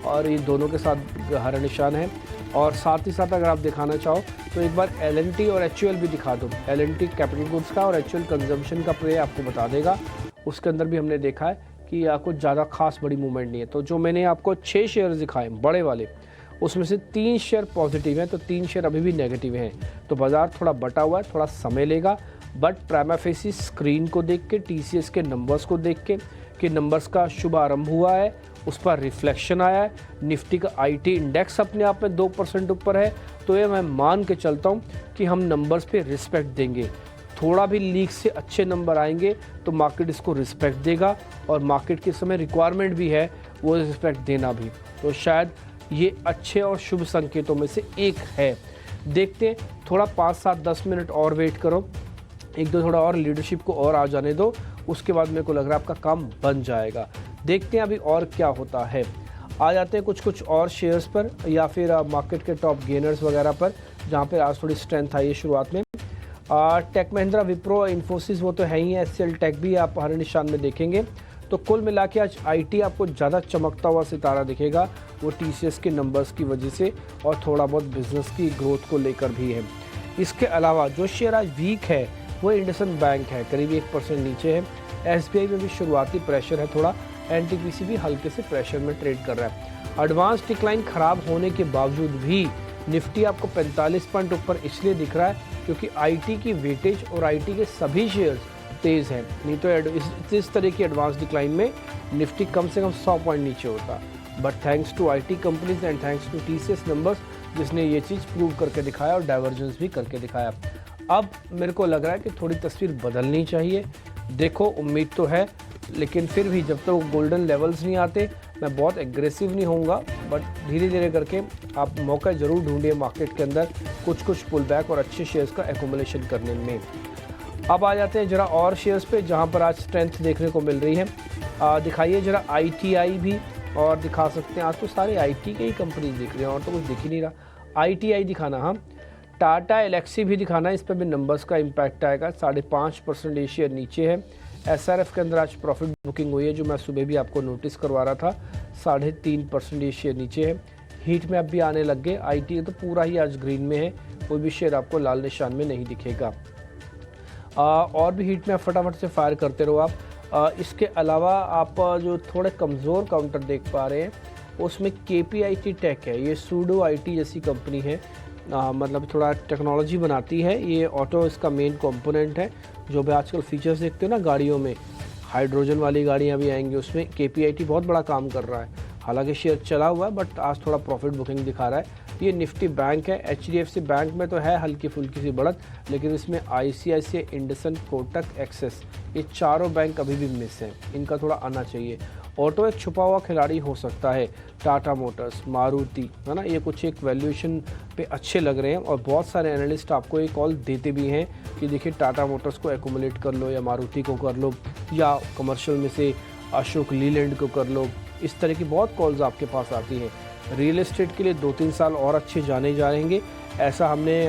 और ये दोनों के साथ हरा निशान है। और साथ ही साथ अगर आप दिखाना चाहो तो एक बार L&T और HUL भी दिखा दो। L&T कैपिटल गुड्स का और HUL कंजम्पशन का प्ले आपको बता देगा। उसके अंदर भी हमने देखा है कि कुछ ज़्यादा खास बड़ी मूवमेंट नहीं है। तो जो मैंने आपको 6 शेयर दिखाए बड़े वाले, उसमें से 3 शेयर पॉजिटिव हैं, तो 3 शेयर अभी भी नेगेटिव हैं। तो बाजार थोड़ा बटा हुआ है, थोड़ा समय लेगा। बट प्राइमा फेसी स्क्रीन को देख के, TCS के नंबर्स को देख के कि नंबर्स का शुभ आरंभ हुआ है, उस पर रिफ्लेक्शन आया है। निफ्टी का IT इंडेक्स अपने आप में 2% ऊपर है, तो ये मैं मान के चलता हूँ कि हम नंबर्स पे रिस्पेक्ट देंगे। थोड़ा भी लीक से अच्छे नंबर आएंगे तो मार्केट इसको रिस्पेक्ट देगा, और मार्केट के समय रिक्वायरमेंट भी है वो रिस्पेक्ट देना भी। तो शायद ये अच्छे और शुभ संकेतों में से एक है। देखते हैं, थोड़ा 5-7-10 मिनट और वेट करो, एक दो थोड़ा और लीडरशिप को और आ जाने दो, उसके बाद मेरे को लग रहा है आपका काम बन जाएगा। देखते हैं अभी और क्या होता है। आ जाते हैं कुछ और शेयर्स पर या फिर मार्केट के टॉप गेनर्स वगैरह पर, जहाँ पर आज थोड़ी स्ट्रेंथ आई है शुरुआत में। टेक महिंद्रा, विप्रो, इन्फोसिस वो तो है ही है, HCL टेक भी आप हरे निशान में देखेंगे। तो कुल मिला के आज IT आपको ज़्यादा चमकता हुआ सितारा दिखेगा, वो TCS के नंबर्स की वजह से और थोड़ा बहुत बिजनेस की ग्रोथ को लेकर भी है। इसके अलावा जो शेयर आज वीक है वो इंडसइंड बैंक है, करीब 1% नीचे है। SBI में भी शुरुआती प्रेशर है थोड़ा, NTPC भी हल्के से प्रेशर में ट्रेड कर रहा है। एडवांस डिक्लाइन खराब होने के बावजूद भी निफ्टी आपको 45 पॉइंट ऊपर इसलिए दिख रहा है क्योंकि IT की वेटेज और IT के सभी शेयर्स तेज़ हैं। नहीं तो इस तरह की एडवांस डिक्लाइन में निफ्टी कम से कम 100 पॉइंट नीचे होता। But thanks to IT companies and thanks to TCS numbers, जिसने ये चीज़ प्रूव करके दिखाया और डाइवर्जेंस भी करके दिखाया। अब मेरे को लग रहा है कि थोड़ी तस्वीर बदलनी चाहिए। देखो उम्मीद तो है, लेकिन फिर भी जब तक तो गोल्डन लेवल्स नहीं आते मैं बहुत एग्रेसिव नहीं होऊंगा। बट धीरे धीरे करके आप मौका ज़रूर ढूंढिए मार्केट के अंदर कुछ पुल बैक और अच्छे शेयर्स का एकोमुलेशन करने में। अब आ जाते हैं जरा और शेयर्स पे जहां पर आज स्ट्रेंथ देखने को मिल रही है। दिखाइए जरा ITI भी, और दिखा सकते हैं आज तो सारे IT के ही कंपनीज दिख रहे हैं और तो कुछ दिख ही नहीं रहा। ITI दिखाना, हाँ टाटा एलेक्सी भी दिखाना, इस पर भी नंबर्स का इम्पैक्ट आएगा। 5.5% ये शेयर नीचे है। SRF के अंदर आज प्रॉफिट बुकिंग हुई है, जो मैं सुबह भी आपको नोटिस करवा रहा था। 3.5% ये शेयर नीचे है। हीट में अब भी आने लग गए। IT तो पूरा ही आज ग्रीन में है, कोई भी शेयर आपको लाल निशान में नहीं दिखेगा। और भी हीट में फटाफट से फायर करते रहो आप। इसके अलावा आप जो थोड़े कमज़ोर काउंटर देख पा रहे हैं उसमें KPIT टेक है। ये सूडो IT जैसी कंपनी है, मतलब थोड़ा टेक्नोलॉजी बनाती है। ये ऑटो इसका मेन कंपोनेंट है। जो भी आजकल फीचर्स देखते हो ना गाड़ियों में, हाइड्रोजन वाली गाड़ियाँ भी आएंगी, उसमें KPIT बहुत बड़ा काम कर रहा है। हालांकि शेयर चला हुआ है बट आज थोड़ा प्रॉफिट बुकिंग दिखा रहा है। ये निफ्टी बैंक है। HDFC बैंक में तो है हल्की फुल्की सी बढ़त, लेकिन इसमें ICICI, इंडसन, कोटक, एक्सिस, ये चारों बैंक अभी भी मिस हैं, इनका थोड़ा आना चाहिए। ऑटो एक छुपा हुआ खिलाड़ी हो सकता है, टाटा मोटर्स, मारुति, है ना, ये कुछ एक वैल्यूएशन पे अच्छे लग रहे हैं और बहुत सारे एनालिस्ट आपको ये कॉल देते भी हैं कि देखिए टाटा मोटर्स को एक्यूमुलेट कर लो या मारुति को कर लो या कमर्शियल में से अशोक लीलैंड को कर लो। इस तरह की बहुत कॉल्स आपके पास आती हैं। रियल एस्टेट के लिए 2-3 साल और अच्छे जाने जाएंगे, ऐसा हमने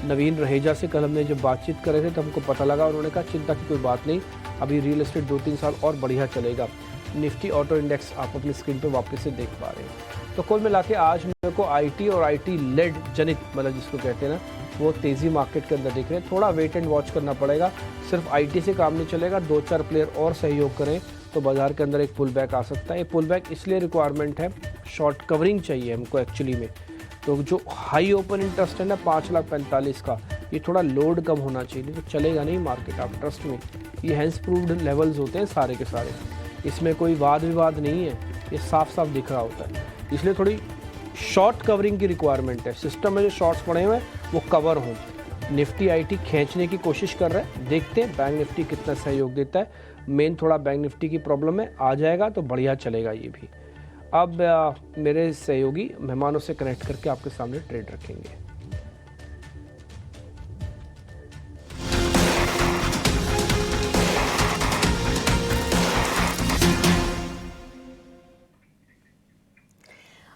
नवीन रहेजा से कल हमने जब बातचीत कर रहे थे तो हमको पता लगा, उन्होंने कहा चिंता की कोई बात नहीं, अभी रियल एस्टेट 2-3 साल और बढ़िया चलेगा। निफ्टी ऑटो इंडेक्स आप अपनी स्क्रीन पे वापस से देख पा रहे हैं। तो कुल मिला के आज मेरे को IT और IT लेड जनित, मतलब जिसको कहते हैं ना, वो तेज़ी मार्केट के अंदर दिख रहे हैं। थोड़ा वेट एंड वॉच करना पड़ेगा, सिर्फ IT से काम नहीं चलेगा, 2-4 प्लेयर और सहयोग करें तो बाजार के अंदर एक पुल बैक आ सकता है। ये पुल बैक इसलिए रिक्वायरमेंट है, शॉर्ट कवरिंग चाहिए हमको एक्चुअली में। तो जो हाई ओपन इंटरेस्ट है ना 5,45,000 का, ये थोड़ा लोड कम होना चाहिए, तो चलेगा नहीं मार्केट, आप ट्रस्ट में। ये हैंस प्रूव्ड लेवल्स होते हैं सारे के सारे, इसमें कोई वाद विवाद नहीं है, ये साफ साफ दिख रहा होता है। इसलिए थोड़ी शॉर्ट कवरिंग की रिक्वायरमेंट है, सिस्टम में जो शॉर्ट्स पड़े हुए हैं वो कवर हों। निफ्टी IT खींचने की कोशिश कर रहे हैं, देखते हैं बैंक निफ्टी कितना सहयोग देता है। मेन थोड़ा बैंक निफ्टी की प्रॉब्लम है, आ जाएगा तो बढ़िया चलेगा ये भी। अब मेरे सहयोगी मेहमानों से कनेक्ट करके आपके सामने ट्रेड रखेंगे।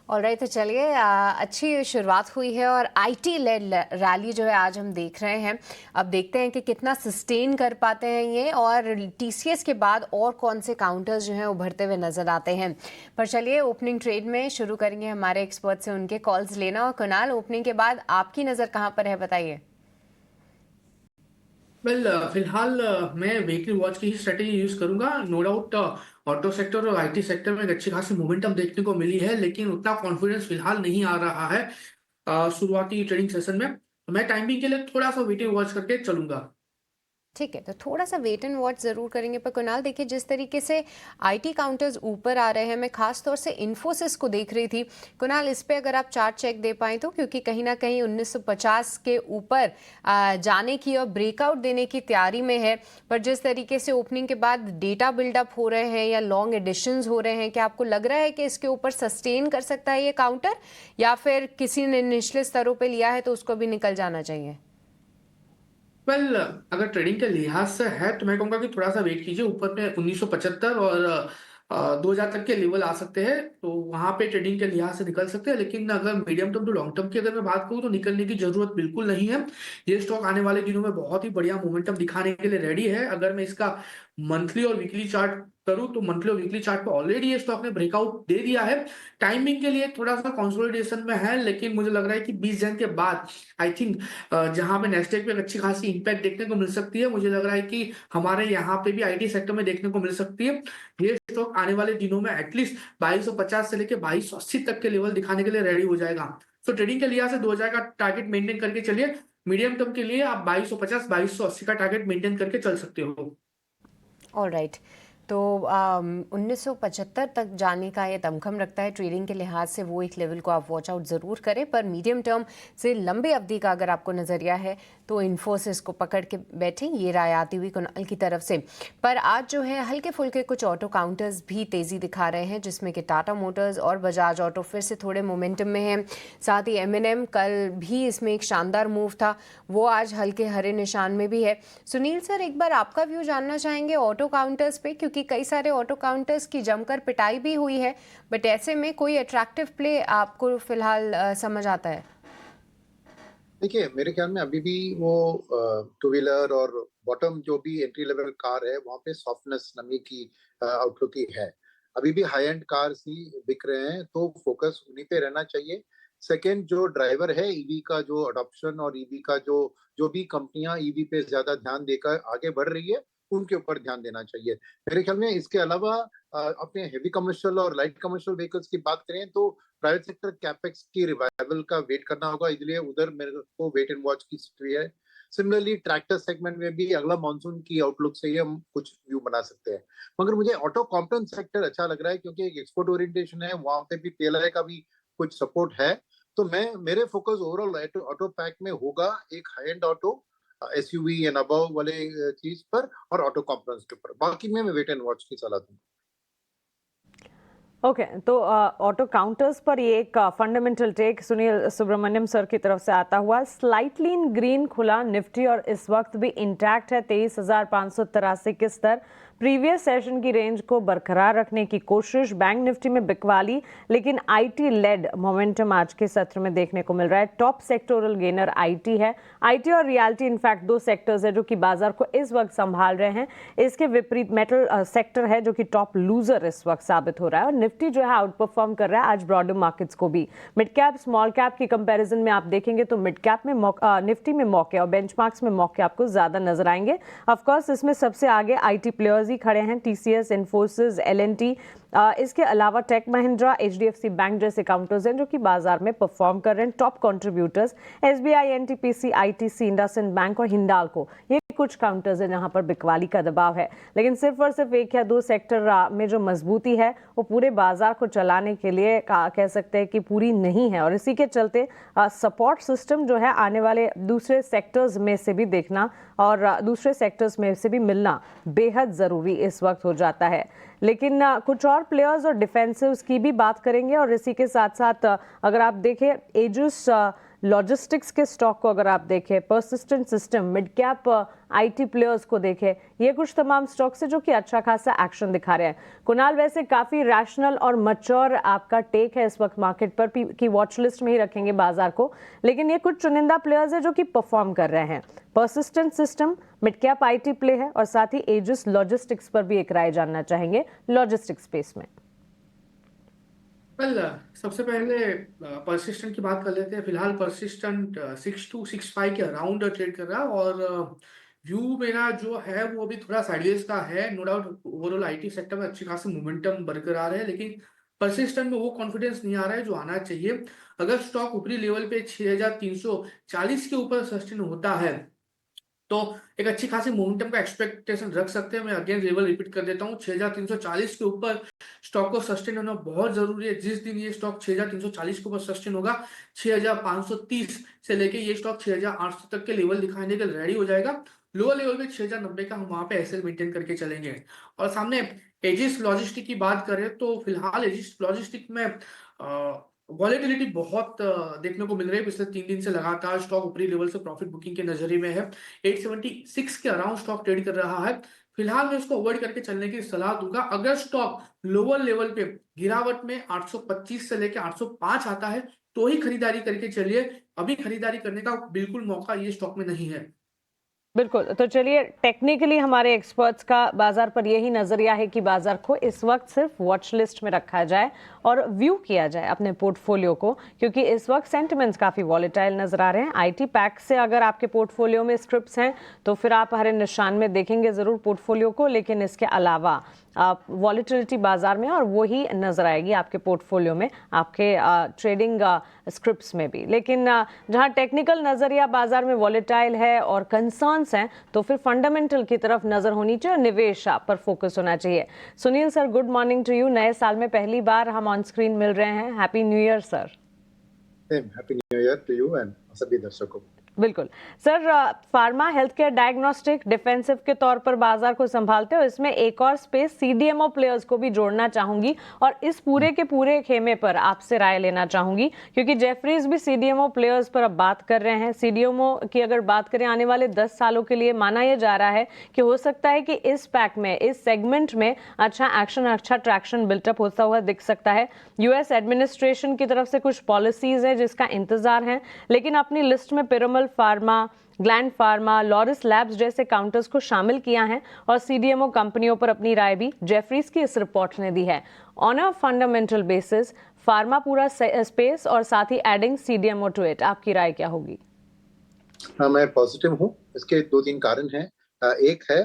ऑलराइट, तो चलिए अच्छी शुरुआत हुई है और IT लेड रैली जो है आज हम देख रहे हैं। अब देखते हैं कि कितना सस्टेन कर पाते हैं ये, और TCS के बाद और कौन से काउंटर्स जो हैं उभरते हुए नजर आते हैं। पर चलिए ओपनिंग ट्रेड में शुरू करेंगे हमारे एक्सपर्ट से उनके कॉल्स लेना। और कुणाल, ओपनिंग के बाद आपकी नज़र कहाँ पर है, बताइए। फिलहाल मैं व्हीकली वॉच की ही स्ट्रेटेजी यूज करूंगा। नो डाउट ऑटो सेक्टर और IT सेक्टर में एक अच्छी खासी मोमेंटम देखने को मिली है, लेकिन उतना कॉन्फिडेंस फिलहाल नहीं आ रहा है शुरुआती ट्रेडिंग सेशन में। मैं टाइमिंग के लिए थोड़ा सा वेटिंग वॉच करके चलूंगा। ठीक है, तो थोड़ा सा वेट एंड वॉच ज़रूर करेंगे। पर कुणाल देखिए, जिस तरीके से IT काउंटर्स ऊपर आ रहे हैं, मैं खास तौर से इन्फोसिस को देख रही थी। कुणाल, इस पे अगर आप चार्ट चेक दे पाएँ तो, क्योंकि कहीं ना कहीं 1950 के ऊपर जाने की और ब्रेकआउट देने की तैयारी में है। पर जिस तरीके से ओपनिंग के बाद डेटा बिल्डअप हो रहे हैं या लॉन्ग एडिशंस हो रहे हैं, क्या आपको लग रहा है कि इसके ऊपर सस्टेन कर सकता है ये काउंटर, या फिर किसी ने निचले स्तरों पर लिया है तो उसको भी निकल जाना चाहिए? अगर ट्रेडिंग के लिहाज से है तो मैं कहूंगा कि थोड़ा सा वेट कीजिए। ऊपर में 1975 और 2000 तक के लेवल आ सकते हैं, तो वहां पे ट्रेडिंग के लिहाज से निकल सकते हैं। लेकिन अगर medium term to long term की अगर मैं बात करूं तो निकलने की जरूरत बिल्कुल नहीं है। ये स्टॉक आने वाले दिनों में बहुत ही बढ़िया मोमेंटम दिखाने के लिए रेडी है। अगर मैं इसका मंथली और वीकली चार्ट करूं तो मंथली और वीकली चार्ट पे ऑलरेडी ये स्टॉक ने ब्रेकआउट दे दिया है। टाइमिंग के लिए थोड़ा सा कंसोलिडेशन में है, लेकिन मुझे लग रहा है कि 20 जन के बाद आई थिंक जहां पे नेस्डेक पे एक अच्छी खासी इंपैक्ट देखने को मिल सकती है, मुझे लग रहा है कि हमारे यहाँ पे भी IT सेक्टर में देखने को मिल सकती है। ये स्टॉक आने वाले दिनों में एटलीस्ट 2250 से लेकर 2280 तक के लेवल दिखाने के लिए रेडी हो जाएगा। तो ट्रेडिंग के लिहाज से 2000 का टारगेट मेंटेन करके चलिए। मीडियम टर्म के लिए आप 2250 2280 का टारगेट मेंटेन करके चल सकते हो। ऑलराइट, तो 1975 तक जाने का ये दमखम रखता है ट्रेडिंग के लिहाज से, वो एक लेवल को आप वॉच आउट ज़रूर करें। पर मीडियम टर्म से लंबे अवधि का अगर आपको नज़रिया है तो इन्फोसिस को पकड़ के बैठें, ये राय आती हुई कुणाल की तरफ से। पर आज जो है हल्के फुल्के कुछ ऑटो काउंटर्स भी तेज़ी दिखा रहे हैं, जिसमें कि टाटा मोटर्स और बजाज ऑटो फिर से थोड़े मोमेंटम में हैं। साथ ही M&M कल भी इसमें एक शानदार मूव था, वो आज हल्के हरे निशान में भी है। सुनील सर, एक बार आपका व्यू जानना चाहेंगे ऑटो काउंटर्स पे, क्योंकि कई सारे ऑटो काउंटर्स की जमकर पिटाई भी हुई है, बट ऐसे में कोई अट्रैक्टिव प्ले आपको फिलहाल समझ आता है? देखिए, मेरे ख्याल में अभी भी वो टू व्हीलर और बॉटम जो भी एंट्री लेवल कार है, वहाँ पे सॉफ्टनेस नमी की आउटलुक ही है। अभी भी हाई एंड कार्स ही बिक रहे हैं, तो फोकस उन्हीं पे रहना चाहिए। सेकेंड, जो ड्राइवर है ईवी का, जो अडॉप्शन और ईवी का जो भी कंपनियां ईवी पे ज्यादा ध्यान देकर आगे बढ़ रही है, उनके ऊपर ध्यान देना चाहिए मेरे ख्याल में। इसके अलावा अपने हेवी कमर्शियल और लाइट कमर्शियल व्हीकल्स की बात करें तो प्राइवेट सेक्टर कैपेक्स की रिवाइवल का वेट करना होगा, इसलिए उधर मेरे को वेट एंड वॉच की स्थिति है। सिमिलरली ट्रैक्टर सेगमेंट में भी अगला मानसून की आउटलुक से ही हम कुछ व्यू बना सकते हैं। मगर मुझे ऑटो कंपोनेंट सेक्टर अच्छा लग रहा है, क्योंकि एक एक्सपोर्ट ओरिएंटेशन है, वहां पे भी PLI का भी कुछ सपोर्ट है। तो मेरे फोकस ओवरऑल ऑटो पैक में होगा एक high and auto, SUV and above वाले चीज पर, और ऑटो कंपोनेंट्स के ऊपर। बाकी मैं वेट एंड वॉच की सलाह दूंगा। ओके तो ऑटो काउंटर्स पर ये एक fundamental take Sunil Subramaniam sir की तरफ से आता हुआ। स्लाइटली इन ग्रीन खुला निफ्टी और इस वक्त भी इंटैक्ट है 23,583 के स्तर। प्रीवियस सेशन की रेंज को बरकरार रखने की कोशिश। बैंक निफ्टी में बिकवाली, लेकिन आईटी लेड मोमेंटम आज के सत्र में देखने को मिल रहा है। टॉप सेक्टोरल गेनर आईटी है। आईटी और रियल्टी इनफैक्ट दो सेक्टर्स है जो कि बाजार को इस वक्त संभाल रहे हैं। इसके विपरीत मेटल सेक्टर है जो कि टॉप लूजर इस वक्त साबित हो रहा है। और निफ्टी जो है आउट परफॉर्म कर रहा है आज ब्रॉडर मार्केट्स को भी। मिड कैप स्मॉल कैप की कंपैरिजन में आप देखेंगे तो मिड कैप में निफ्टी में मौके और बेंचमार्क्स में मौके आपको ज्यादा नजर आएंगे। ऑफ कोर्स इसमें सबसे आगे आईटी प्लेयर्स ही खड़े हैं, टीसीएस, इन्फोसिस, एलएनटी। इसके अलावा टेक महिंद्रा, एचडीएफसी बैंक जैसे काउंटर्स हैं जो कि बाजार में परफॉर्म कर रहे हैं। Top contributors SBI, NTPC, ITC, IndusInd bank और हिंडाल्को, ये कुछ काउंटर्स हैं जहां पर बिकवाली का दबाव है। लेकिन सिर्फ और सिर्फ एक या दो सेक्टर में जो मजबूती है वो पूरे बाजार को चलाने के लिए कह सकते हैं कि पूरी नहीं है। और इसी के चलते सपोर्ट सिस्टम जो है आने वाले दूसरे सेक्टर्स में से भी देखना और दूसरे सेक्टर्स में से भी मिलना बेहद ज़रूरी इस वक्त हो जाता है। लेकिन कुछ और प्लेयर्स और डिफेंसिव्स की भी बात करेंगे। और इसी के साथ साथ अगर आप देखें एजिस लॉजिस्टिक्स के स्टॉक को अगर आप देखें, persistent system, mid cap IT players को देखें, ये कुछ तमाम स्टॉक्स है जो कि अच्छा खासा एक्शन दिखा रहे हैं। कुणाल, वैसे काफ़ी रैशनल और मैच्योर आपका टेक है इस वक्त मार्केट पर की वॉच लिस्ट में ही रखेंगे बाजार को, लेकिन ये कुछ चुनिंदा प्लेयर्स है जो कि परफॉर्म कर रहे हैं। Persistent system, mid cap IT play है और साथ ही एजिस लॉजिस्टिक्स पर भी एक राय जानना चाहेंगे लॉजिस्टिक्स स्पेस में। सबसे पहले परसिस्टेंट की बात कर लेते हैं। फिलहाल परसिस्टेंट 6265 के अराउंड ट्रेड कर रहा है और व्यू मेरा जो है वो अभी थोड़ा साइडवेज का है। No doubt overall IT sector में अच्छी खासी मोमेंटम बरकरार है, लेकिन परसिस्टेंट में वो कॉन्फिडेंस नहीं आ रहा है जो आना चाहिए। अगर स्टॉक ऊपरी लेवल पे 6340 के ऊपर सस्टेन होता है तो एक अच्छी खासी मोमेंटम का एक्सपेक्टेशन रख सकते हैं। मैं अगेन लेवल रिपीट कर देता हूँ, 6340 के ऊपर स्टॉक को सस्टेन होना बहुत जरूरी है। जिस दिन ये स्टॉक 6340 के ऊपर सस्टेन होगा, 6530 से लेके ये स्टॉक 6800 तक के लेवल दिखाने के रेडी हो जाएगा। लोअर लेवल पे 6090 का हम वहां पे एसएल मेंटेन करके चलेंगे। और सामने एजिस लॉजिस्टिक की बात करें तो फिलहाल एजिस लॉजिस्टिक में वॉलेटिलिटी बहुत देखने को मिल रही है। पिछले 3 दिन से लगातार स्टॉक ऊपरी लेवल से प्रॉफिट बुकिंग के नजरिए में है। 876 के अराउंड स्टॉक ट्रेड कर रहा है। फिलहाल मैं इसको अवॉइड करके चलने की सलाह दूंगा। अगर स्टॉक लोअर लेवल पे गिरावट में 825 से लेकर 805 आता है तो ही खरीदारी करके चलिए। अभी खरीदारी करने का बिल्कुल मौका ये स्टॉक में नहीं है। बिल्कुल, तो चलिए टेक्निकली हमारे एक्सपर्ट्स का बाजार पर यही नजरिया है कि बाजार को इस वक्त सिर्फ वॉच लिस्ट में रखा जाए और व्यू किया जाए अपने पोर्टफोलियो को, क्योंकि इस वक्त सेंटिमेंट्स काफ़ी वॉलेटाइल नजर आ रहे हैं। आईटी पैक से अगर आपके पोर्टफोलियो में स्क्रिप्ट्स हैं तो फिर आप हरे निशान में देखेंगे ज़रूर पोर्टफोलियो को, लेकिन इसके अलावा वॉलेटिलिटी बाजार में और वही नजर आएगी आपके पोर्टफोलियो में, आपके ट्रेडिंग स्क्रिप्ट्स में भी। लेकिन जहां टेक्निकल नजरिया बाजार में वॉलेटाइल है और कंसर्न्स हैं तो फिर फंडामेंटल की तरफ नजर होनी चाहिए और निवेश पर फोकस होना चाहिए। Sunil sir, good morning to you. नए साल में पहली बार हम ऑन स्क्रीन मिल रहे हैं। Happy new year sir. Happy new year to you and सभी दर्शकों। बिल्कुल sir, pharma health care diagnostic defensive के तौर पर बाजार को संभालते हो, इसमें एक और स्पेस सीडीएमओ प्लेयर्स को भी जोड़ना चाहूंगी और इस पूरे के पूरे खेमे पर आपसे राय लेना चाहूंगी, क्योंकि जेफरीज भी सीडीएमओ प्लेयर्स पर अब बात कर रहे हैं। सीडीएमओ की अगर बात करें आने वाले 10 सालों के लिए माना यह जा रहा है कि हो सकता है कि इस पैक में, इस सेगमेंट में अच्छा एक्शन, अच्छा ट्रैक्शन बिल्टअप होता हुआ दिख सकता है। यूएस एडमिनिस्ट्रेशन की तरफ से कुछ पॉलिसीज है जिसका इंतजार है, लेकिन अपनी लिस्ट में पिरामल फार्मा, ग्लैंड फार्मा, लॉरिस लैब्स जैसे काउंटर्स को शामिल किया है और सीडीएमओ कंपनियों पर अपनी राय भी जेफरीज की इस रिपोर्ट ने दी है। On a fundamental basis pharma पूरा स्पेस और साथ ही एडिंग सीडीएमओ टू इट, आपकी राय क्या होगी? मैं पॉजिटिव हूँ। इसके 2-3 कारण हैं। एक है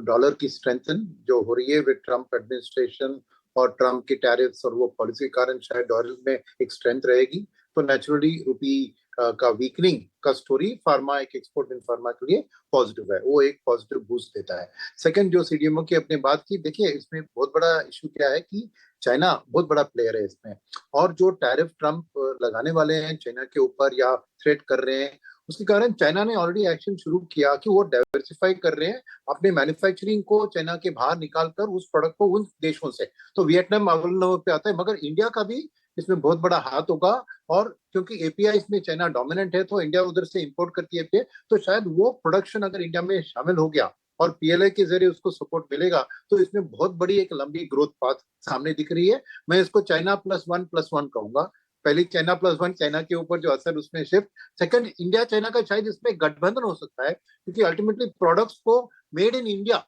डॉलर की स्ट्रेंथन जो हो रही है विद ट्रम्प एडमिनिस्ट्रेशन और ट्रम्प की टैरिफ्स और वो पॉलिसी के कारण शायद डॉलर में एक स्ट्रेंथ रहेगी, तो नेचुरली रुपी का वीकनिंग का स्टोरी फार्मा एक एक्सपोर्ट इन फार्मा के लिए पॉजिटिव है, वो एक पॉजिटिव बूस्ट देता है। सेकंड, जो सीडीएमओ की अपने बात की, देखिए इसमें बहुत बड़ा इशू क्या है कि चाइना बहुत बड़ा प्लेयर है इसमें, और जो टैरिफ ट्रम्प लगाने वाले हैं चाइना के ऊपर या थ्रेट कर रहे हैं, उसके कारण चाइना ने ऑलरेडी एक्शन शुरू किया कि वो डाइवर्सिफाई कर रहे हैं अपने मैन्युफैक्चरिंग को चाइना के बाहर निकालकर उस प्रोडक्ट को उन देशों से। तो वियतनाम अव्वल नंबर पे आता है, मगर इंडिया का भी इसमें बहुत बड़ा हाथ होगा, और क्योंकि एपीआई इसमें चाइना डोमिनेंट है तो इंडिया उधर से इंपोर्ट करती है एपीआई, तो शायद वो प्रोडक्शन अगर इंडिया में शामिल हो गया और पीएलआई के जरिए उसको सपोर्ट मिलेगा तो इसमें बहुत बड़ी एक लंबी ग्रोथ पाथ सामने दिख रही है। मैं इसको चाइना +1+1 कहूंगा। पहली चाइना +1, चाइना के ऊपर जो असर उसमें शिफ्ट। सेकंड, इंडिया चाइना का शायद इसमें गठबंधन हो सकता है, क्योंकि अल्टीमेटली प्रोडक्ट्स को मेड इन इंडिया,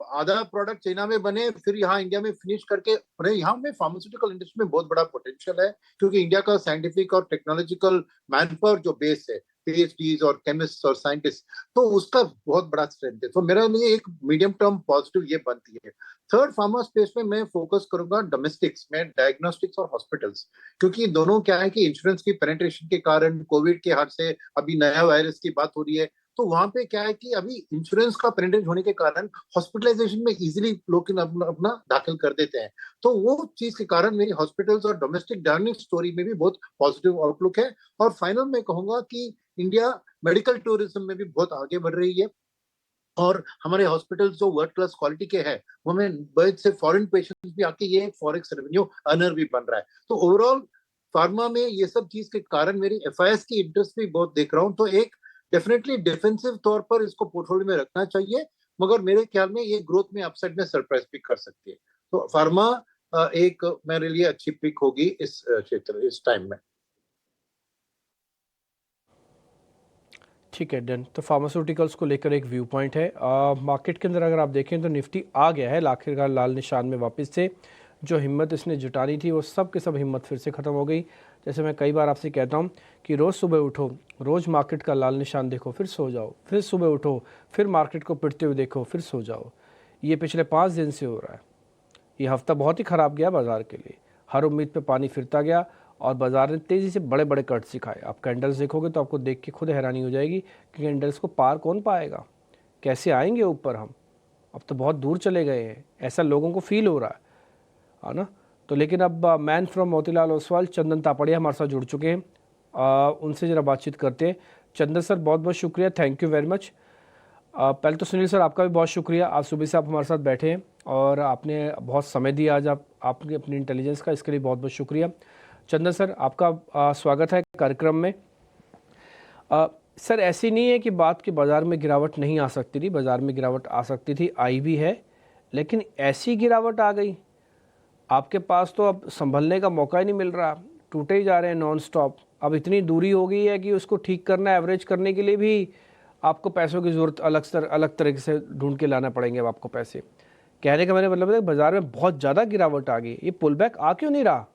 आधा प्रोडक्ट चाइना में बने फिर यहाँ इंडिया में फिनिश करके, और यहाँ में फार्मास्यूटिकल इंडस्ट्री में बहुत बड़ा पोटेंशियल है, क्योंकि इंडिया का साइंटिफिक और टेक्नोलॉजिकल मैनपावर जो बेस है, पीएचडीज और केमिस्ट और साइंटिस्ट, तो उसका बहुत बड़ा स्ट्रेंथ है। तो मेरे लिए एक मीडियम टर्म पॉजिटिव ये बनती है। थर्ड, फार्मा स्पेस में मैं फोकस करूंगा डोमेस्टिक्स में, डायग्नोस्टिक्स और हॉस्पिटल्स, क्योंकि दोनों क्या है कि इंश्योरेंस की पेनिट्रेशन के कारण, कोविड के हाथ से अभी नया वायरस की बात हो रही है, तो वहां पे क्या है कि अभी इंश्योरेंस का पेनिट्रेशन होने के कारण हॉस्पिटलाइजेशन में इजीली लोग अपना दाखिल कर देते हैं। तो वो चीज के कारण मेरी हॉस्पिटल्स और डोमेस्टिक डायग्नोस्टिक स्टोरी में भी बहुत पॉजिटिव आउटलुक है। और फाइनल में कहूंगा कि इंडिया मेडिकल टूरिज्म में भी बहुत आगे बढ़ रही है, और हमारे हॉस्पिटल्स जो वर्ल्ड क्लास क्वालिटी के हैं, वो हमें बहुत से फॉरेन पेशेंट्स भी आके ये फॉरेक्स रेवेन्यू अर्नर भी बन रहा है। तो ओवरऑल फार्मा में ये सब चीज के कारण मेरी एफआईएस की इंटरेस्ट भी बहुत देख रहा हूँ। तो एक डेफिनेटली डिफेंसिव तौर पर इसको पोर्टफोलियो में रखना चाहिए, मगर मेरे ख्याल में ये ग्रोथ में अपसाइड में सरप्राइज पिक कर सकती है। तो फार्मा एक मेरे लिए अच्छी पिक होगी इस क्षेत्र, इस टाइम में। ठीक है, डन। तो फार्मास्यूटिकल्स को लेकर एक व्यू पॉइंट है। मार्केट के अंदर अगर आप देखें तो निफ्टी आ गया है आखिरकार लाल निशान में वापस से। जो हिम्मत इसने जुटानी थी वो सब के सब हिम्मत फिर से ख़त्म हो गई। जैसे मैं कई बार आपसे कहता हूँ कि रोज़ सुबह उठो, रोज़ मार्केट का लाल निशान देखो, फिर सो जाओ, फिर सुबह उठो, फिर मार्केट को पिटते हुए देखो, फिर सो जाओ। ये पिछले 5 दिन से हो रहा है। ये हफ्ता बहुत ही ख़राब गया बाज़ार के लिए। हर उम्मीद पे पानी फिरता गया और बाज़ार ने तेज़ी से बड़े बड़े कट सिखाए। आप कैंडल्स देखोगे तो आपको देख के खुद हैरानी हो जाएगी कि कैंडल्स को पार कौन पाएगा, कैसे आएंगे ऊपर हम। अब तो बहुत दूर चले गए हैं, ऐसा लोगों को फील हो रहा है ना। तो लेकिन अब मैन फ्रॉम मोतीलाल ओसवाल चंदन तापड़िया हमारे साथ जुड़ चुके हैं, उनसे ज़रा बातचीत करते हैं। चंदन सर बहुत बहुत शुक्रिया, थैंक यू वेरी मच। पहले तो सुनील सर आपका भी बहुत शुक्रिया, आप सुबह से आप हमारे साथ बैठे हैं और आपने बहुत समय दिया आज, आपने अपनी इंटेलिजेंस का, इसके लिए बहुत बहुत शुक्रिया। चंदन सर आपका स्वागत है कार्यक्रम में। सर ऐसी नहीं है कि बात कि बाज़ार में गिरावट नहीं आ सकती थी, बाज़ार में गिरावट आ सकती थी, आई भी है, लेकिन ऐसी गिरावट आ गई आपके पास तो अब संभलने का मौका ही नहीं मिल रहा, टूटे ही जा रहे हैं नॉन स्टॉप। अब इतनी दूरी हो गई है कि उसको ठीक करना, एवरेज करने के लिए भी आपको पैसों की ज़रूरत अलग तरीके से ढूंढ के लाना पड़ेंगे। अब आपको पैसे, कहने का मेरा मतलब है बाज़ार में बहुत ज़्यादा गिरावट आ गई, ये पुल बैक आ क्यों नहीं रहा?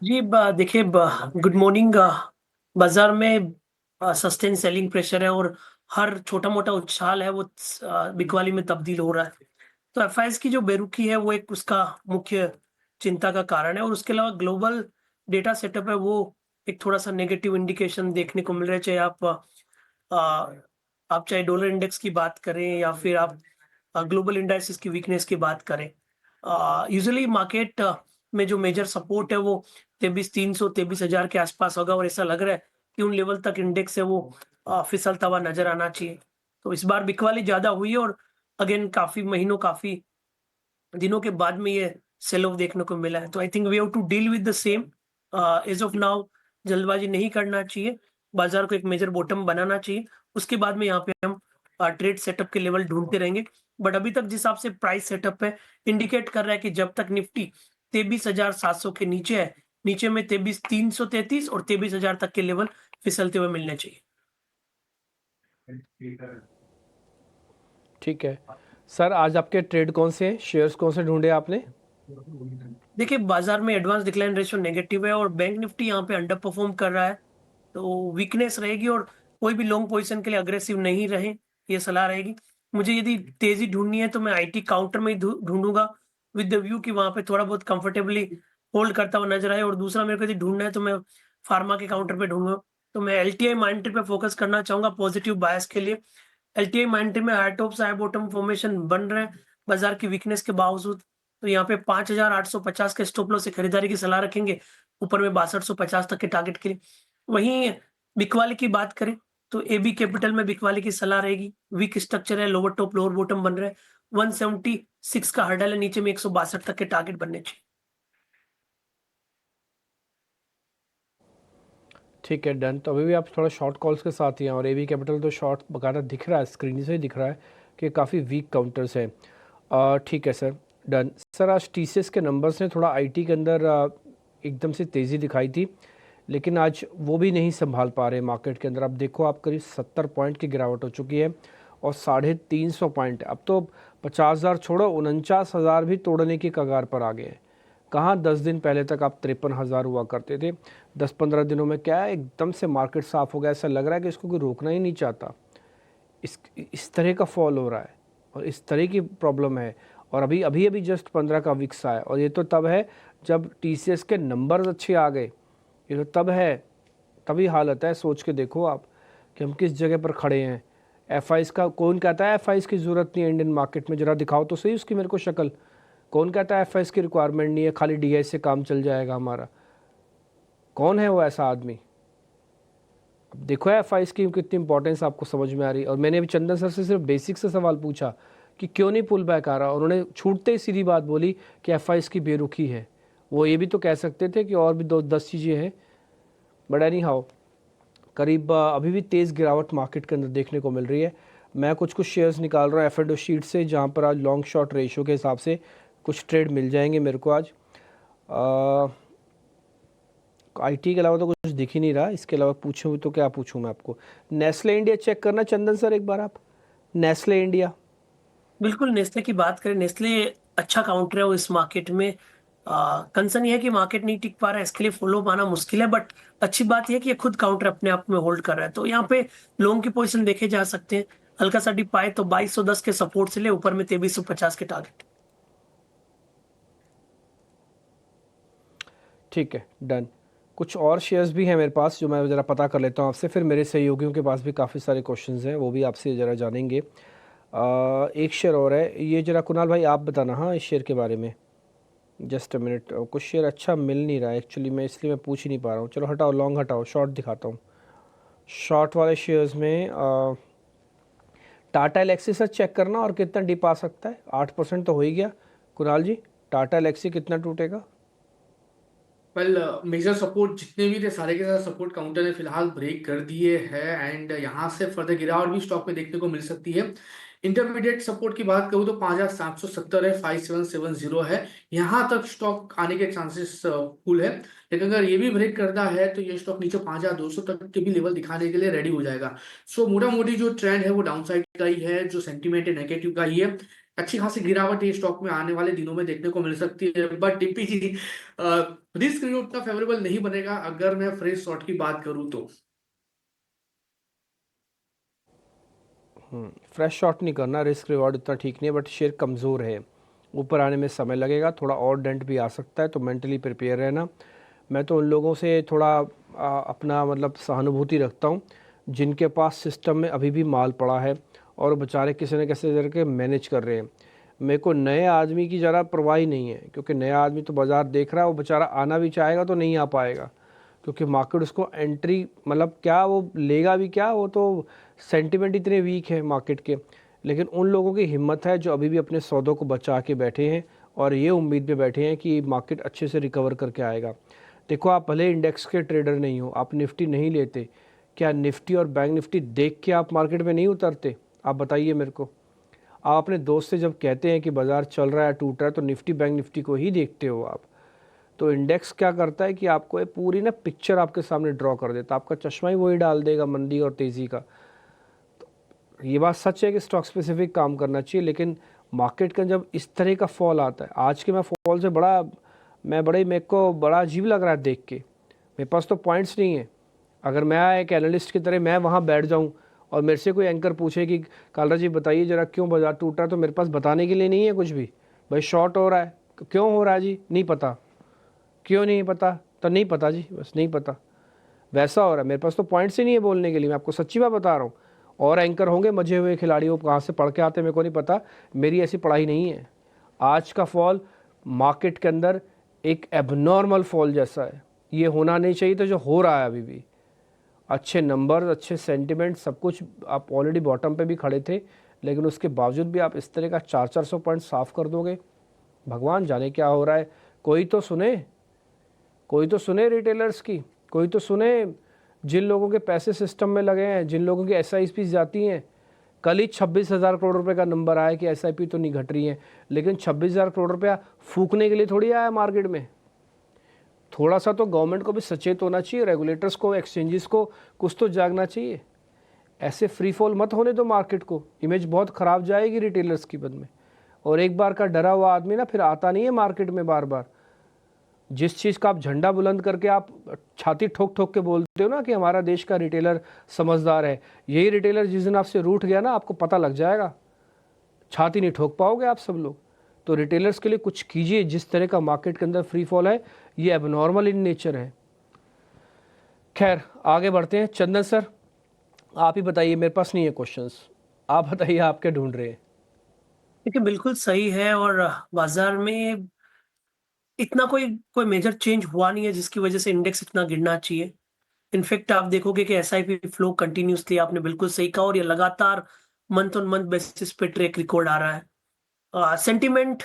जी देखिए, गुड मॉर्निंग। बाजार में सस्टेन सेलिंग प्रेशर है और हर छोटा मोटा उछाल है वो बिकवाली में तब्दील हो रहा है। तो एफआईएस की जो बेरुखी है वो एक उसका मुख्य चिंता का कारण है, और उसके अलावा ग्लोबल डेटा सेटअप है वो एक थोड़ा सा नेगेटिव इंडिकेशन देखने को मिल रहा है। चाहे आप चाहे डॉलर इंडेक्स की बात करें या फिर आप ग्लोबल इंडाइसिस की वीकनेस की बात करें। यूजुअली मार्केट में जो मेजर सपोर्ट है वो 23,300-23,000 के आसपास होगा, और ऐसा लग रहा है कि उन लेवल तक इंडेक्स है वो फिसलता हुआ नजर आना चाहिए। तो इस बार बिकवाली ज्यादा हुई है, और अगेन काफी दिनों के बाद में ये सेल ऑफ देखने को मिला है। तो I think we have to deal with the same as of now. जल्दबाजी नहीं करना चाहिए, बाजार को एक मेजर बॉटम बनाना चाहिए, उसके बाद में यहाँ पे हम ट्रेड सेटअप के लेवल ढूंढते रहेंगे। बट अभी तक जिस हिसाब से प्राइस सेटअप है इंडिकेट कर रहा है कि जब तक निफ्टी 23,700 के नीचे है, नीचे में 23,333 और 23,000 तक के लेवल फिसलते हुए मिलने चाहिए। ठीक है सर, आज आपके ट्रेड कौन से हैं, शेयर्स कौन से ढूंढे आपने? देखिए, बाजार में एडवांस डिक्लाइन रेशियो नेगेटिव है और बैंक निफ्टी यहाँ पे अंडर परफॉर्म कर रहा है, तो वीकनेस रहेगी और कोई भी लॉन्ग पोजीशन के लिए अग्रेसिव नहीं रहे, ये सलाह रहेगी। मुझे यदि तेजी ढूंढनी है तो मैं आईटी काउंटर में ही ढूंढूंगा विद द व्यू कि वहां पे थोड़ा बहुत कंफर्टेबली होल्ड करता हुआ नजर आए, और दूसरा मेरे को यदि ढूंढना है तो मैं फार्मा के काउंटर पे ढूंढूं तो मैं LTI माइंट्री पे फोकस करना चाहूंगा पॉजिटिव बायस के लिए। LTI माइंट्री में हाई टॉप से हाई बॉटम फॉर्मेशन बन रहे हैं बाजार की वीकनेस के बावजूद। तो यहाँ पे 5850 के स्टॉप लॉस से खरीदारी की सलाह रखेंगे, ऊपर में 6250 तक के टारगेट के लिए। वहीं बिकवाली की बात करें तो AB कैपिटल में बिकवाली की सलाह रहेगी, वीक स्ट्रक्चर है, लोअर टॉप लोअर बॉटम बन रहे हैं, 176 का हर्डल है, नीचे में 162 तक के टारगेट बनने चाहिए। ठीक है, डन। तो अभी भी आप थोड़ा शॉर्ट कॉल्स के साथ ही हैं और AB कैपिटल तो शॉर्ट बकायदा दिख रहा है, स्क्रीन से ही दिख रहा है कि काफ़ी वीक काउंटर्स हैं। ठीक है सर, डन। सर आज TCS के नंबर्स ने थोड़ा IT के अंदर एकदम से तेज़ी दिखाई थी, लेकिन आज वो भी नहीं संभाल पा रहे मार्केट के अंदर। अब देखो आप करीब 70 पॉइंट की गिरावट हो चुकी है और 350 पॉइंट, अब तो 50,000 छोड़ो 49,000 भी तोड़ने की कगार पर आ गए हैं। कहाँ 10 दिन पहले तक आप 53,000 हुआ करते थे। 10-15 दिनों में क्या है, एकदम से मार्केट साफ हो गया। ऐसा लग रहा है कि इसको कोई रोकना ही नहीं चाहता। इस तरह का फॉल हो रहा है और इस तरह की प्रॉब्लम है। और अभी जस्ट 15 का विक्स आया और ये तो तब है जब TCS के नंबर्स अच्छे आ गए। ये तो तब है, तभी हालत है। सोच के देखो आप कि हम किस जगह पर खड़े हैं। FIs का कौन कहता है FIs की ज़रूरत नहीं है इंडियन मार्केट में? ज़रा दिखाओ तो सही उसकी मेरे को शक्ल। कौन कहता है FIs की रिक्वायरमेंट नहीं है, खाली DI से काम चल जाएगा हमारा? कौन है वो ऐसा आदमी? अब देखो FIs की कितनी इंपॉर्टेंस आपको समझ में आ रही है। और मैंने अभी चंदन सर से सिर्फ बेसिक से सवाल पूछा कि क्यों नहीं पुल बैक आ रहा, उन्होंने छूटते ही सीधी बात बोली कि FIs की बेरुखी है। वो ये भी तो कह सकते थे कि और भी 10 चीज़ें हैं। बट एनी हाउ, करीब अभी भी तेज़ गिरावट मार्केट के अंदर देखने को मिल रही है। मैं कुछ शेयर्स निकाल रहा हूँ F&O शीट से, जहाँ पर आज लॉन्ग शॉर्ट रेशियो के हिसाब से कुछ ट्रेड मिल जाएंगे मेरे को आज। IT के अलावा तो कुछ दिख ही नहीं रहा। इसके अलावा पूछूँ तो क्या पूछूँ मैं आपको? नेस्ले इंडिया चेक करना चंदन सर एक बार आप। नेस्ले इंडिया, बिल्कुल नेस्ले की बात करें, नेस्ले अच्छा काउंटर है वो इस मार्केट में। कंसर्न ये है कि मार्केट नहीं टिक पा रहा है, इसके लिए फॉलो पाना मुश्किल है। बट अच्छी बात यह है कि ये खुद काउंटर अपने आप में होल्ड कर रहा है, तो यहाँ पे लॉन्ग की पोजीशन देखे जा सकते हैं। हल्का सा डिप आए तो 2210 के सपोर्ट से ले, ऊपर में 2350 के टारगेट। ठीक है, डन। कुछ और शेयर्स भी हैं मेरे पास जो मैं ज़रा पता कर लेता हूँ आपसे, फिर मेरे सहयोगियों के पास भी काफ़ी सारे क्वेश्चंस हैं, वो भी आपसे ज़रा जानेंगे। एक शेयर और है, ये ज़रा कुणाल भाई आप बताना हाँ इस शेयर के बारे में। जस्ट अ मिनट, कुछ शेयर अच्छा मिल नहीं रहा है एक्चुअली, मैं इसलिए मैं पूछ ही नहीं पा रहा हूँ। चलो हटाओ, लॉन्ग हटाओ, शॉर्ट दिखाता हूँ। शॉर्ट वाले शेयर्स में टाटा एलेक्सी सर चेक करना और कितना डिप आ सकता है। 8% तो हो ही गया। कुणाल जी, टाटा एलेक्सी कितना टूटेगा? वेल मेजर सपोर्ट जितने भी थे सारे के सारे सपोर्ट काउंटर ने फिलहाल ब्रेक कर दिए हैं एंड यहाँ से फर्दर गिरावट भी स्टॉक में देखने को मिल सकती है। इंटरमीडिएट सपोर्ट की बात करूँ तो 5770 है, 5770 है, यहाँ तक स्टॉक आने के चांसेस फुल है। लेकिन अगर ये भी ब्रेक करता है तो ये स्टॉक नीचे 5200 तक के भी लेवल दिखाने के लिए रेडी हो जाएगा। सो मोटा मोटी जो ट्रेंड है वो डाउनसाइड का ही है, जो सेंटीमेंट है नेगेटिव का ही है। अच्छी खासी गिरावट ये स्टॉक में आने वाले दिनों में देखने को मिल सकती है। But Dimpy ji, risk reward उतना फेवरेबल नहीं बनेगा अगर मैं फ्रेश शॉर्ट की बात करूं तो। फ्रेश शॉट नहीं करना, रिस्क रिवॉर्ड इतना ठीक नहीं है, बट शेयर कमज़ोर है, ऊपर आने में समय लगेगा, थोड़ा और डेंट भी आ सकता है, तो मेंटली प्रिपेयर रहना। मैं तो उन लोगों से थोड़ा अपना मतलब सहानुभूति रखता हूँ जिनके पास सिस्टम में अभी भी माल पड़ा है और बेचारे किसी न किसी करके मैनेज कर रहे हैं। मेरे को नए आदमी की ज़रा परवाह ही नहीं है, क्योंकि नया आदमी तो बाज़ार देख रहा है, वो बेचारा आना भी चाहेगा तो नहीं आ पाएगा, क्योंकि मार्केट उसको एंट्री मतलब क्या वो लेगा भी क्या, वो तो सेंटिमेंट इतने वीक है मार्केट के। लेकिन उन लोगों की हिम्मत है जो अभी भी अपने सौदों को बचा के बैठे हैं और ये उम्मीद में बैठे हैं कि मार्केट अच्छे से रिकवर करके आएगा। देखो, आप भले इंडेक्स के ट्रेडर नहीं हो, आप निफ्टी नहीं लेते, क्या निफ्टी और बैंक निफ्टी देख के आप मार्केट में नहीं उतरते? आप बताइए मेरे को। आप अपने दोस्त से जब कहते हैं कि बाज़ार चल रहा है, टूट रहा है, तो निफ्टी बैंक निफ्टी को ही देखते हो आप। तो इंडेक्स क्या करता है कि आपको ये पूरी ना पिक्चर आपके सामने ड्रॉ कर देता, आपका चश्मा ही वही डाल देगा मंदी और तेज़ी का। तो ये बात सच है कि स्टॉक स्पेसिफिक काम करना चाहिए, लेकिन मार्केट का जब इस तरह का फॉल आता है, आज के मैं फॉल से मेरे को बड़ा अजीब लग रहा है देख के। मेरे पास तो पॉइंट्स नहीं है। अगर मैं एक एनालिस्ट की तरह मैं वहाँ बैठ जाऊँ और मेरे से कोई एंकर पूछे कि कालरा जी बताइए ज़रा क्यों बाजार टूट रहा है, तो मेरे पास बताने के लिए नहीं है कुछ भी। भाई शॉर्ट हो रहा है, क्यों हो रहा है जी, नहीं पता। क्यों नहीं पता? तो नहीं पता जी, बस नहीं पता। वैसा हो रहा है। मेरे पास तो पॉइंट्स ही नहीं है बोलने के लिए, मैं आपको सच्ची बात बता रहा हूँ। और एंकर होंगे मजे हुए खिलाड़ी, वो कहाँ से पढ़ के आते मेरे को नहीं पता, मेरी ऐसी पढ़ाई नहीं है। आज का फॉल मार्केट के अंदर एक एबनॉर्मल फॉल जैसा है, ये होना नहीं चाहिए था जो हो रहा है अभी भी। अच्छे नंबर, अच्छे सेंटिमेंट, सब कुछ, आप ऑलरेडी बॉटम पे भी खड़े थे, लेकिन उसके बावजूद भी आप इस तरह का 400 पॉइंट साफ कर दोगे, भगवान जाने क्या हो रहा है। कोई तो सुने, कोई तो सुने रिटेलर्स की, कोई तो सुने जिन लोगों के पैसे सिस्टम में लगे हैं, जिन लोगों की SIP जाती हैं। कल ही 26,000 करोड़ रुपए का नंबर आया कि SIP तो नहीं घट रही है, लेकिन 26,000 करोड़ रुपया फूकने के लिए थोड़ी आया मार्केट में। थोड़ा सा तो गवर्नमेंट को भी सचेत होना चाहिए, रेगुलेटर्स को, एक्सचेंजेस को कुछ तो जागना चाहिए। ऐसे फ्री फॉल मत होने दो मार्केट को, इमेज बहुत ख़राब जाएगी रिटेलर्स की बद में। और एक बार का डरा हुआ आदमी ना फिर आता नहीं है मार्केट में बार बार। जिस चीज़ का आप झंडा बुलंद करके आप छाती ठोक ठोक के बोलते हो ना कि हमारा देश का रिटेलर समझदार है, यही रिटेलर जिस दिन आपसे रूठ गया ना, आपको पता लग जाएगा, छाती नहीं ठोक पाओगे आप सब लोग। तो रिटेलर्स के लिए कुछ कीजिए। जिस तरह का मार्केट के अंदर फ्री फॉल है, ये एबनॉर्मल इन नेचर है। खैर आगे बढ़ते हैं। चंदन सर आप ही बताइए, मेरे पास नहीं है क्वेश्चंस, आप बताइए आप क्या ढूंढ रहे हैं। देखिए बिल्कुल सही है, और बाजार में इतना कोई मेजर चेंज हुआ नहीं है जिसकी वजह से इंडेक्स इतना गिरना चाहिए। इनफैक्ट आप देखोगे कि SIP फ्लो कंटिन्यूसली, आपने बिल्कुल सही कहा, और ये लगातार मंथ ऑन मंथ बेसिस पे ट्रैक रिकॉर्ड आ रहा है। सेंटिमेंट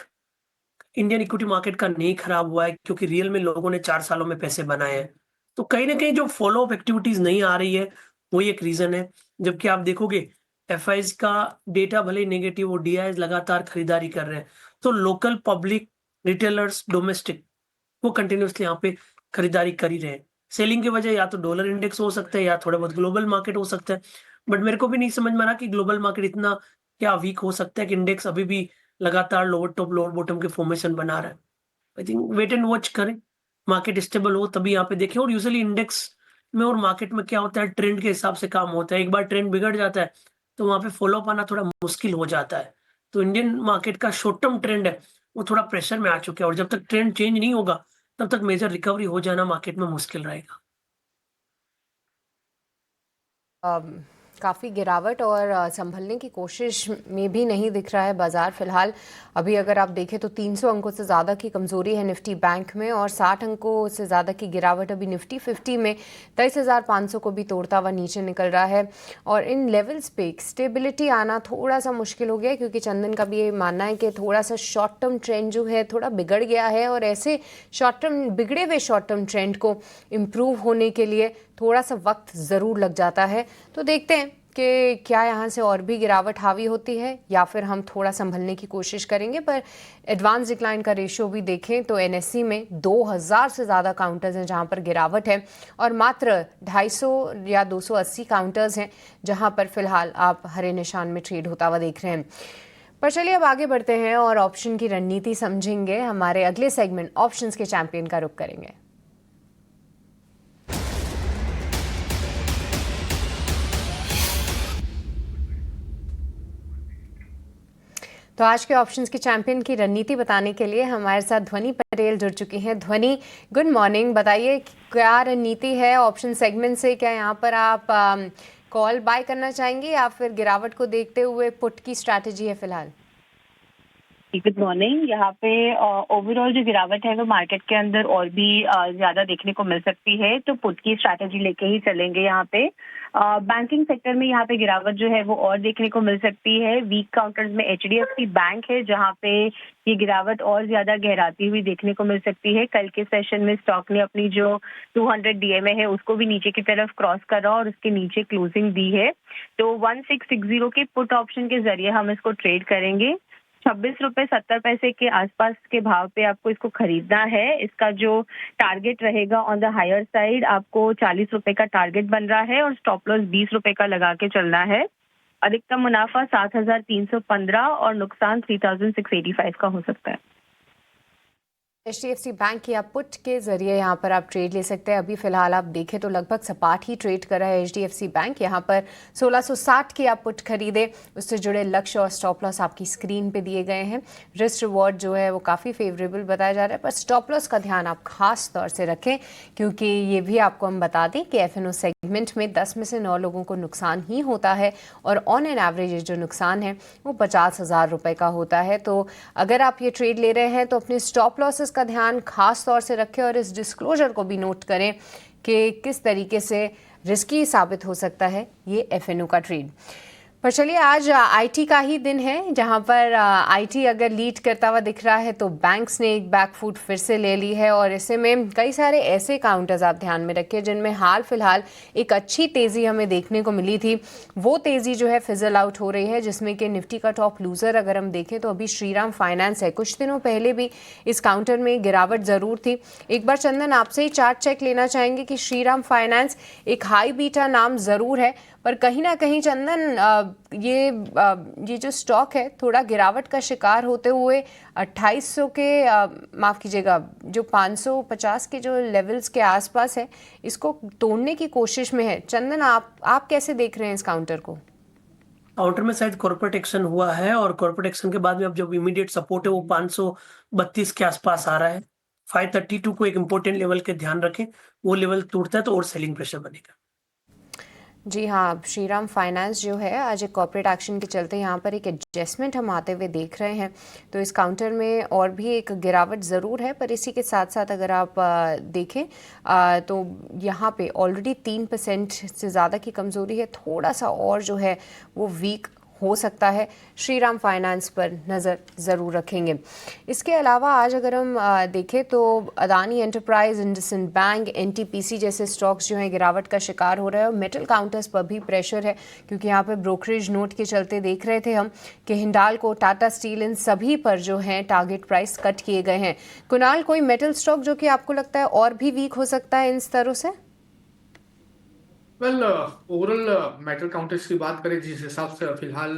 इंडियन इक्विटी मार्केट का नहीं खराब हुआ है, क्योंकि रियल में लोगों ने 4 सालों में पैसे बनाए हैं। तो कहीं ना कहीं जो फॉलो अप एक्टिविटीज नहीं आ रही है, वही एक रीजन है। जबकि आप देखोगे FIs का डेटा भले नेगेटिव, वो DIs लगातार खरीदारी कर रहे हैं। तो लोकल पब्लिक, रिटेलर्स, डोमेस्टिक, वो कंटिन्यूसली यहाँ पे खरीदारी कर ही रहे हैं। सेलिंग की वजह या तो डॉलर इंडेक्स हो सकता है या थोड़ा बहुत ग्लोबल मार्केट हो सकता है। बट मेरे को भी नहीं समझ में आ रहा कि ग्लोबल मार्केट इतना क्या वीक हो सकता है कि इंडेक्स अभी भी लगातार लोअर टॉप लोअर बॉटम के फॉर्मेशन बना रहा है। I think wait and watch करें, मार्केट स्टेबल हो तभी यहाँ पे देखें। और यूजुअली इंडेक्स में और मार्केट में क्या होता है, ट्रेंड के हिसाब से काम होता है। एक बार ट्रेंड बिगड़ जाता है तो वहाँ पे फॉलो अप आना थोड़ा मुश्किल हो जाता है। तो इंडियन मार्केट का शॉर्ट टर्म ट्रेंड है, वो थोड़ा प्रेशर में आ चुका है, और जब तक ट्रेंड चेंज नहीं होगा तब तक मेजर रिकवरी हो जाना मार्केट में मुश्किल रहेगा। काफ़ी गिरावट और संभलने की कोशिश में भी नहीं दिख रहा है बाजार फिलहाल। अभी अगर आप देखें तो 300 अंकों से ज़्यादा की कमज़ोरी है निफ्टी बैंक में, और 60 अंकों से ज़्यादा की गिरावट अभी निफ्टी 50 में 23,500 को भी तोड़ता हुआ नीचे निकल रहा है। और इन लेवल्स पे स्टेबिलिटी आना थोड़ा सा मुश्किल हो गया है, क्योंकि चंदन का भी ये मानना है कि थोड़ा सा शॉर्ट टर्म ट्रेंड जो है थोड़ा बिगड़ गया है, और ऐसे बिगड़े हुए शॉर्ट टर्म ट्रेंड को इम्प्रूव होने के लिए थोड़ा सा वक्त ज़रूर लग जाता है। तो देखते हैं कि क्या यहाँ से और भी गिरावट हावी होती है या फिर हम थोड़ा संभलने की कोशिश करेंगे। पर एडवांस डिक्लाइन का रेशियो भी देखें तो NSE में 2000 से ज़्यादा काउंटर्स हैं जहाँ पर गिरावट है, और मात्र 250 या 280 काउंटर्स हैं जहाँ पर फिलहाल आप हरे निशान में ट्रेड होता हुआ देख रहे हैं। पर चलिए अब आगे बढ़ते हैं और ऑप्शन की रणनीति समझेंगे। हमारे अगले सेगमेंट ऑप्शंस के चैंपियन का रुख करेंगे। तो आज के ऑप्शंस के चैंपियन की रणनीति बताने के लिए हमारे साथ ध्वनि पटेल जुड़ चुकी हैं। ध्वनि, गुड मॉर्निंग। बताइए क्या रणनीति है ऑप्शन सेगमेंट से? क्या यहाँ पर आप कॉल बाय करना चाहेंगे या फिर गिरावट को देखते हुए पुट की स्ट्रैटेजी है फिलहाल? Good morning. यहाँ पे ओवरऑल जो गिरावट है वो मार्केट के अंदर और भी ज्यादा देखने को मिल सकती है, तो पुट की स्ट्रैटेजी लेके ही चलेंगे। यहाँ पे बैंकिंग सेक्टर में यहाँ पे गिरावट जो है वो और देखने को मिल सकती है। वीक काउंटर्स में HDFC बैंक है जहाँ पे ये गिरावट और ज्यादा गहराती हुई देखने को मिल सकती है। कल के सेशन में स्टॉक ने अपनी जो 200 DMA है उसको भी नीचे की तरफ क्रॉस करा और उसके नीचे क्लोजिंग दी है। तो 1660 के पुट ऑप्शन के जरिए हम इसको ट्रेड करेंगे। 26.70 के आसपास के भाव पे आपको इसको खरीदना है। इसका जो टारगेट रहेगा ऑन द हायर साइड, आपको 40 रुपए का टारगेट बन रहा है और स्टॉप लॉस 20 रुपए का लगा के चलना है। अधिकतम मुनाफा 7,315 और नुकसान 3,685 का हो सकता है। HDFC बैंक या पुट के जरिए यहाँ पर आप ट्रेड ले सकते हैं। अभी फिलहाल आप देखें तो लगभग सपाट ही ट्रेड कर रहा है HDFC बैंक। यहाँ पर 1660 की आप पुट खरीदे, उससे जुड़े लक्ष्य और स्टॉप लॉस आपकी स्क्रीन पे दिए गए हैं। रिस्क रिवॉर्ड जो है वो काफ़ी फेवरेबल बताया जा रहा है, पर स्टॉप लॉस का ध्यान आप खास तौर से रखें, क्योंकि ये भी आपको हम बता दें कि FNO सेगमेंट में 10 में से 9 लोगों को नुकसान ही होता है और ऑन एन एवरेज जो नुकसान है वो 50,000 रुपये का होता है। तो अगर आप ये ट्रेड ले रहे हैं तो अपने स्टॉप लॉसेस का ध्यान खास तौर से रखें और इस डिस्क्लोजर को भी नोट करें कि किस तरीके से रिस्की साबित हो सकता है ये FNO का ट्रेड। पर चलिए, आज IT का ही दिन है, जहां पर IT अगर लीड करता हुआ दिख रहा है तो बैंक्स ने एक बैकफुट फिर से ले ली है और ऐसे में कई सारे ऐसे काउंटर्स आप ध्यान में रखिए जिनमें हाल फिलहाल एक अच्छी तेज़ी हमें देखने को मिली थी। वो तेज़ी जो है फिजल आउट हो रही है, जिसमें कि निफ्टी का टॉप लूज़र अगर हम देखें तो अभी श्रीराम फाइनेंस है। कुछ दिनों पहले भी इस काउंटर में गिरावट ज़रूर थी। एक बार चंदन आपसे ही चार्ट चेक लेना चाहेंगे कि श्रीराम फाइनेंस एक हाई बीटा नाम ज़रूर है, पर कहीं ना कहीं चंदन ये जो स्टॉक है थोड़ा गिरावट का शिकार होते हुए 2800 के माफ़ कीजिएगा, जो 550 के जो लेवल्स के आसपास है, इसको तोड़ने की कोशिश में है। चंदन, आप कैसे देख रहे हैं इस काउंटर को? काउंटर में शायद कॉर्पोरेट एक्शन हुआ है और कॉर्पोरेट एक्शन के बाद में अब जो इमीडिएट सपोर्ट है वो 532 के आसपास आ रहा है। 532 को एक इम्पोर्टेंट लेवल के ध्यान रखें, वो लेवल टूटता है तो और सेलिंग प्रेशर बनेगा। जी हाँ, श्रीराम फाइनेंस जो है आज एक कॉर्पोरेट एक्शन के चलते यहाँ पर एक एडजस्टमेंट हम आते हुए देख रहे हैं, तो इस काउंटर में और भी एक गिरावट ज़रूर है। पर इसी के साथ साथ अगर आप देखें तो यहाँ पे ऑलरेडी 3% से ज़्यादा की कमज़ोरी है, थोड़ा सा और जो है वो वीक हो सकता है। श्रीराम फाइनेंस पर नज़र ज़रूर रखेंगे। इसके अलावा आज अगर हम देखें तो Adani enterprise, IndusInd bank, NTPC जैसे स्टॉक्स जो हैं गिरावट का शिकार हो रहे हैं और मेटल काउंटर्स पर भी प्रेशर है, क्योंकि यहाँ पर ब्रोकरेज नोट के चलते देख रहे थे हम कि हिंडाल्को, टाटा स्टील, इन सभी पर जो हैं टारगेट प्राइस कट किए गए हैं। कुणाल, कोई मेटल स्टॉक जो कि आपको लगता है और भी वीक हो सकता है इन स्तरों से? वेल, ओवरऑल मेटल काउंटर्स की बात करें जिस हिसाब से फिलहाल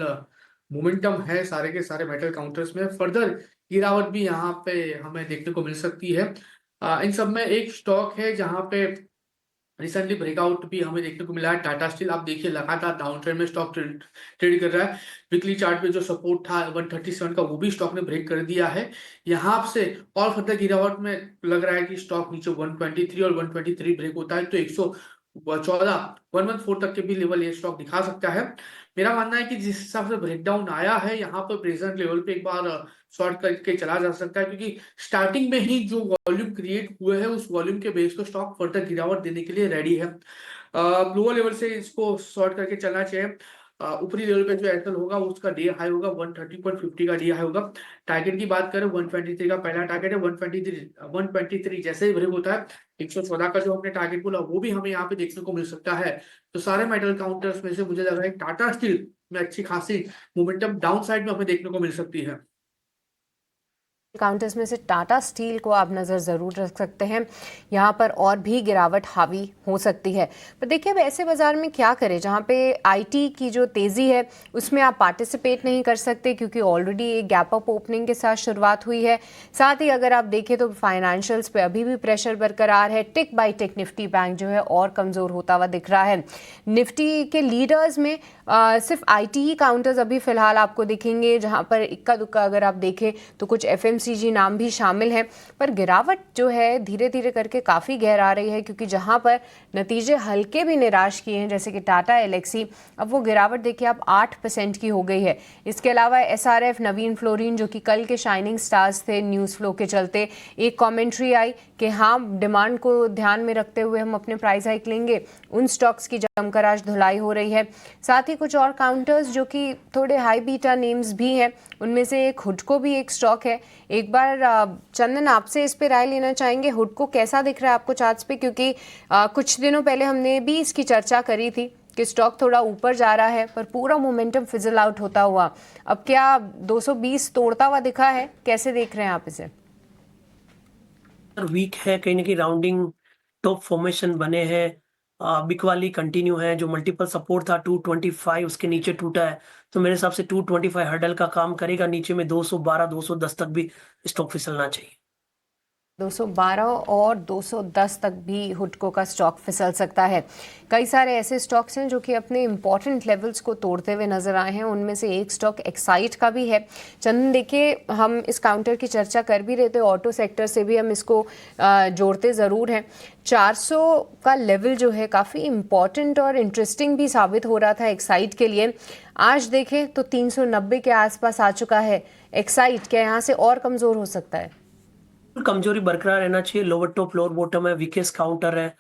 मोमेंटम है सारे के सारे मेटल काउंटर्स में, फर्दर गिरावट भी यहाँ पे हमें देखने को मिल सकती है। इन सब में एक स्टॉक है जहाँ पे रिसेंटली ब्रेकआउट भी हमें देखने को मिला है, टाटा स्टील। आप देखिए लगातार डाउन ट्रेंड में स्टॉक ट्रेड कर रहा है। वीकली चार्ट पे जो सपोर्ट था 137 का, वो भी स्टॉक ने ब्रेक कर दिया है। यहाँ से और फर्दर गिरावट में लग रहा है कि स्टॉक नीचे 123 और 123 ब्रेक होता है तो 114 तक के भी लेवल ये स्टॉक दिखा सकता है। मेरा मानना है कि जिस हिसाब से ब्रेकडाउन आया है यहाँ पर प्रेजेंट लेवल पे एक बार शॉर्ट करके चला जा सकता है, क्योंकि स्टार्टिंग में ही जो वॉल्यूम क्रिएट हुए हैं उस वॉल्यूम के बेस पर स्टॉक फर्दर गिरावट देने के लिए रेडी है। लोअर लेवल से इसको शॉर्ट करके चलना चाहिए। ऊपरी लेवल पे जो एंटर होगा उसका डे हाई होगा 130.50 का डे हाई होगा। टारगेट की बात करें 123 का पहला टारगेट है। 123 जैसे ही ब्रेक होता है 114 का जो हमने टारगेट बोला वो भी हमें यहाँ पे देखने को मिल सकता है। तो सारे मेटल काउंटर्स में से मुझे लग रहा है टाटा स्टील में अच्छी खासी मोमेंटम डाउन साइड में हमें देखने को मिल सकती है। काउंटर्स में से टाटा स्टील को आप नज़र ज़रूर रख सकते हैं, यहाँ पर और भी गिरावट हावी हो सकती है। पर देखिए अब ऐसे बाज़ार में क्या करें जहाँ पे IT की जो तेज़ी है उसमें आप पार्टिसिपेट नहीं कर सकते, क्योंकि ऑलरेडी एक गैप अप ओपनिंग के साथ शुरुआत हुई है। साथ ही अगर आप देखें तो फाइनेंशियल्स पे अभी भी प्रेशर बरकरार है। टिक बाय टिक निफ्टी बैंक जो है और कमज़ोर होता हुआ दिख रहा है। निफ्टी के लीडर्स में सिर्फ IT ही काउंटर्स अभी फ़िलहाल आपको दिखेंगे, जहाँ पर इक्का दुक्का अगर आप देखें तो कुछ FMCG नाम भी शामिल हैं। पर गिरावट जो है धीरे धीरे करके काफ़ी गहर आ रही है, क्योंकि जहाँ पर नतीजे हल्के भी निराश किए हैं जैसे कि टाटा LXC, अब वो गिरावट देखिए अब 8% की हो गई है। इसके अलावा SRF, नवीन फ्लोरिन जो कि कल के शाइनिंग स्टार्स थे न्यूज़ फ्लो के चलते, एक कमेंट्री आई कि हाँ डिमांड को ध्यान में रखते हुए हम अपने प्राइस हाइक लेंगे। उन स्टॉक्स की जमकर आज धुलाई हो रही है। साथ ही कुछ और काउंटर्स जो कि थोड़े हाई बीटा नेम्स भी हैं, उनमें से एक हुडको भी एक स्टॉक है। एक बार चंदन आपसे इस पे राय लेना चाहेंगे, हुडको कैसा दिख रहा है आपको चार्ट्स पे, क्योंकि कुछ दिनों पहले हमने भी इसकी चर्चा करी थी कि स्टॉक थोड़ा ऊपर जा रहा है पर पूरा मोमेंटम फिजल आउट होता हुआ अब क्या 220 तोड़ता हुआ दिखा है, कैसे देख रहे हैं आप इसे? वीक है, कहीं ना कहीं राउंडिंग टॉप फॉर्मेशन बने हैं। बिग वाली कंटिन्यू है, जो मल्टीपल सपोर्ट था 225 उसके नीचे टूटा है, तो मेरे हिसाब से 225 हर्डल का काम करेगा। नीचे में 212 210 तक भी स्टॉक फिसलना चाहिए। 212 और 210 तक भी हुडको का स्टॉक फिसल सकता है। कई सारे ऐसे स्टॉक्स हैं जो कि अपने इंपॉर्टेंट लेवल्स को तोड़ते हुए नजर आए हैं। उनमें से एक स्टॉक एक्साइट का भी है। चंदन, देखिए हम इस काउंटर की चर्चा कर भी रहे थे, ऑटो सेक्टर से भी हम इसको जोड़ते ज़रूर हैं। 400 का लेवल जो है काफ़ी इम्पॉर्टेंट और इंटरेस्टिंग भी साबित हो रहा था एक्साइट के लिए। आज देखें तो 390 के आसपास आ चुका है एक्साइट। क्या यहाँ से और कमज़ोर हो सकता है? कमजोरी बरकरार रहना चाहिए। लोअर टॉप लोअर बॉटम है, वीकेस्ट काउंटर है।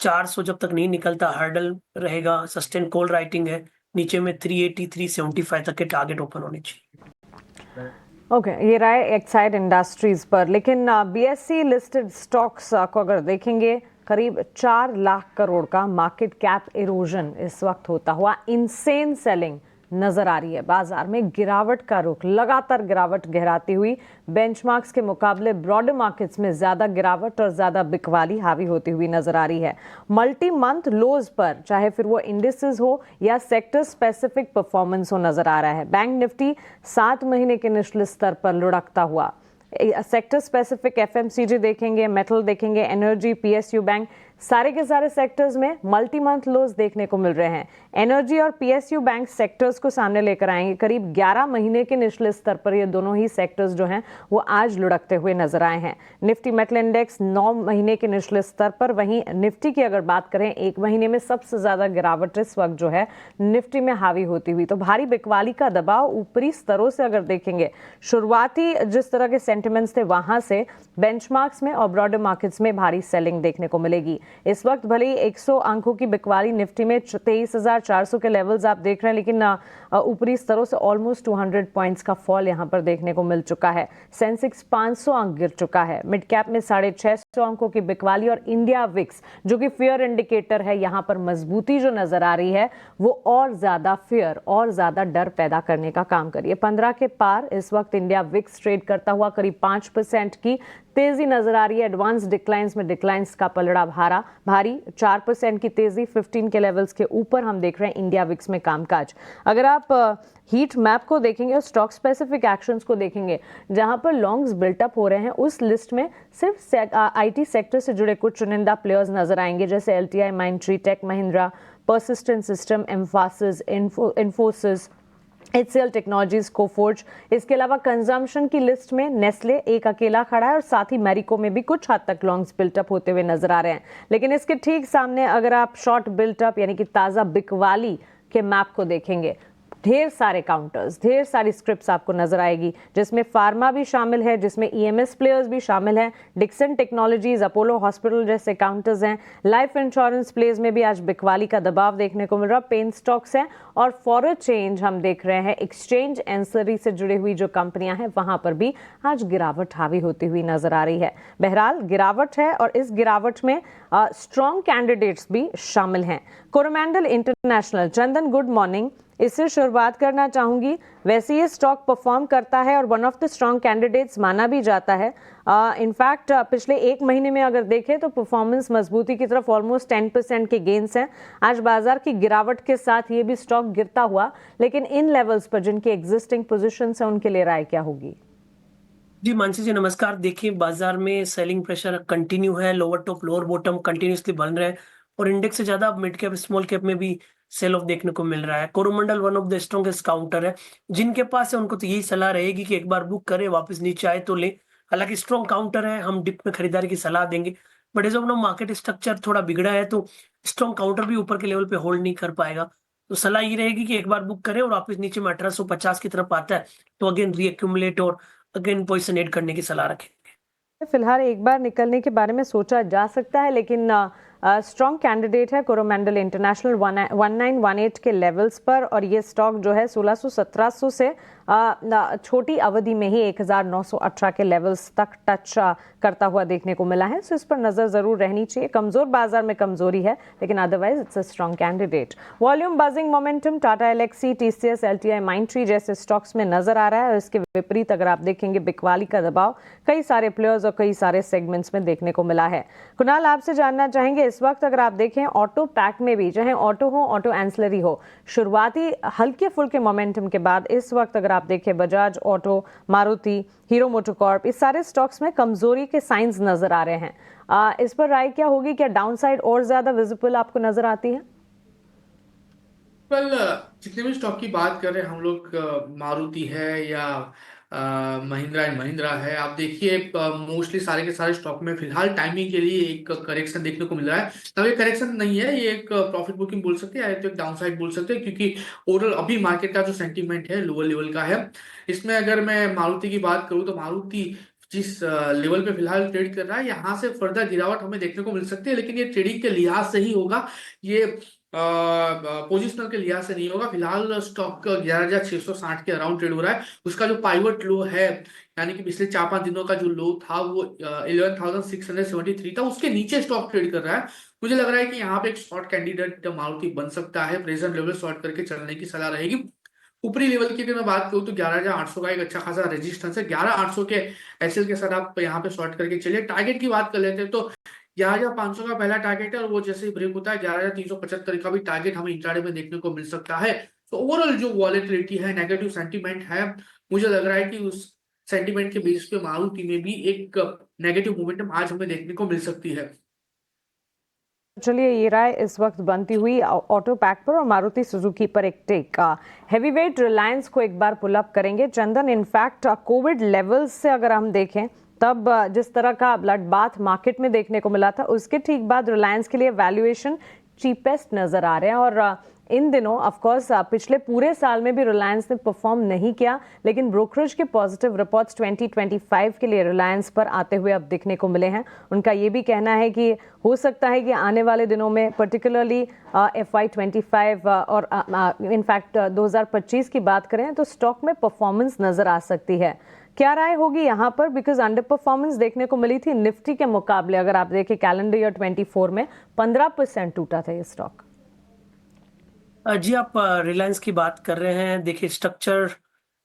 400 जब तक नहीं निकलता हर्डल रहेगा, सस्टेन कॉल राइटिंग है। नीचे में 380 375 तक के टारगेट ओपन होने चाहिए। ओके, ये रहा है एक्साइड इंडस्ट्रीज पर। लेकिन बीएससी लिस्टेड स्टॉक्स को अगर देखेंगे, करीब 4 लाख करोड़ का मार्केट कैप इरोजन इस वक्त होता हुआ इनसेन सेलिंग नजर आ रही है। बाजार में गिरावट का रुख, लगातार गिरावट गहराती हुई। बेंचमार्क्स के मुकाबले ब्रॉडर मार्केट्स में ज्यादा गिरावट और ज्यादा बिकवाली हावी होती हुई नजर आ रही है। मल्टी मंथ लोज पर, चाहे फिर वो इंडिसेस हो या सेक्टर स्पेसिफिक परफॉर्मेंस हो, नजर आ रहा है। बैंक निफ्टी 7 महीने के निचले स्तर पर लुढ़कता हुआ। सेक्टर स्पेसिफिक एफएमसीजी देखेंगे, मेटल देखेंगे, एनर्जी, पीएसयू बैंक, सारे के सारे सेक्टर्स में मल्टी मंथ लोज देखने को मिल रहे हैं। एनर्जी और पीएसयू बैंक सेक्टर्स को सामने लेकर आएंगे। करीब 11 महीने के निचले स्तर पर ये दोनों ही सेक्टर्स जो हैं वो आज लुढ़कते हुए नजर आए हैं। निफ्टी मेटल इंडेक्स 9 महीने के निचले स्तर पर। वहीं निफ्टी की अगर बात करें, 1 महीने में सबसे ज्यादा गिरावट इस वक्त जो है निफ्टी में हावी होती हुई। तो भारी बिकवाली का दबाव ऊपरी स्तरों से अगर देखेंगे, शुरुआती जिस तरह के सेंटिमेंट्स थे वहां से बेंचमार्क्स में और ब्रॉडर मार्केट्स में भारी सेलिंग देखने को मिलेगी। इस वक्त भले ही 100 अंकों की बिकवाली निफ्टी में 23,400 के लेवल्स आप देख रहे हैं, लेकिन ऊपरी स्तरों से ऑलमोस्ट 200 पॉइंट्स का फॉल यहां पर देखने को मिल चुका है। सेंसेक्स 500 अंक गिर चुका है। मिड कैप में 650 अंकों की बिकवाली और इंडिया विक्स जो कि फेयर इंडिकेटर है, यहां पर मजबूती जो नजर आ रही है वो और ज्यादा फेयर और ज्यादा डर पैदा करने का काम करिए। 15 के पार इस वक्त इंडिया विक्स ट्रेड करता हुआ करीब 5% की तेजी नजर आ रही है। एडवांस डिक्लाइंस में डिक्लाइंस का पलड़ा भारी 4% की तेजी 15 के लेवल्स के ऊपर हम देख रहे हैं इंडिया विक्स में कामकाज। अगर आप हीट मैप को देखेंगे और स्टॉक स्पेसिफिक एक्शंस को देखेंगे, जहां पर लॉन्ग्स बिल्टअप हो रहे हैं, उस लिस्ट में सिर्फ आईटी सेक्टर से जुड़े कुछ चुनिंदा प्लेयर्स नजर आएंगे, जैसे एलटीआई, माइंडट्री, टेक महिंद्रा, पर्सिस्टेंट सिस्टम, एम्फासिस, इन्फोसिस, HCL टेक्नोलॉजीज, कोफोर्ज। इसके अलावा कंजम्पशन की लिस्ट में नेस्ले एक अकेला खड़ा है और साथ ही मैरिको में भी कुछ हद तक लॉन्ग्स बिल्टअप होते हुए नजर आ रहे हैं। लेकिन इसके ठीक सामने अगर आप शॉर्ट बिल्टअप यानी कि ताज़ा बिकवाली के मैप को देखेंगे, ढेर सारे काउंटर्स, ढेर सारी स्क्रिप्ट्स आपको नजर आएगी, जिसमें फार्मा भी शामिल है, जिसमें ईएमएस प्लेयर्स भी शामिल हैं, डिक्सन टेक्नोलॉजीज, अपोलो हॉस्पिटल जैसे काउंटर्स हैं। लाइफ इंश्योरेंस प्लेज में भी आज बिकवाली का दबाव देखने को मिल रहा है। पेन स्टॉक्स हैं और फॉर चेंज हम देख रहे हैं एक्सचेंज एंसरी से जुड़ी हुई जो कंपनियां हैं वहां पर भी आज गिरावट हावी होती हुई नजर आ रही है। बहरहाल गिरावट है और इस गिरावट में स्ट्रॉन्ग कैंडिडेट्स भी शामिल हैं। कोरोमंडल इंटरनेशनल, चंदन गुड मॉर्निंग, इससे शुरुआत करना चाहूंगी। वैसे ये स्टॉक परफॉर्म करता है और one of the strong candidates माना भी जाता है। इनफैक्ट पिछले 1 महीने में अगर देखें तो परफॉर्मेंस मजबूती की तरफ ऑलमोस्ट 10% के गेन्स हैं। आज बाजार की गिरावट के साथ ये भी स्टॉक गिरता हुआ, लेकिन इन लेवल्स पर जिनकी एग्जिस्टिंग पोजीशंस हैं उनके लिए राय क्या होगी? जी मानसी जी नमस्कार। देखिए बाजार में सेलिंग प्रेशर कंटिन्यू है, lower top lower bottom continuously बन रहे हैं और इंडेक्स से ज्यादा मिड कैप स्मॉल कैप में भी सेल ऑफ देखने को मिल रहा है। Coromandel one of the strongest counter है, जिनके पास है उनको तो यही सलाह रहेगी कि एक बार बुक करें, वापस नीचे आए तो ले। हालांकि स्ट्रॉन्ग काउंटर है, हम डिप में खरीदारी की सलाह देंगे, but as of now market structure थोड़ा बिगड़ा है तो स्ट्रॉन्ग काउंटर भी ऊपर के लेवल पे होल्ड नहीं कर पाएगा। तो सलाह ये रहेगी कि एक बार बुक करें और वापस नीचे में 1850 की तरफ आता है तो अगेन रीएक्यूमुलेट और अगेन पोजीशन एड करने की सलाह रखेंगे। फिलहाल एक बार निकलने के बारे में सोचा जा सकता है, लेकिन स्ट्रॉन्ग कैंडिडेट है कोरोमंडल इंटरनेशनल 1918 के लेवल्स पर, और ये स्टॉक जो है 1600-1700 से छोटी अवधि में ही 1918 के लेवल्स तक टच करता हुआ देखने को मिला है। सो इस पर नजर जरूर रहनी चाहिए। कमजोर बाजार में कमजोरी है, लेकिन otherwise it's a strong candidate. Volume buzzing momentum Tata Elxsi, TCS, LTI, Mindtree जैसे स्टॉक्स में नजर आ रहा है। और इसके विपरीत अगर आप देखेंगे बिकवाली का दबाव कई सारे प्लेयर्स और कई सारे सेगमेंट्स में देखने को मिला है। कुणाल, आपसे जानना चाहेंगे, इस वक्त अगर आप देखें ऑटो पैक में भी, चाहे ऑटो हो, ऑटो एंसलरी हो, शुरुआती हल्के फुल्के मोमेंटम के बाद इस वक्त अगर अगर आप देखें Bajaj auto, Maruti, hero MotoCorp, इस सारे स्टॉक्स में कमजोरी के साइंस नजर आ रहे हैं। इस पर राय क्या होगी? क्या डाउनसाइड और ज्यादा विजिबल आपको नजर आती है? कल जितने भी स्टॉक की बात कर रहे हैं हम लोग, मारुति है या महिंद्रा एंड महिंद्रा है, आप देखिए मोस्टली सारे के सारे स्टॉक में फिलहाल टाइमिंग के लिए एक करेक्शन देखने को मिल रहा है। अब ये करेक्शन नहीं है, ये एक प्रॉफिट बुकिंग बोल सकते हैं या तो एक डाउन साइड बोल सकते हैं, क्योंकि ओवरऑल अभी मार्केट का जो सेंटीमेंट है लोअर लेवल का है। इसमें अगर मैं मारुति की बात करूँ तो मारुति जिस लेवल पे फिलहाल ट्रेड कर रहा है, यहाँ से फर्दर गिरावट हमें देखने को मिल सकती है, लेकिन ये ट्रेडिंग के लिहाज से ही होगा, ये पोजिशनल के लिहाज से नहीं होगा। फिलहाल स्टॉक 11,660 के अराउंड ट्रेड हो रहा है। उसका जो पाइवट लो है, यानी कि पिछले 4-5 दिनों का जो लो था वो 11,673 था, उसके नीचे स्टॉक ट्रेड कर रहा है। मुझे लग रहा है कि यहाँ पे एक शॉर्ट कैंडिडेट मारुति बन सकता है। प्रेजेंट लेवल शॉर्ट करके चलने की सलाह रहेगी। ऊपरी लेवल की अगर मैं बात करूँ तो 11,800 का एक अच्छा खासा रेजिस्टेंस है। 11,800 के एसएल के साथ आप यहाँ पे शॉर्ट करके चलिए। टारगेट की बात कर लेते हैं तो 11,500 का पहला टारगेट है, और वो जैसे ही ब्रेक होता है 11,375 का भी टारगेट हमें इंट्राडे में देखने को मिल सकता है। तो ओवरऑल जो वॉलेटिलिटी है, नेगेटिव सेंटीमेंट है, मुझे लग रहा है कि उस सेंटीमेंट के बेस पे मारुति में भी एक नेगेटिव मोमेंटम आज हमें देखने को मिल सकती है। चलिए, ये राय इस वक्त बनती हुई ऑटो पैक पर और मारुति सुजुकी पर एक टेक। हैवीवेट रिलायंस को एक बार पुल अप करेंगे चंदन। इनफैक्ट कोविड लेवल्स से अगर हम देखें तब जिस तरह का ब्लड बाथ मार्केट में देखने को मिला था, उसके ठीक बाद रिलायंस के लिए वैल्यूएशन चीपेस्ट नजर आ रहे हैं। और इन दिनों ऑफ कोर्स पिछले पूरे साल में भी रिलायंस ने परफॉर्म नहीं किया, लेकिन ब्रोकरेज के पॉजिटिव रिपोर्ट्स 2025 के लिए रिलायंस पर आते हुए अब दिखने को मिले हैं। उनका ये भी कहना है कि हो सकता है कि आने वाले दिनों में पर्टिकुलरली FY25 और इनफैक्ट 2025 की बात करें तो स्टॉक में परफॉर्मेंस नजर आ सकती है। क्या राय होगी यहाँ पर? बिकॉज अंडर परफॉर्मेंस देखने को मिली थी निफ्टी के मुकाबले। अगर आप देखें कैलेंडर ईयर 24 में 15% टूटा था ये स्टॉक। जी, आप रिलायंस की बात कर रहे हैं। देखिए, स्ट्रक्चर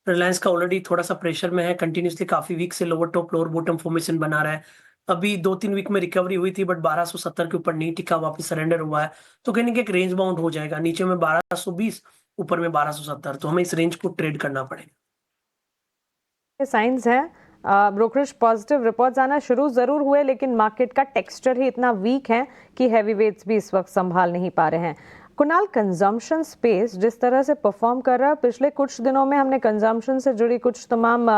रिलायंस का ऑलरेडी थोड़ा सा प्रेशर में है, कंटिन्यूसली काफी वीक से lower top lower bottom formation बना रहा है। अभी 2-3 वीक में रिकवरी हुई थी, बट 1270 के ऊपर नहीं टिका, वापस सरेंडर हुआ है। तो कहीं ना कहीं एक रेंज बाउंड हो जाएगा, नीचे में 1220, ऊपर में 1270, तो हमें इस रेंज को ट्रेड करना पड़ेगा। साइंस है, ब्रोकरेज पॉजिटिव रिपोर्ट्स आना शुरू जरूर हुए, लेकिन मार्केट का टेक्सचर ही इतना वीक है कि हैवी वेट्स भी इस वक्त संभाल नहीं पा रहे हैं। कुणाल, कंजम्पशन स्पेस जिस तरह से परफॉर्म कर रहा है, पिछले कुछ दिनों में हमने कंजम्पशन से जुड़ी कुछ तमाम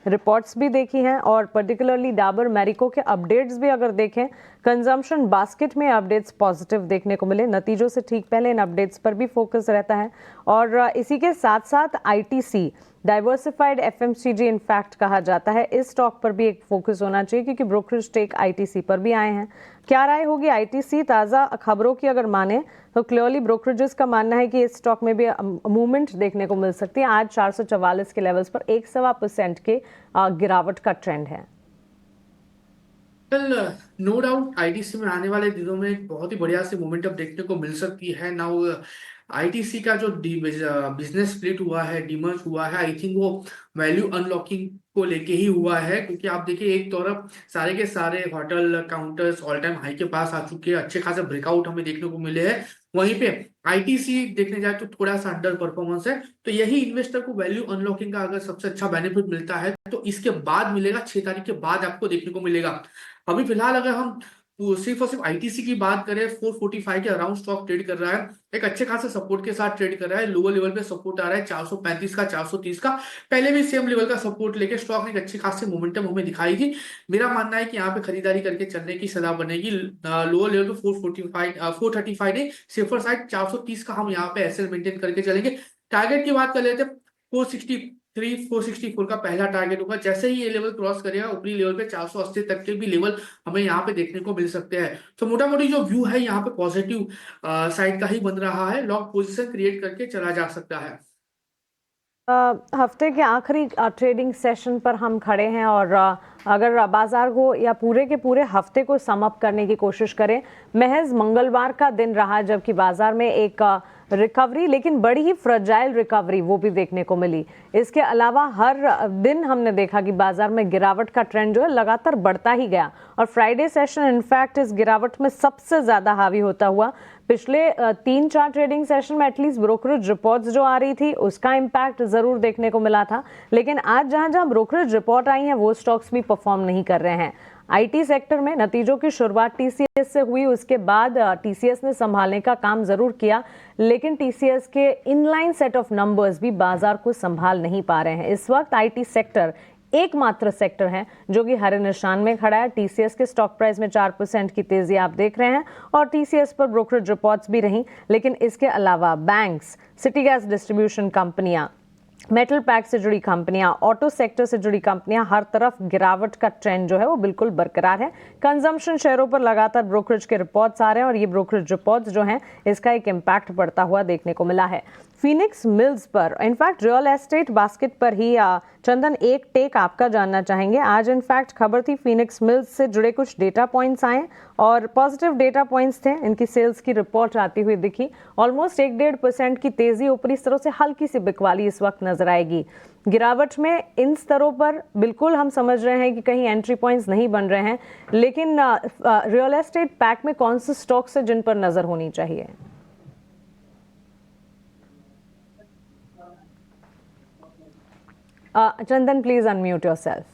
रिपोर्ट्स भी देखी हैं, और पर्टिकुलरली डाबर मैरिको के अपडेट्स भी अगर देखें, कंजम्पशन बास्केट में अपडेट्स पॉजिटिव देखने को मिले। नतीजों से ठीक पहले इन अपडेट्स पर भी फोकस रहता है। और इसी के साथ साथ ITC, डाइवर्सिफाइड FMCG इनफैक्ट कहा जाता है, इस स्टॉक पर भी एक फोकस होना चाहिए, क्योंकि ब्रोकरेज टेक ITC पर भी आए हैं। क्या राय होगी ITC? ताज़ा खबरों की अगर माने तो क्लियरली ब्रोकरेजेस का मानना है कि इस स्टॉक में भी मूवमेंट देखने को मिल सकती है। आज 444 के लेवल्स पर 1.25% के गिरावट का ट्रेंड है। कल नो डाउट ITC में आने वाले दिनों में एक बहुत ही बढ़िया सी मोमेंटम देखने को मिल सकती है। नाउ ITC का जो बिजनेस स्प्लिट हुआ है, डीमर्ज हुआ है, आई थिंक वो वैल्यू अनलॉकिंग को लेके ही हुआ है, क्योंकि आप देखिए एक तरफ सारे के सारे hotel counters all time high के पास आ चुके हैं, अच्छे खासे ब्रेकआउट हमें देखने को मिले हैं। वहीं पे ITC देखने जाए तो थोड़ा सा अंडर परफॉर्मेंस है। तो यही इन्वेस्टर को वैल्यू अनलॉकिंग का अगर सबसे अच्छा बेनिफिट मिलता है तो इसके बाद मिलेगा, 6 तारीख के बाद आपको देखने को मिलेगा। अभी फिलहाल अगर हम सिर्फ और सिर्फ ITC की बात करें, 445 के अराउंड स्टॉक ट्रेड कर रहा है, एक अच्छे खासे सपोर्ट के साथ ट्रेड कर रहा है। लोअर लेवल पे सपोर्ट आ रहा है 435 का, 430 का। पहले भी सेम लेवल का सपोर्ट लेके स्टॉक ने एक अच्छी खासी मोमेंटम हमें दिखाई थी। मेरा मानना है कि यहाँ पे खरीदारी करके चलने की सलाह बनेगी। लोअर लेवल पे 435 नहीं, सेफर साइड 430 का हम यहाँ पे एसएल मेंटेन करके चलेंगे। टारगेट की बात कर लेते हैं, 464 का पहला टारगेट होगा। जैसे ही ये लेवल क्रॉस करेगा, ऊपरी लेवल पे 480 तक के भी लेवल हमें यहाँ पे देखने को मिल सकते हैं। तो मोटा मोटी जो व्यू है यहाँ पे पॉजिटिव साइड का ही बन रहा है। लॉन्ग पोजीशन क्रिएट करके चला जा सकता है। हफ्ते के आखिरी ट्रेडिंग सेशन पर हम खड़े हैं, और अगर बाजार को या पूरे के पूरे हफ्ते को सम अप करने की कोशिश करें, महज मंगलवार का दिन रहा जबकि बाजार में एक रिकवरी, लेकिन बड़ी ही फ्रजाइल रिकवरी वो भी देखने को मिली। इसके अलावा हर दिन हमने देखा कि बाजार में गिरावट का ट्रेंड जो है लगातार बढ़ता ही गया और फ्राइडे सेशन इनफैक्ट इस गिरावट में सबसे ज्यादा हावी होता हुआ। पिछले 3-4 ट्रेडिंग सेशन में एटलीस्ट ब्रोकरेज रिपोर्ट्स जो आ रही थी उसका इम्पैक्ट जरूर देखने को मिला था, लेकिन आज जहां जहां ब्रोकरेज रिपोर्ट आई है वो स्टॉक्स भी परफॉर्म नहीं कर रहे हैं। आईटी सेक्टर में नतीजों की शुरुआत टीसीएस से हुई, उसके बाद टीसीएस ने संभालने का काम जरूर किया, लेकिन टीसीएस के इनलाइन सेट ऑफ नंबर्स भी बाजार को संभाल नहीं पा रहे हैं। इस वक्त आईटी सेक्टर एकमात्र सेक्टर है जो कि हरे निशान में खड़ा है। टीसीएस के स्टॉक प्राइस में 4% की तेजी आप देख रहे हैं और टीसीएस पर ब्रोकरेज रिपोर्ट्स भी रही, लेकिन इसके अलावा बैंक्स, सिटी गैस डिस्ट्रीब्यूशन कंपनियां, मेटल पैक से जुड़ी कंपनियां, ऑटो सेक्टर से जुड़ी कंपनियां, हर तरफ गिरावट का ट्रेंड जो है वो बिल्कुल बरकरार है। कंजम्पशन शेयरों पर लगातार ब्रोकरेज के रिपोर्ट्स आ रहे हैं और ये ब्रोकरेज रिपोर्ट्स जो हैं इसका एक इम्पैक्ट पड़ता हुआ देखने को मिला है। फीनिक्स मिल्स पर, इनफैक्ट रियल एस्टेट बास्केट पर ही चंदन एक टेक आपका जानना चाहेंगे। आज इनफैक्ट खबर थी फीनिक्स मिल्स से जुड़े कुछ डेटा पॉइंट्स आए और पॉजिटिव डेटा पॉइंट्स थे। इनकी सेल्स की रिपोर्ट आती हुई दिखी, ऑलमोस्ट 1-1.5% की तेजी, ऊपरी स्तरों से हल्की सी बिकवाली इस वक्त नजर आएगी। गिरावट में इन स्तरों पर बिल्कुल हम समझ रहे हैं कि कहीं एंट्री पॉइंट्स नहीं बन रहे हैं, लेकिन रियल एस्टेट पैक में कौन से स्टॉक्स है जिन पर नजर होनी चाहिए? चंदन प्लीज अनम्यूट योरसेल्फ।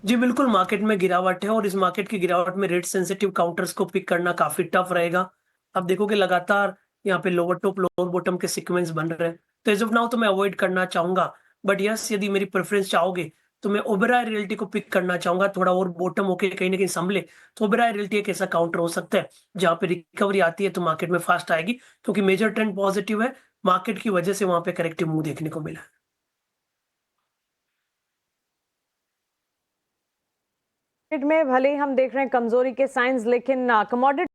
जी बिल्कुल, मार्केट में गिरावट है और इस मार्केट की गिरावट में रेट सेंसिटिव काउंटर्स को पिक करना काफी टफ रहेगा। अब देखोगे लगातार यहाँ पे लोअर टॉप लोअर बॉटम के सीक्वेंस बन रहे हैं, तो एज ऑफ नाउ तो मैं अवॉइड करना चाहूंगा, बट यस यदि मेरी प्रेफरेंस चाहोगे तो मैं ओबेरॉय रियल्टी को पिक करना चाहूंगा। थोड़ा और बॉटम होके कहीं ना कहीं संभले तो ओबेरॉय रियल्टी एक ऐसा काउंटर हो सकता है जहाँ पे रिकवरी आती है तो मार्केट में फास्ट आएगी, क्योंकि मेजर ट्रेंड पॉजिटिव है, मार्केट की वजह से वहां पे करेक्टिव मूव देखने को मिला। में भले ही हम देख रहे हैं कमजोरी के साइंस, लेकिन कमोडिटी